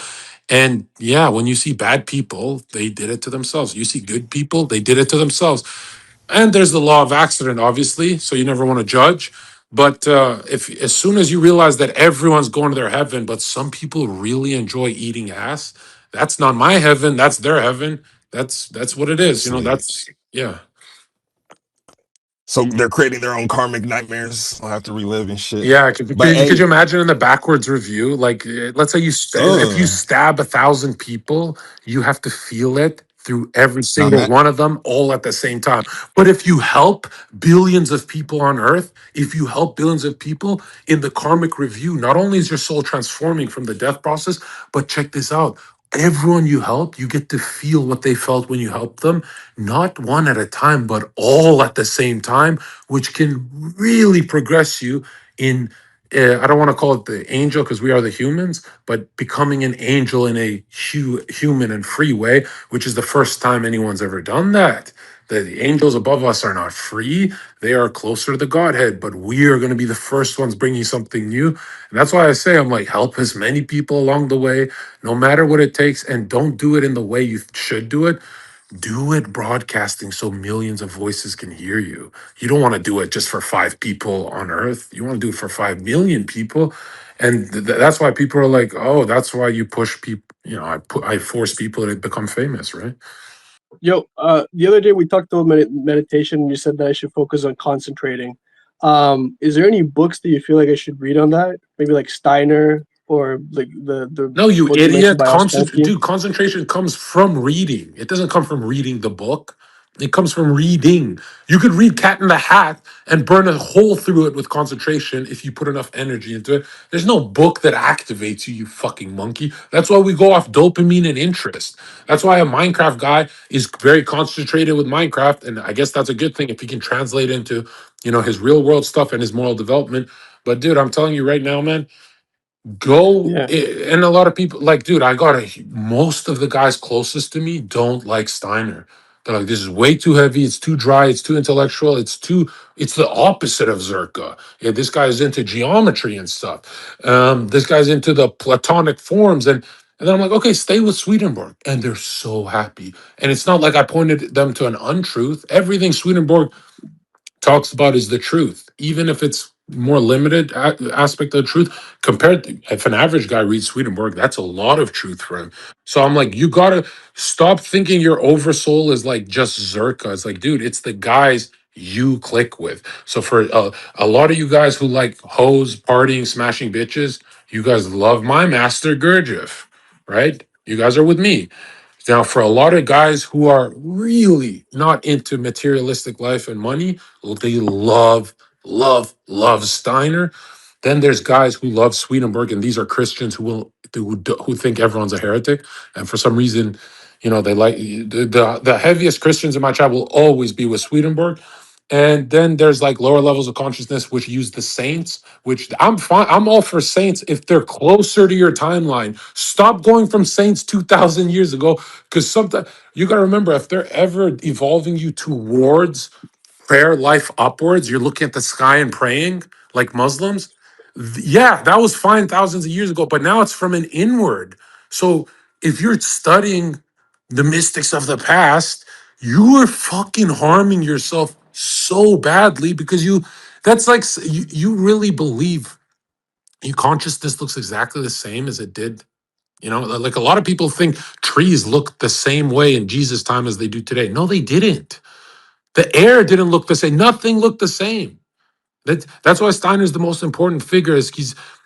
And yeah, when you see bad people, they did it to themselves. You see good people, they did it to themselves. And there's the law of accident, obviously, so you never want to judge. But if as soon as you realize that everyone's going to their heaven, but some people really enjoy eating ass, that's not my heaven. That's their heaven. That's what it is. Sweet. That's yeah. So they're creating their own karmic nightmares. I'll have to relive and shit. Yeah, could, But could, could hey, you imagine in the backwards review? Like, let's say if you ugh. stab 1,000 people, you have to feel it through every Now single one of them all at the same time. But if you help billions of people on earth, if you help billions of people in the karmic review, not only is your soul transforming from the death process, but check this out. Everyone you help, you get to feel what they felt when you helped them, not one at a time, but all at the same time, which can really progress you in I don't want to call it the angel because we are the humans, but becoming an angel in a human and free way, which is the first time anyone's ever done that. The angels above us are not free. They are closer to the Godhead, but we are going to be the first ones bringing something new. And that's why I say, I'm like, help as many people along the way, no matter what it takes, and don't do it in the way you should do it. Do it broadcasting so millions of voices can hear you. You don't want to do it just for 5 people on earth. You want to do it for 5 million people. And that's why people are like, oh, that's why you push people. I force people to become famous, right? Yo, the other day we talked about meditation, and you said that I should focus on concentrating. Is there any books that you feel like I should read on that? Maybe like Steiner or like the No, you book you mentioned idiot. by Ospensky? Dude, concentration comes from reading. It doesn't come from reading the book. It comes from reading. You could read Cat in the Hat and burn a hole through it with concentration if you put enough energy into it. There's no book that activates you, you fucking monkey. That's why we go off dopamine and interest. That's why a Minecraft guy is very concentrated with Minecraft. And I guess that's a good thing if he can translate into, his real world stuff and his moral development. But dude, I'm telling you right now, man, Yeah. and a lot of people like, dude, most of the guys closest to me don't like Steiner. They're like, this is way too heavy, it's too dry, it's too intellectual, it's the opposite of Zherka. Yeah, this guy's into geometry and stuff. This guy's into the Platonic forms, and then I'm like, okay, stay with Swedenborg. And they're so happy. And it's not like I pointed them to an untruth. Everything Swedenborg talks about is the truth, even if it's more limited aspect of the truth. Compared to, if an average guy reads Swedenborg, that's a lot of truth for him. So I'm like, you gotta stop thinking your oversoul is like just Zherka. It's like, dude, it's the guys you click with. So for a lot of you guys who like hoes, partying, smashing bitches, you guys love my master Gurdjieff, right? You guys are with me. Now, for a lot of guys who are really not into materialistic life and money, they love Steiner. Then there's guys who love Swedenborg, and these are Christians who think everyone's a heretic, and for some reason, they like the heaviest Christians in my chat will always be with Swedenborg. And then there's like lower levels of consciousness which use the saints, which I'm fine. I'm all for saints if they're closer to your timeline. Stop going from saints 2,000 years ago, because sometimes you got to remember, if they're ever evolving you towards prayer life upwards, you're looking at the sky and praying like Muslims. Yeah, that was fine thousands of years ago, but now it's from an inward. So if you're studying the mystics of the past, you are fucking harming yourself so badly, because that's like you really believe your consciousness looks exactly the same as it did. Like a lot of people think trees look the same way in Jesus' time as they do today. No, they didn't. The air didn't look the same. Nothing looked the same. That's why Steiner's the most important figure. Is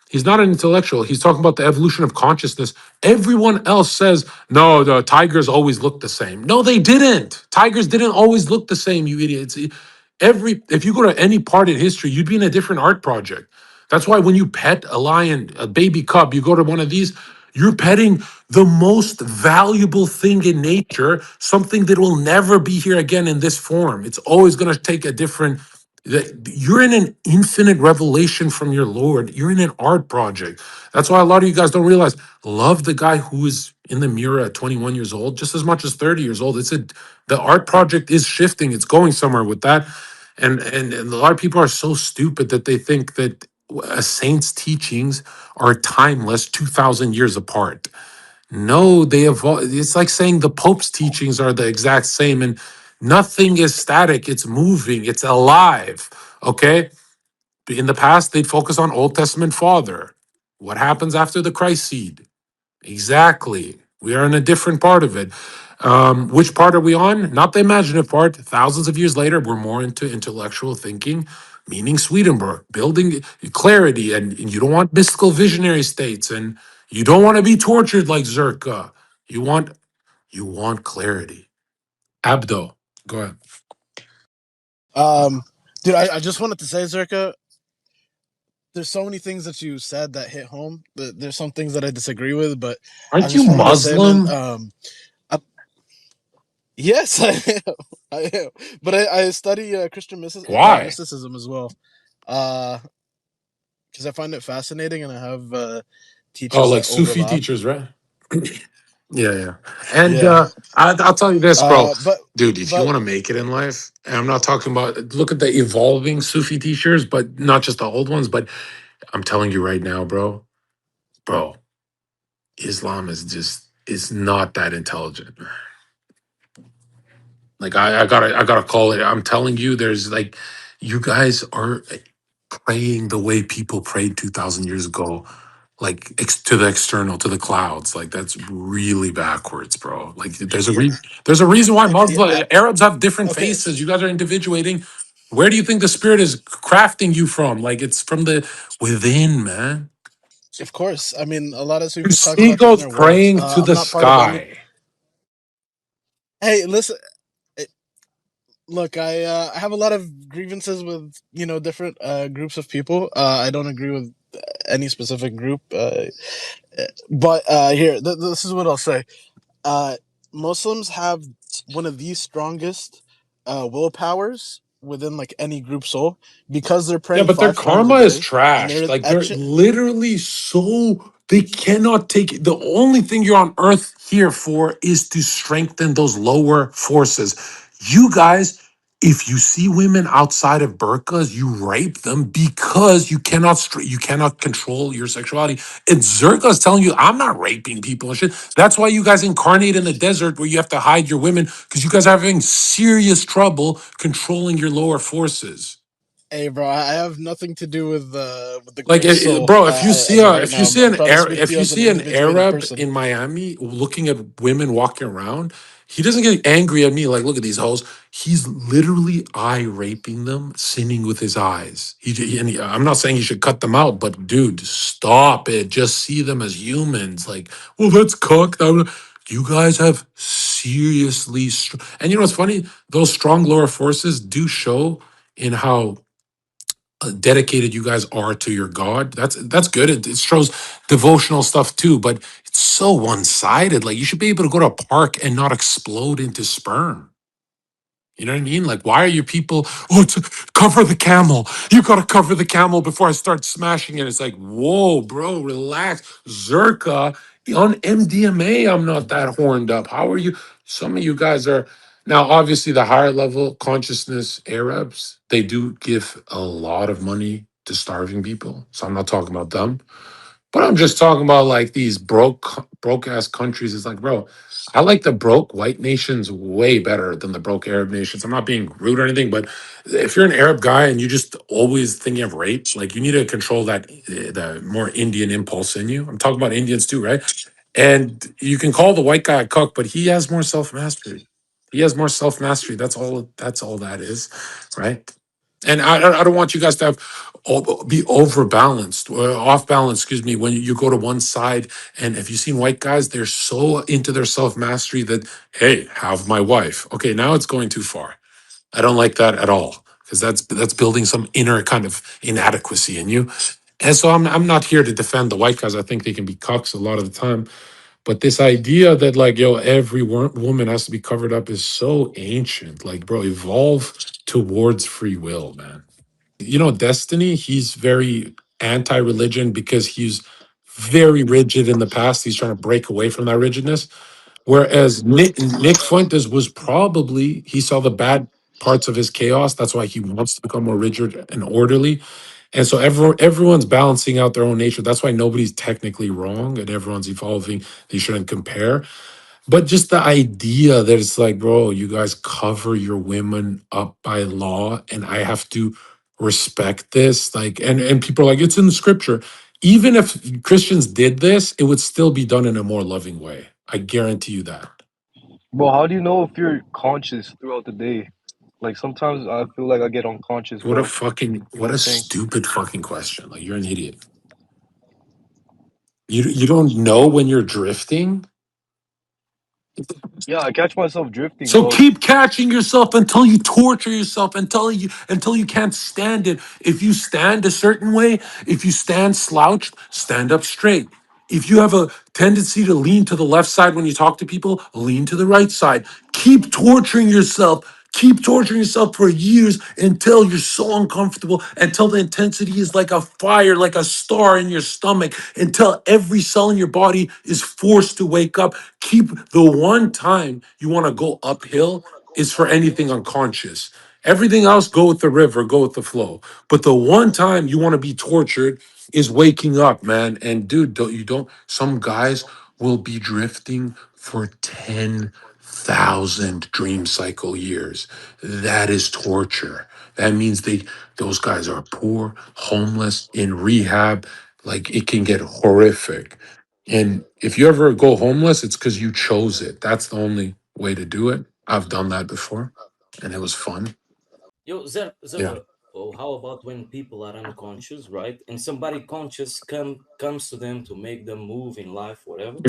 he's not an intellectual. He's talking about the evolution of consciousness. Everyone else says no. The tigers always look the same. No, they didn't. Tigers didn't always look the same. You idiots. If you go to any part in history, you'd be in a different art project. That's why when you pet a lion, a baby cub, you go to one of these. You're petting the most valuable thing in nature, something that will never be here again in this form. It's always going to take a different. You're in an infinite revelation from your Lord. You're in an art project. That's why a lot of you guys don't realize. Love the guy who is in the mirror at 21 years old just as much as 30 years old. The art project is shifting. It's going somewhere with that. And a lot of people are so stupid that they think that a saint's teachings are timeless, 2,000 years apart. No, they evolve. It's like saying the Pope's teachings are the exact same, and nothing is static. It's moving. It's alive. Okay. In the past, they'd focus on Old Testament Father. What happens after the Christ seed? Exactly. We are in a different part of it. Which part are we on? Not the imaginative part. Thousands of years later, we're more into intellectual thinking, meaning Swedenborg, building clarity, and you don't want mystical visionary states, and you don't want to be tortured like Zherka. You want clarity. Abdo, go ahead. Dude, I just wanted to say, Zerka, there's so many things that you said that hit home. There's some things that I disagree with, but I Aren't you just wanted to say, man, Muslim? yes, I am. I am. But I study Christian Why? mysticism as well. Because I find it fascinating, and I have Oh, teachers like that Sufi overlap. teachers, right? Yeah, yeah. And Yeah. I'll tell you this, bro. But Dude, if you but want to make it in life, and I'm not talking about, look at the evolving Sufi teachers, but not just the old ones, but I'm telling you right now, bro, Islam is not that intelligent. Like I gotta call it. I'm telling you, there's like, you guys are praying the way people prayed 2,000 years ago, like to the external, to the clouds. Like that's really backwards, bro. Like there's a reason why yeah, Arabs have different okay, faces. You guys are individuating. Where do you think the spirit is crafting you from? Like it's from the within, man. of course. I mean, a lot of Your Sufis talk about the seagulls inner world. praying to I'm the not part of any. sky. Hey, listen. Look, I have a lot of grievances with different groups of people. I don't agree with any specific group, but here this is what I'll say. Uh, Muslims have one of the strongest willpowers within like any group soul because they're Yeah, praying but their 5 times a karma is day, and trashed. they're Like they're literally so they cannot take it. The only thing you're on earth here for is to strengthen those lower forces. You guys, if you see women outside of burqas, you rape them because you cannot control your sexuality. And Zerka is telling you, I'm not raping people and shit. That's why you guys incarnate in the desert where you have to hide your women, because you guys are having serious trouble controlling your lower forces. Hey, bro, I have nothing to do with the Like, group soul bro, if you see as of a, right if you now. see I'm an proud to Arab, speak to if you you as an see an individuated Arab person. in Miami looking at women walking around, He doesn't get angry at me like, look at these hoes. He's literally eye raping them, sinning with his eyes. I'm not saying he should cut them out, but dude, stop it. Just see them as humans. Like, well, that's cooked. You guys have seriously, and you know what's funny? Those strong lower forces do show in how dedicated you guys are to your God. That's good. It shows devotional stuff too, but it's so one-sided. Like you should be able to go to a park and not explode into sperm. You know what I mean? Like, why are you people, oh, to cover the camel. You got to cover the camel before I start smashing it. It's like, whoa, bro, relax. Zherka, on MDMA, I'm not that horned up. How are you? Some of you guys are. Now, obviously, the higher level consciousness Arabs, they do give a lot of money to starving people. So I'm not talking about them. But I'm just talking about like these broke ass countries. It's like, bro, I like the broke white nations way better than the broke Arab nations. I'm not being rude or anything, but if you're an Arab guy and you just always thinking of rape, like you need to control that the more Indian impulse in you. I'm talking about Indians too, right? And you can call the white guy a cook, but he has more self mastery. He has more self mastery. That's all. That's all that is, right? And I don't want you guys to have be overbalanced or off balance. Excuse me. When you go to one side, and if you've seen white guys, they're so into their self mastery that hey, have my wife. Okay, now it's going too far. I don't like that at all because that's building some inner kind of inadequacy in you. And so I'm not here to defend the white guys. I think they can be cucks a lot of the time. But this idea that like yo, every woman has to be covered up is so ancient. Like, bro, evolve towards free will, man. You know, Destiny, he's very anti-religion because he's very rigid in the past. He's trying to break away from that rigidness. Whereas Nick Fuentes was probably he saw the bad parts of his chaos. That's why he wants to become more rigid and orderly. And so everyone's balancing out their own nature. That's why nobody's technically wrong and everyone's evolving. They shouldn't compare. But just the idea that it's like, bro, you guys cover your women up by law, and I have to respect this. Like, and people are like, it's in the scripture. Even if Christians did this, it would still be done in a more loving way. I guarantee you that. Bro, how do you know if you're conscious throughout the day? Like sometimes I feel like I get unconscious, What a bro. fucking You know what what a I'm saying? stupid fucking question. Like you're an idiot. You don't know when you're drifting. Yeah, I catch myself drifting, So bro. keep catching yourself until you torture yourself, until you can't stand it. If you stand a certain way, if you stand slouched, stand up straight. If you have a tendency to lean to the left side when you talk to people, lean to the right side. Keep torturing yourself. Keep torturing yourself for years until you're so uncomfortable, until the intensity is like a fire, like a star in your stomach, until every cell in your body is forced to wake up. Keep the one time you want to go uphill is for anything unconscious. Everything else, go with the river, go with the flow. But the one time you want to be tortured is waking up, man. And dude, some guys will be drifting for 10,000 dream cycle years. That is torture. That means those guys are poor, homeless, in rehab. Like it can get horrific. And if you ever go homeless, it's because you chose it. That's the only way to do it. I've done that before and it was fun. Yo, Yeah. Zerka, oh, how about when people are unconscious, right? And somebody conscious comes to them to make them move in life, whatever,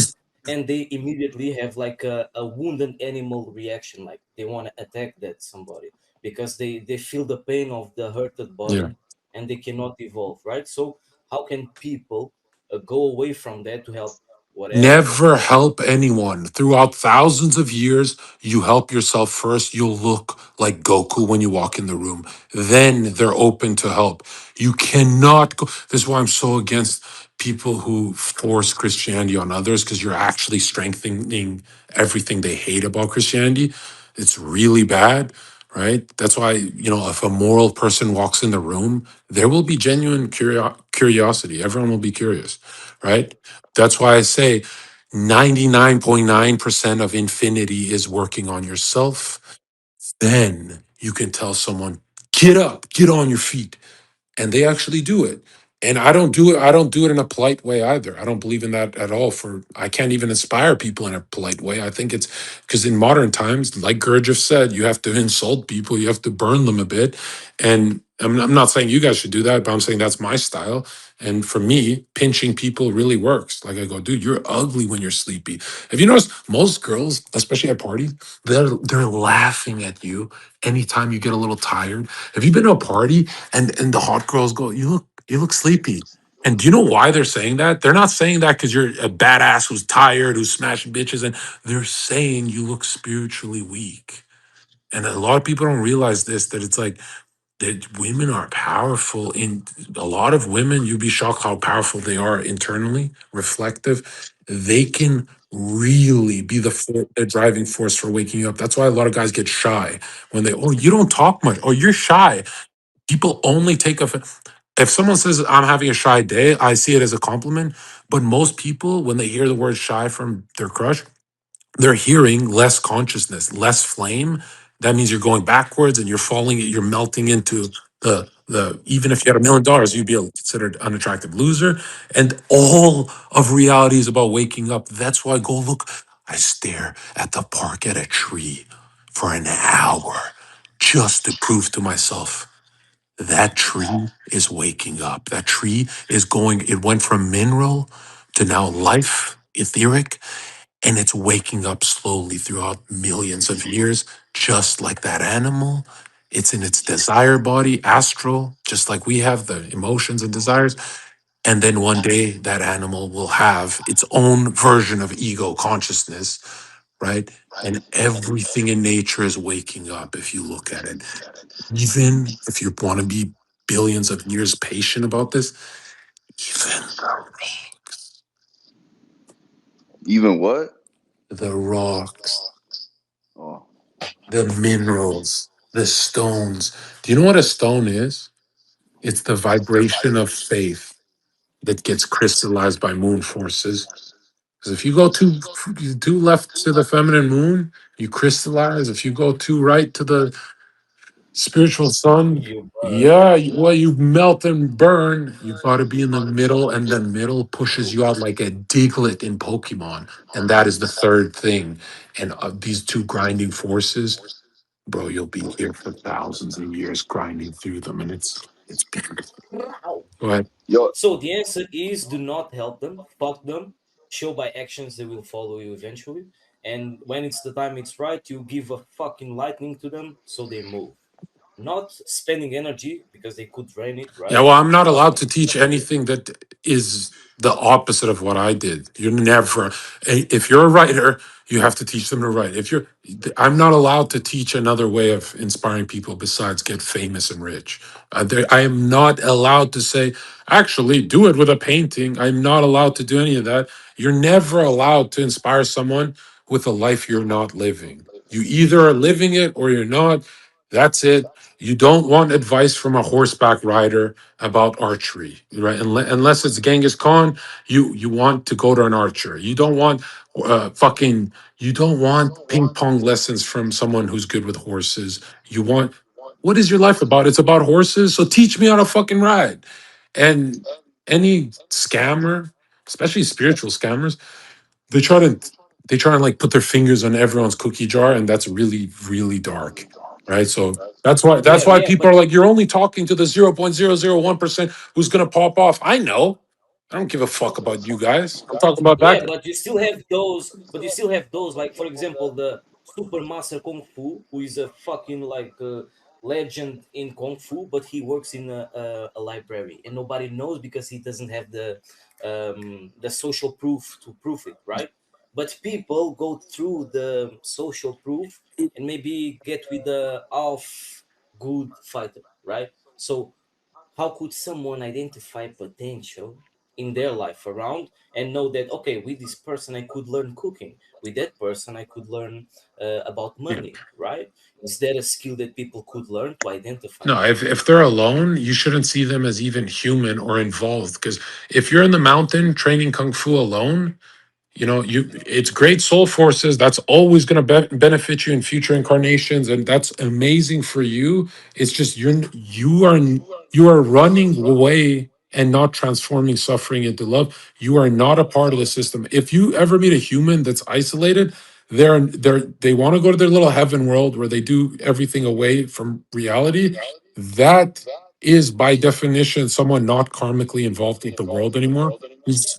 and they immediately have like a wounded animal reaction, like they want to attack that somebody because they feel the pain of the hurted Yeah. body and they cannot evolve, right? So how can people go away from that to help whatever that Never person? help anyone. Throughout thousands of years, you help yourself first. You'll look like Goku when you walk in the room. Then they're open to help. You cannot go. This is why I'm so against people who force Christianity on others because you're actually strengthening everything they hate about Christianity. It's really bad, right? That's why, if a moral person walks in the room, there will be genuine curiosity. Everyone will be curious, right? That's why I say 99.9% of infinity is working on yourself. Then you can tell someone, get up, get on your feet. And they actually do it. And I don't do it in a polite way either. I don't believe in that at all. For I can't even inspire people in a polite way. I think it's because in modern times, like Gurdjieff said, you have to insult people, you have to burn them a bit. And I'm not saying you guys should do that, but I'm saying that's my style. And for me, pinching people really works. Like I go, dude, you're ugly when you're sleepy. Have you noticed most girls, especially at parties, they're laughing at you anytime you get a little tired? Have you been to a party and the hot girls go, you look sleepy. And do you know why they're saying that? They're not saying that because you're a badass who's tired, who's smashing bitches, and they're saying you look spiritually weak. And a lot of people don't realize this, that it's like that women are powerful. In a lot of women, you'd be shocked how powerful they are internally, reflective. They can really be the driving force for waking you up. That's why a lot of guys get shy when oh, you don't talk much. Oh, you're shy. People only take if someone says I'm having a shy day, I see it as a compliment. But most people, when they hear the word shy from their crush, they're hearing less consciousness, less flame. That means you're going backwards and you're melting into the even if you had $1 million, you'd be considered unattractive loser. And all of reality is about waking up. That's why go look. I stare at the park at a tree for an hour just to prove to myself that tree is waking up. That tree is going, it went from mineral to now life, etheric, and it's waking up slowly throughout millions of years, just like that animal. It's in its desire body, astral, just like we have the emotions and desires. And then one day that animal will have its own version of ego consciousness, right? And everything in nature is waking up if you look at it. Even if you want to be billions of years patient about this, even Even what? the rocks, Oh, the minerals, the stones. Do you know what a stone is? It's the vibration of faith that gets crystallized by moon forces. Because if you go too left to the feminine moon, you crystallize. If you go too right to the spiritual sun, You yeah, well, you melt and burn. You got to be in the middle, and the middle pushes you out like a diglet in Pokemon. And that is the third thing. And these two grinding forces, bro, you'll be here for thousands of years grinding through them, and it's beautiful. Wow. Go ahead. yo, So the answer is do not help them, fuck them. Show by actions they will follow you eventually. And when it's the time it's right, you give a fucking lightning to them so they move. Not spending energy because they could drain it, Yeah, right? well, I'm not But allowed to teach anything that is the opposite of what I did. You're never, if you're a writer, you have to teach them to write. I'm not allowed to teach another way of inspiring people besides get famous and rich. I am not allowed to say, actually, do it with a painting. I'm not allowed to do any of that. You're never allowed to inspire someone with a life you're not living. You either are living it or you're not. That's it. You don't want advice from a horseback rider about archery, right? Unless it's Genghis Khan, you want to go to an archer. You don't want you don't want ping pong lessons from someone who's good with horses. You want what is your life about? It's about horses. So teach me how to fucking ride. And any scammer, especially spiritual scammers, they try to like put their fingers on everyone's cookie jar, and that's really really dark, right? So that's yeah, why yeah, people but are like, you're only talking to the 0.001% who's going to pop off. I know. I don't give a fuck about you guys. I'm talking about yeah, that. but you still have those. But you still have those, like for example, the Super Master Kung Fu, who is a fucking like legend in Kung Fu, but he works in a library, and nobody knows because he doesn't have the social proof to prove it, right? But people go through the social proof and maybe get with a half good fighter, right? So how could someone identify potential in their life around and know that okay, with this person I could learn cooking, with that person I could learn about Yeah. money, right? Is there a skill that people could learn to identify No, that? if they're alone, you shouldn't see them as even human or involved. Because if you're in the mountain training kung fu alone, it's great soul forces. That's always going to benefit you in future incarnations, and that's amazing for you. It's just you are running away and not transforming suffering into love, you are not a part of the system. If you ever meet a human that's isolated, they want to go to their little heaven world where they do everything away from reality. That is by definition someone not karmically involved with the world anymore.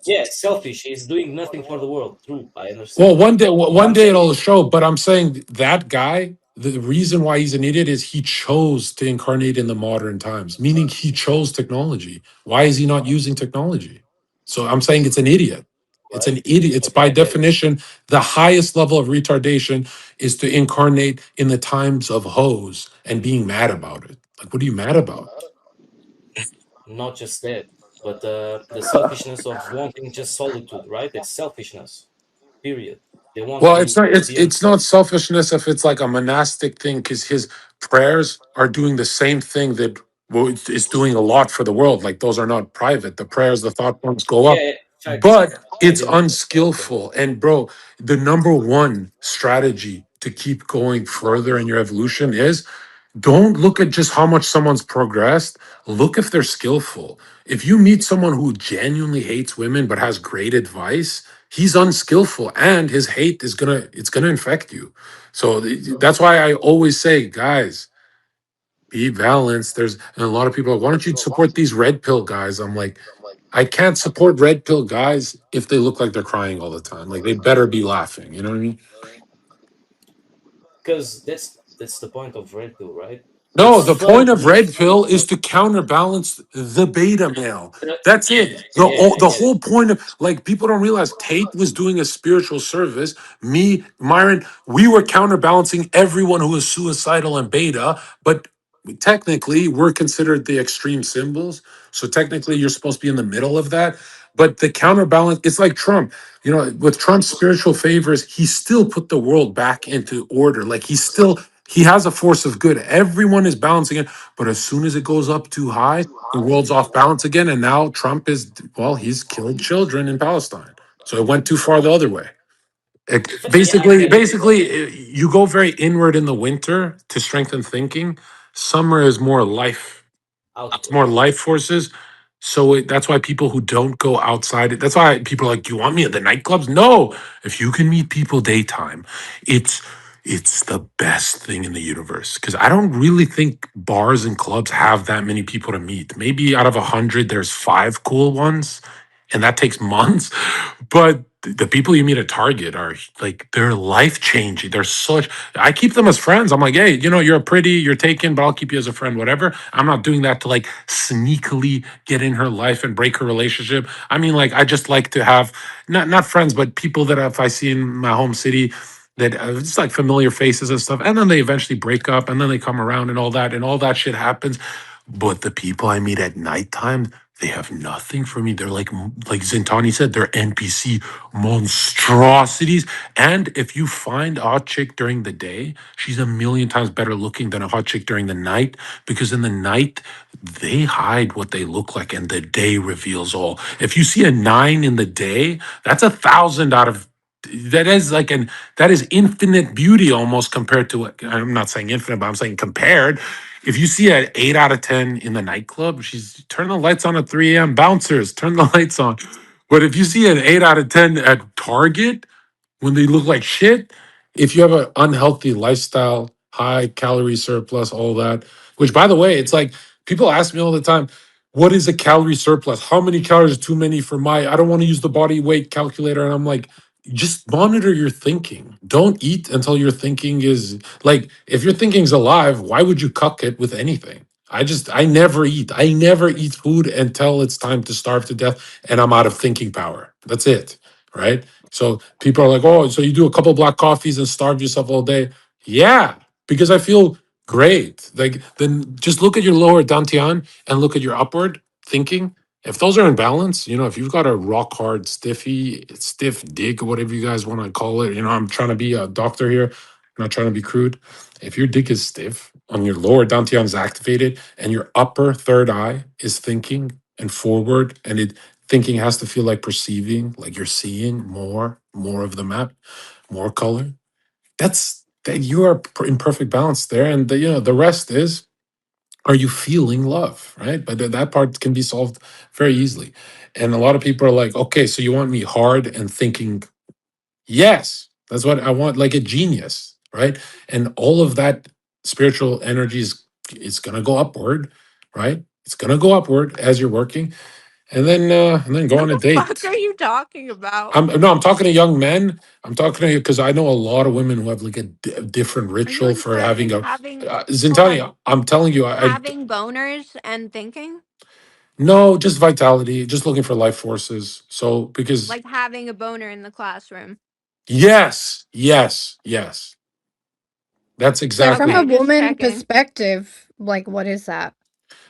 Yeah, selfish. He's doing nothing for the world. True, I Well, understand. But one I'm day saying, it'll show. But I'm saying that guy, the reason why he's an idiot is he chose to incarnate in the modern times, meaning he chose technology. Why is he not using technology? So I'm saying it's an idiot. It's right? an idiot. It's Okay, by I get it. definition the highest level of retardation is to incarnate in the times of hose and being mad about it. Like, what are you mad about? Not just that, but the selfishness of wanting just solitude, right? It's selfishness. Period. They want Well, it's to not be it's himself. not selfishness if it's like a monastic thing, because his prayers are doing the same thing that is doing a lot for the world. Like those are not private. The prayers, the thought forms go up, Yeah, facts. but I it's didn't. Okay. unskillful. And bro, the number one strategy to keep going further in your evolution is don't look at just how much someone's progressed. Look if they're skillful. If you meet someone who genuinely hates women but has great advice, he's unskillful and his hate is gonna infect you. So that's why I always say, guys, be balanced. There's and a lot of people are, why don't you support these red pill guys? I'm like, I can't support red pill guys if they look like they're crying all the time. Like they better be laughing. You know what I mean? Because that's the point of red pill, right? No, It's the fun point to of make red fun pill of is to counterbalance the beta male. That's it. yeah, I The get it. whole point of like people don't realize Tate was doing a spiritual service. Me, Myron, we were counterbalancing everyone who was suicidal and beta, but technically we're considered the extreme symbols. So technically you're supposed to be in the middle of that. But the counterbalance, it's like Trump. You know, with Trump's spiritual favors, he still put the world back into order. Like he has a force of good. Everyone is balancing it, but as soon as it goes up too high, the world's off balance again. And now Trump is, well, he's killed children in Palestine. So it went too far the other way. Yeah, I get it. You go very inward in the winter to strengthen thinking. Summer is more life, it's Outward. more life forces. So that's why people who don't go outside, that's why people are like, "Do you want me at the nightclubs?" No, if you can meet people daytime, it's it's the best thing in the universe. Because I don't really think bars and clubs have that many people to meet. Maybe out of 100, there's 5 cool ones, and that takes months. But the people you meet at Target are like they're life changing. They're such. I keep them as friends. I'm like, hey, you're pretty, you're taken, but I'll keep you as a friend. Whatever. I'm not doing that to like sneakily get in her life and break her relationship. I mean, like, I just like to have not friends, but people that if I see in my home city that it's like familiar faces and stuff, and then they eventually break up, and then they come around and all that shit happens. But the people I meet at nighttime, they have nothing for me. They're like Zintani said, they're NPC monstrosities. And if you find a hot chick during the day, she's a million times better looking than a hot chick during the night, because in the night, they hide what they look like and the day reveals all. If you see a 9 in the day, that's 1,000 out of that is like that is infinite beauty almost compared to what I'm not saying infinite, but I'm saying compared. If you see an 8 out of 10 in the nightclub, she's turn the lights on at 3 a.m. Bouncers, turn the lights on. But if you see an 8 out of 10 at Target, when they look like shit, if you have an unhealthy lifestyle, high calorie surplus, all that, which by the way, it's like people ask me all the time, what is a calorie surplus? How many calories is too many for I don't want to use the body weight calculator. And I'm like, just monitor your thinking. Don't eat until your thinking is like, if your thinking's alive, why would you cuck it with anything? I never eat. I never eat food until it's time to starve to death and I'm out of thinking power. That's it. Right. So people are like, oh, so you do a couple black coffees and starve yourself all day? Yeah, because I feel great. Like then just look at your lower dantian and look at your upward thinking. If those are in balance, if you've got a rock hard stiff dick, or whatever you guys want to call it, I'm trying to be a doctor here. I'm not trying to be crude. If your dick is stiff on your lower dantian is activated and your upper third eye is thinking and forward and it thinking has to feel like perceiving, like you're seeing more of the map, more color. That you are in perfect balance there, and the rest is Are you feeling love? Right. But that part can be solved very easily. And a lot of people are like, okay, so you want me hard and thinking, yes, that's what I want, like a genius. Right. And all of that spiritual energy is going to go upward. Right. It's going to go upward as you're working and then go What on a the fuck date. are you talking about? I'm talking to young men. I'm talking to you because I know a lot of women who have like a different Are you ritual for having inserting a having hold on Zintani. I'm telling you, I having boners and thinking? no, just vitality, just looking for life forces. So because Like having a boner in the classroom. yes, yes, yes, that's But from a exactly. Okay, just woman checking. perspective, like what is that?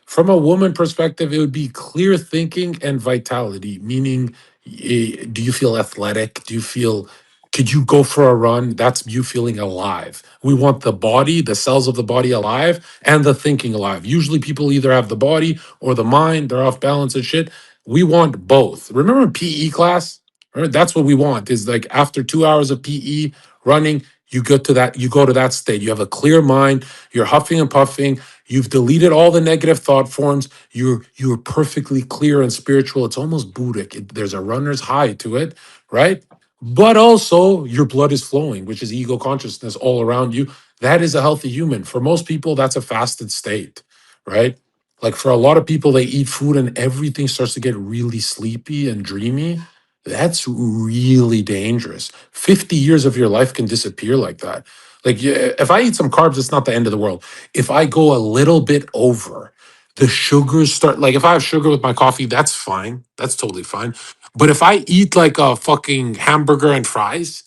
From a woman perspective, it would be clear thinking and vitality, meaning, do you feel athletic? Do you feel, could you go for a run? That's you feeling alive. We want the body, the cells of the body alive, and the thinking alive. Usually people either have the body or the mind, they're off balance and shit. We want both. Remember in PE class? Right? That's what we want is like after 2 hours of PE running, you go to that state. You have a clear mind, you're huffing and puffing, you've deleted all the negative thought forms. You're perfectly clear and spiritual. It's almost Buddhic. There's a runner's high to it, right? But also your blood is flowing, which is ego consciousness all around you. That is a healthy human. For most people, that's a fasted state, right? Like for a lot of people, they eat food and everything starts to get really sleepy and dreamy. That's really dangerous. 50 years of your life can disappear like that. Like if I eat some carbs, it's not the end of the world. If I go a little bit over, the sugars start, like if I have sugar with my coffee, that's fine. That's totally fine. But if I eat like a fucking hamburger and fries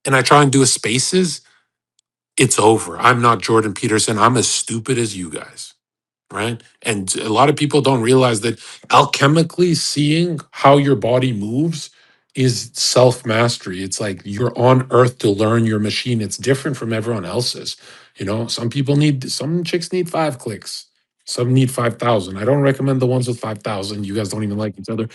and I try and do a spaces, it's over. I'm not Jordan Peterson. I'm as stupid as you guys, right? And a lot of people don't realize that alchemically seeing how your body moves is self mastery. It's like you're on earth to learn your machine. It's different from everyone else's. You know, some chicks need 5 clicks. Some need 5,000. I don't recommend the ones with 5,000. You guys don't even like each other.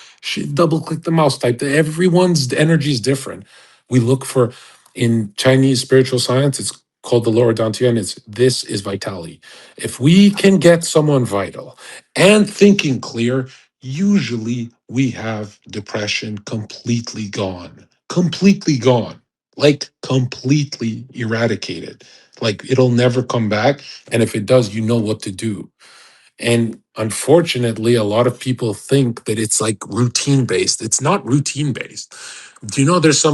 Double click the mouse type. Everyone's energy is different. We look for, in Chinese spiritual science, it's called the lower dantian. This is vitality. If we can get someone vital and thinking clear, usually we have depression completely gone, like completely eradicated. Like it'll never come back. And if it does, you know what to do. And unfortunately, a lot of people think that it's like routine based. It's not routine based. Do you know there's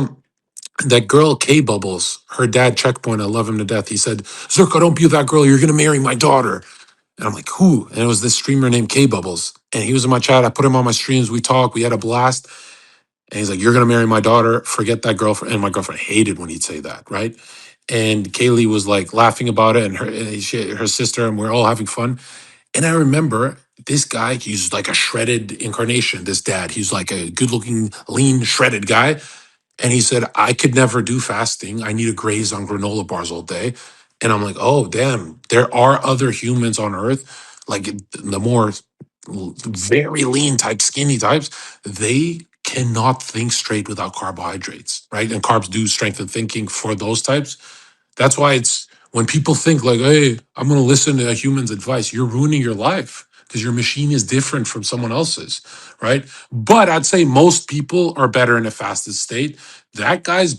that girl K Bubbles, her dad Checkpoint, I love him to death. He said, Zherka, don't be that girl. You're gonna marry my daughter. And I'm like, who? And it was this streamer named K Bubbles. And he was in my chat. I put him on my streams. We talked. We had a blast. And he's like, you're going to marry my daughter. Forget that girlfriend. And my girlfriend hated when he'd say that. Right. And Kaylee was like laughing about it. And her sister, and we're all having fun. And I remember this guy, he's like a shredded incarnation, this dad. He's like a good looking, lean, shredded guy. And he said, I could never do fasting. I need to graze on granola bars all day. And I'm like, oh, damn, there are other humans on earth, like the more very lean type, skinny types, they cannot think straight without carbohydrates, right? And carbs do strengthen thinking for those types. That's why it's when people think like, hey, I'm going to listen to a human's advice, you're ruining your life because your machine is different from someone else's, right? But I'd say most people are better in a fasted state. That guy's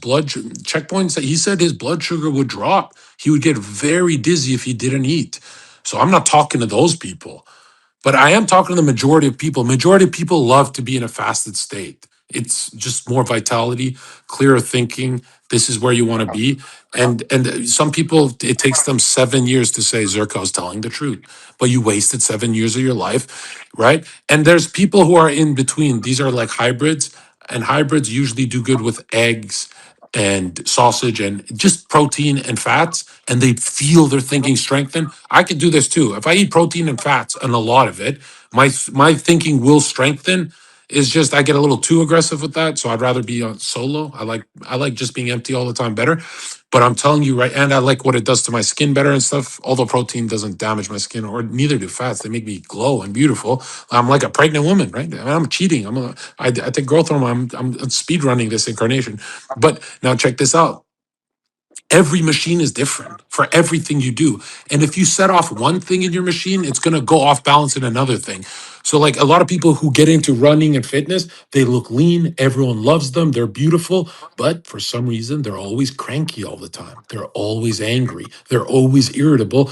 checkpoint, he said his blood sugar would drop. He would get very dizzy if he didn't eat. So I'm not talking to those people. But I am talking to the majority of people. Majority of people love to be in a fasted state. It's just more vitality, clearer thinking. This is where you want to be. And some people, it takes them 7 years to say Zerko is telling the truth. But you wasted 7 years of your life, right? And there's people who are in between. These are like hybrids, and hybrids usually do good with eggs and sausage and just protein and fats, and they feel their thinking strengthen. I could do this too. If I eat protein and fats and a lot of it, my thinking will strengthen. Is just I get a little too aggressive with that, so I'd rather be on solo. I like just being empty all the time better. But I'm telling you right, and I like what it does to my skin better and stuff. Although protein doesn't damage my skin, or neither do fats. They make me glow and beautiful. I'm like a pregnant woman, right? I'm cheating. I take growth hormone. I'm speed running this incarnation. But now check this out. Every machine is different for everything you do. And if you set off one thing in your machine, it's going to go off balance in another thing. So, like a lot of people who get into running and fitness, they look lean, everyone loves them, they're beautiful, but for some reason, they're always cranky all the time. They're always angry, they're always irritable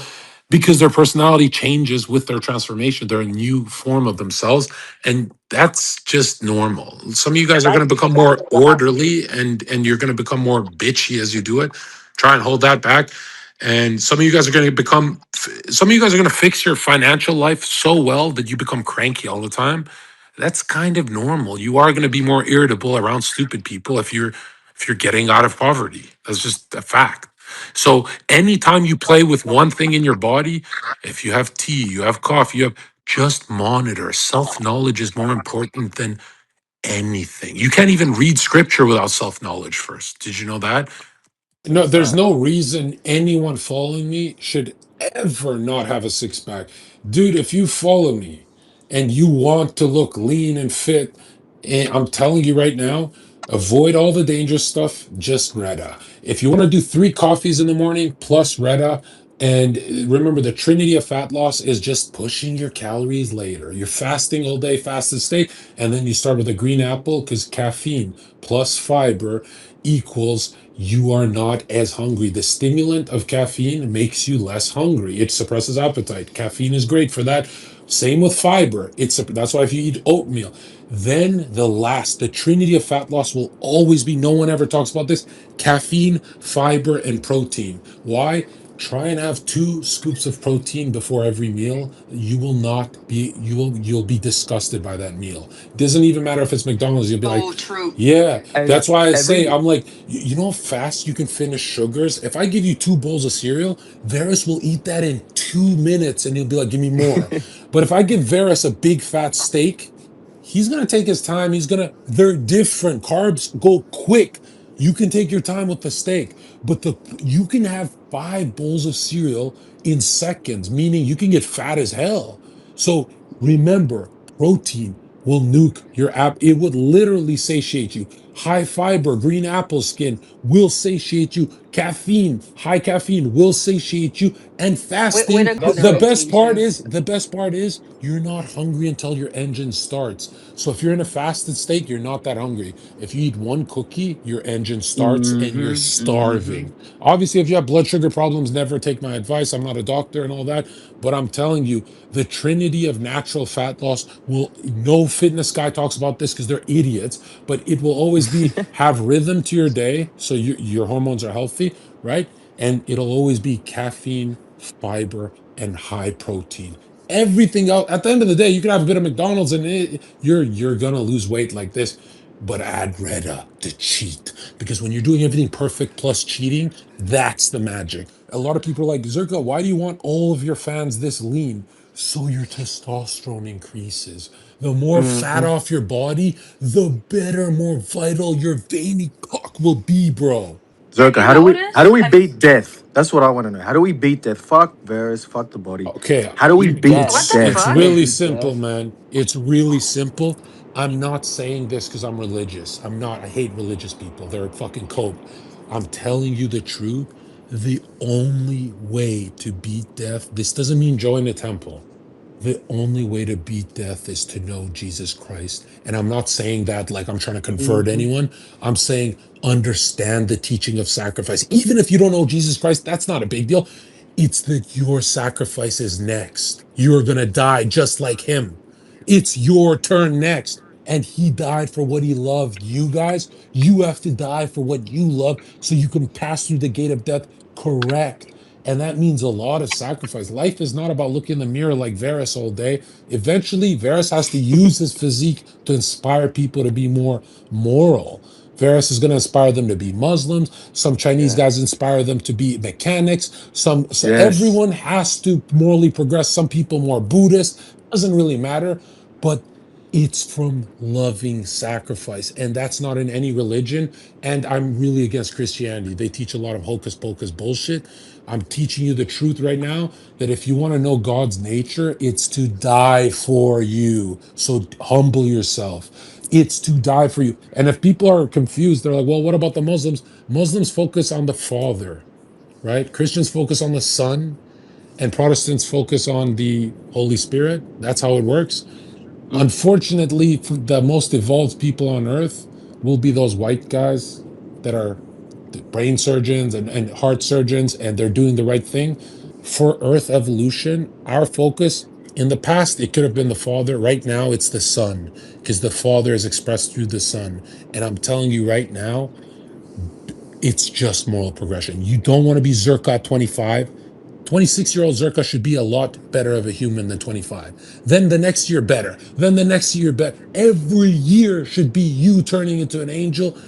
because their personality changes with their transformation. They're a new form of themselves. And that's just normal. Some of you guys are going to become more orderly and you're going to become more bitchy as you do it. Try and hold that back. And some of you guys are going to become, some of you guys are going to fix your financial life so well that you become cranky all the time. That's kind of normal. You are going to be more irritable around stupid people if you're getting out of poverty. That's just a fact. So anytime you play with one thing in your body, if you have tea, you have coffee, you have just monitor. Self-knowledge is more important than anything. You can't even read scripture without self-knowledge first. Did you know that? No, What's there's that? no reason anyone following me should ever not have a six pack. Dude, if you follow me and you want to look lean and fit, and I'm telling you right now, avoid all the dangerous stuff, just Retta. If you want to do 3 coffees in the morning plus Retta, and remember the trinity of fat loss is just pushing your calories later. You're fasting all day, fasted state, and then you start with a green apple because caffeine plus fiber equals you are not as hungry. The stimulant of caffeine makes you less hungry. It suppresses appetite. Caffeine is great for that. Same with fiber. That's why if you eat oatmeal, then the trinity of fat loss will always be, no one ever talks about this, caffeine, fiber, and protein. Why? Try and have 2 scoops of protein before every meal. You'll be disgusted by that meal. Doesn't even matter if it's McDonald's, you'll be like, So true. yeah, And that's why I say, every I'm like, you know how fast you can finish sugars? If I give you 2 bowls of cereal, Varys will eat that in 2 minutes and he'll be like, give me more. But if I give Varys a big fat steak, he's gonna take his time. They're different. Carbs go quick. You can take your time with the steak, but you can have 5 bowls of cereal in seconds, meaning you can get fat as hell. So remember, protein will nuke your app. It would literally satiate you. High fiber, green apple skin will satiate you. Caffeine, high caffeine will satiate you. And Way fasting, to go, the best part is you're not hungry until your engine starts. So if you're in a fasted state, you're not that hungry. If you eat 1 cookie, your engine starts and you're starving. Obviously, if you have blood sugar problems, never take my advice. I'm not a doctor and all that, but I'm telling you, the trinity of natural fat loss will, no fitness guy talks about this because they're idiots, but it will always be have rhythm to your day so your hormones are healthy, right? And it'll always be caffeine, fiber, and high protein. Everything else, at the end of the day, you can have a bit of McDonald's and you're gonna lose weight like this. But add Retta to cheat. Because when you're doing everything perfect plus cheating, that's the magic. A lot of people are like, Zherka, why do you want all of your fans this lean? So your testosterone increases. The more fat off your body, the better, more vital your veiny cock will be, bro. Have Zerka, you how do we noticed? beat death? That's what I want to know. How do we beat death? Fuck Varys, fuck the body. Okay, How do we beat beat What death. the You're it's not fuck? gonna really beat simple, death. man. It's really simple. I'm not saying this because I'm religious. I'm not. I hate religious people. They're a fucking cult. I'm telling you the truth. The only way to beat death, this doesn't mean join a temple. The only way to beat death is to know Jesus Christ. And I'm not saying that like I'm trying to convert anyone. I'm saying understand the teaching of sacrifice. Even if you don't know Jesus Christ, that's not a big deal. It's that your sacrifice is next. You're going to die just like him. It's your turn next. And he died for what he loved. You guys, you have to die for what you love so you can pass through the gate of death correct. And that means a lot of sacrifice. Life is not about looking in the mirror like Varys all day. Eventually, Varys has to use his physique to inspire people to be more moral. Varys is going to inspire them to be Muslims. Some Chinese Yeah. guys inspire them to be mechanics. So Yes. everyone has to morally progress. Some people more Buddhist. Doesn't really matter. But it's from loving sacrifice. And that's not in any religion. And I'm really against Christianity. They teach a lot of hocus pocus bullshit. I'm teaching you the truth right now that if you want to know God's nature, it's to die for you. So humble yourself. It's to die for you. And if people are confused, they're like, well, what about the Muslims? Muslims focus on the Father. right? Christians focus on the Son, and Protestants focus on the Holy Spirit. That's how it works. Unfortunately, the most evolved people on earth will be those white guys that are the brain surgeons and heart surgeons, and they're doing the right thing. For earth evolution, our focus in the past, it could have been the Father. Right now, it's the Son, because the Father is expressed through the Son. And I'm telling you right now, it's just moral progression. You don't want to be Zherka at 25. 26-year-old Zherka should be a lot better of a human than 25. Then the next year better. Then the next year better. Every year should be you turning into an angel.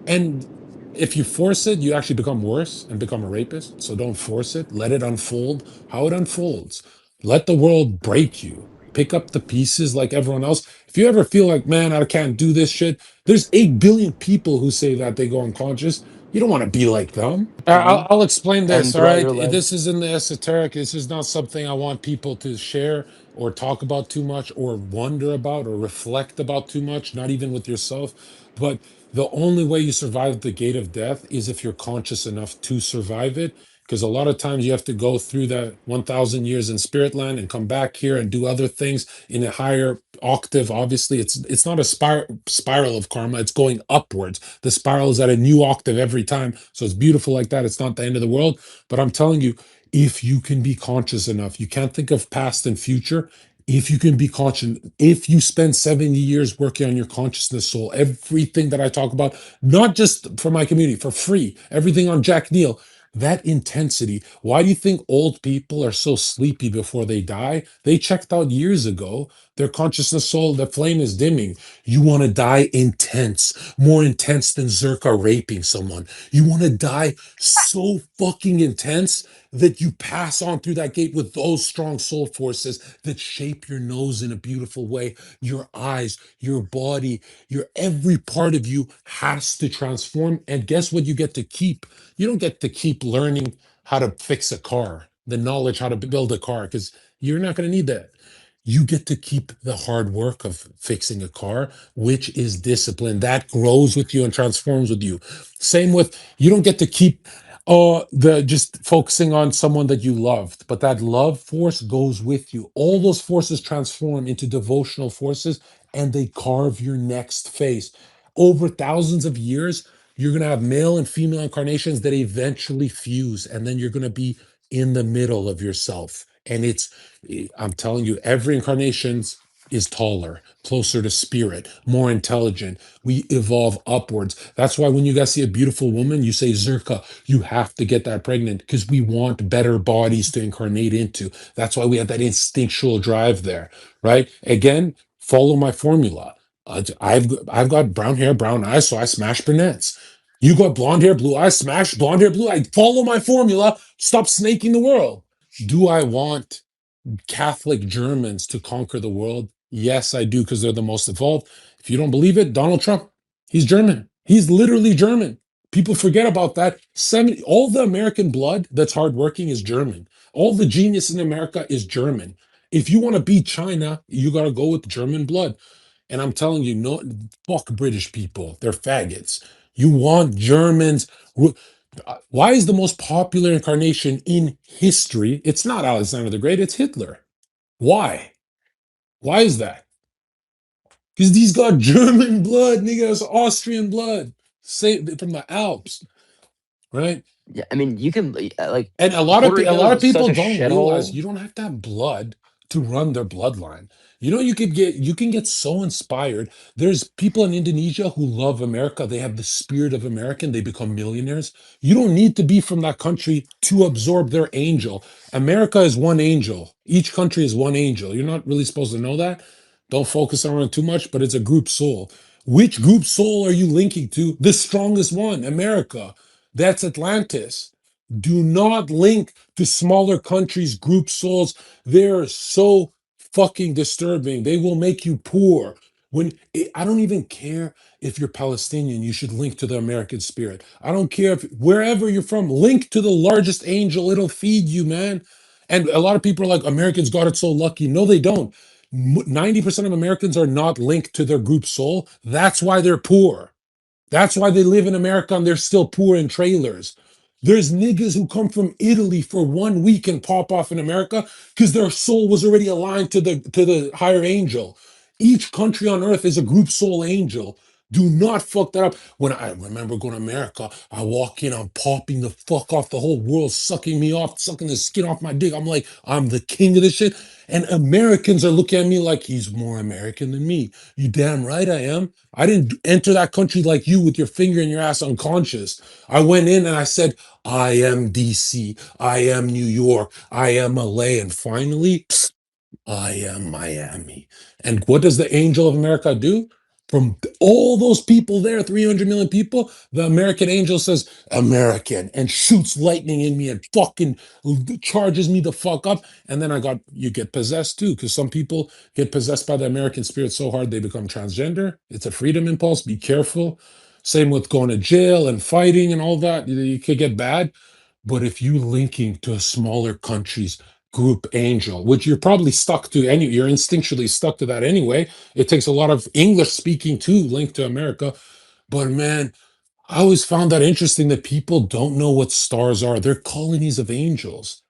And if you force it, you actually become worse and become a rapist. So don't force it. Let it unfold how it unfolds. Let the world break you. Pick up the pieces like everyone else. If you ever feel like, man, I can't do this shit, there's 8 billion people who say that they go unconscious. You don't want to be like them. I'll explain this. And All throughout right. your life, This is in the esoteric. This is not something I want people to share or talk about too much or wonder about or reflect about too much, not even with yourself. But the only way you survive the gate of death is if you're conscious enough to survive it. Because a lot of times you have to go through that 1,000 years in spirit land and come back here and do other things in a higher octave. Obviously, it's not a spiral of karma, it's going upwards. The spiral is at a new octave every time. So it's beautiful like that. It's not the end of the world. But I'm telling you, if you can be conscious enough, you can't think of past and future. If you can be conscious, if you spend 70 years working on your consciousness soul, everything that I talk about, not just for my community, for free, everything on Jack Neal, that intensity. Why do you think old people are so sleepy before they die? They checked out years ago. Their consciousness soul, the flame is dimming. You want to die intense, more intense than Zherka raping someone. You want to die so fucking intense that you pass on through that gate with those strong soul forces that shape your nose in a beautiful way, your eyes, your body, your every part of you has to transform. And guess what you get to keep? You don't get to keep learning how to fix a car, the knowledge how to build a car, because you're not going to need that. You get to keep the hard work of fixing a car, which is discipline that grows with you and transforms with you. Same with, you don't get to keep the just focusing on someone that you loved, but that love force goes with you. All those forces transform into devotional forces, and they carve your next face. Over thousands of years, you're going to have male and female incarnations that eventually fuse, and then you're going to be in the middle of yourself. And I'm telling you, every incarnation is taller, closer to spirit, more intelligent. We evolve upwards. That's why when you guys see a beautiful woman, you say, Zherka, you have to get that pregnant, because we want better bodies to incarnate into. That's why we have that instinctual drive there, right? Again, follow my formula. I've got brown hair, brown eyes, so I smash brunettes. You got blonde hair, blue eyes, smash blonde hair, blue. I follow my formula. Stop snaking the world. Do I want Catholic Germans to conquer the world? Yes, I do, because they're the most evolved. If you don't believe it, Donald Trump, he's German. He's literally German. People forget about that. All the American blood that's hardworking is German. All the genius in America is German. If you want to beat China, you got to go with German blood. And I'm telling you, no, fuck British people. They're faggots. You want Germans. Why is the most popular incarnation in history? It's not Alexander the Great, it's Hitler. Why? Why is that? Because he's got German blood, nigga. It's Austrian blood. Say from the Alps, right? Yeah, I mean, you can like And Puerto a Rico lot of is such people a don't realize shithole. you don't have to have blood to run their bloodline. You can get so inspired. There's people in Indonesia who love America. They have the spirit of American. They become millionaires. You don't need to be from that country to absorb their angel. America is one angel. Each country is one angel. You're not really supposed to know that. Don't focus on it too much, but it's a group soul. Which group soul are you linking to? The strongest one, America. That's Atlantis. Do not link to smaller countries, group souls. They're so fucking disturbing. They will make you poor. I don't even care if you're Palestinian, you should link to the American spirit. I don't care if wherever you're from, link to the largest angel. It'll feed you, man. And a lot of people are like, Americans got it so lucky. No, they don't. 90% of Americans are not linked to their group soul. That's why they're poor. That's why they live in America and they're still poor in trailers. There's niggas who come from Italy for 1 week and pop off in America because their soul was already aligned to the higher angel. Each country on earth is a group soul angel. Do not fuck that up. When I remember going to America, I walk in, I'm popping the fuck off, the whole world sucking me off, sucking the skin off my dick. I'm like, I'm the king of this shit. And Americans are looking at me like he's more American than me. You damn right I am. I didn't enter that country like you with your finger in your ass unconscious. I went in and I said, I am DC, I am New York, I am LA, and finally, I am Miami. And what does the angel of America do? From all those people there, 300 million people, the American angel says, American, and shoots lightning in me and fucking charges me the fuck up. And then you get possessed too, because some people get possessed by the American spirit so hard they become transgender. It's a freedom impulse. Be careful. Same with going to jail and fighting and all that. You could get bad. But if you linking to a smaller country's group angel, which you're probably stuck to you're instinctually stuck to that anyway. It takes a lot of English speaking to link to America. But man, I always found that interesting that people don't know what stars are. They're colonies of angels.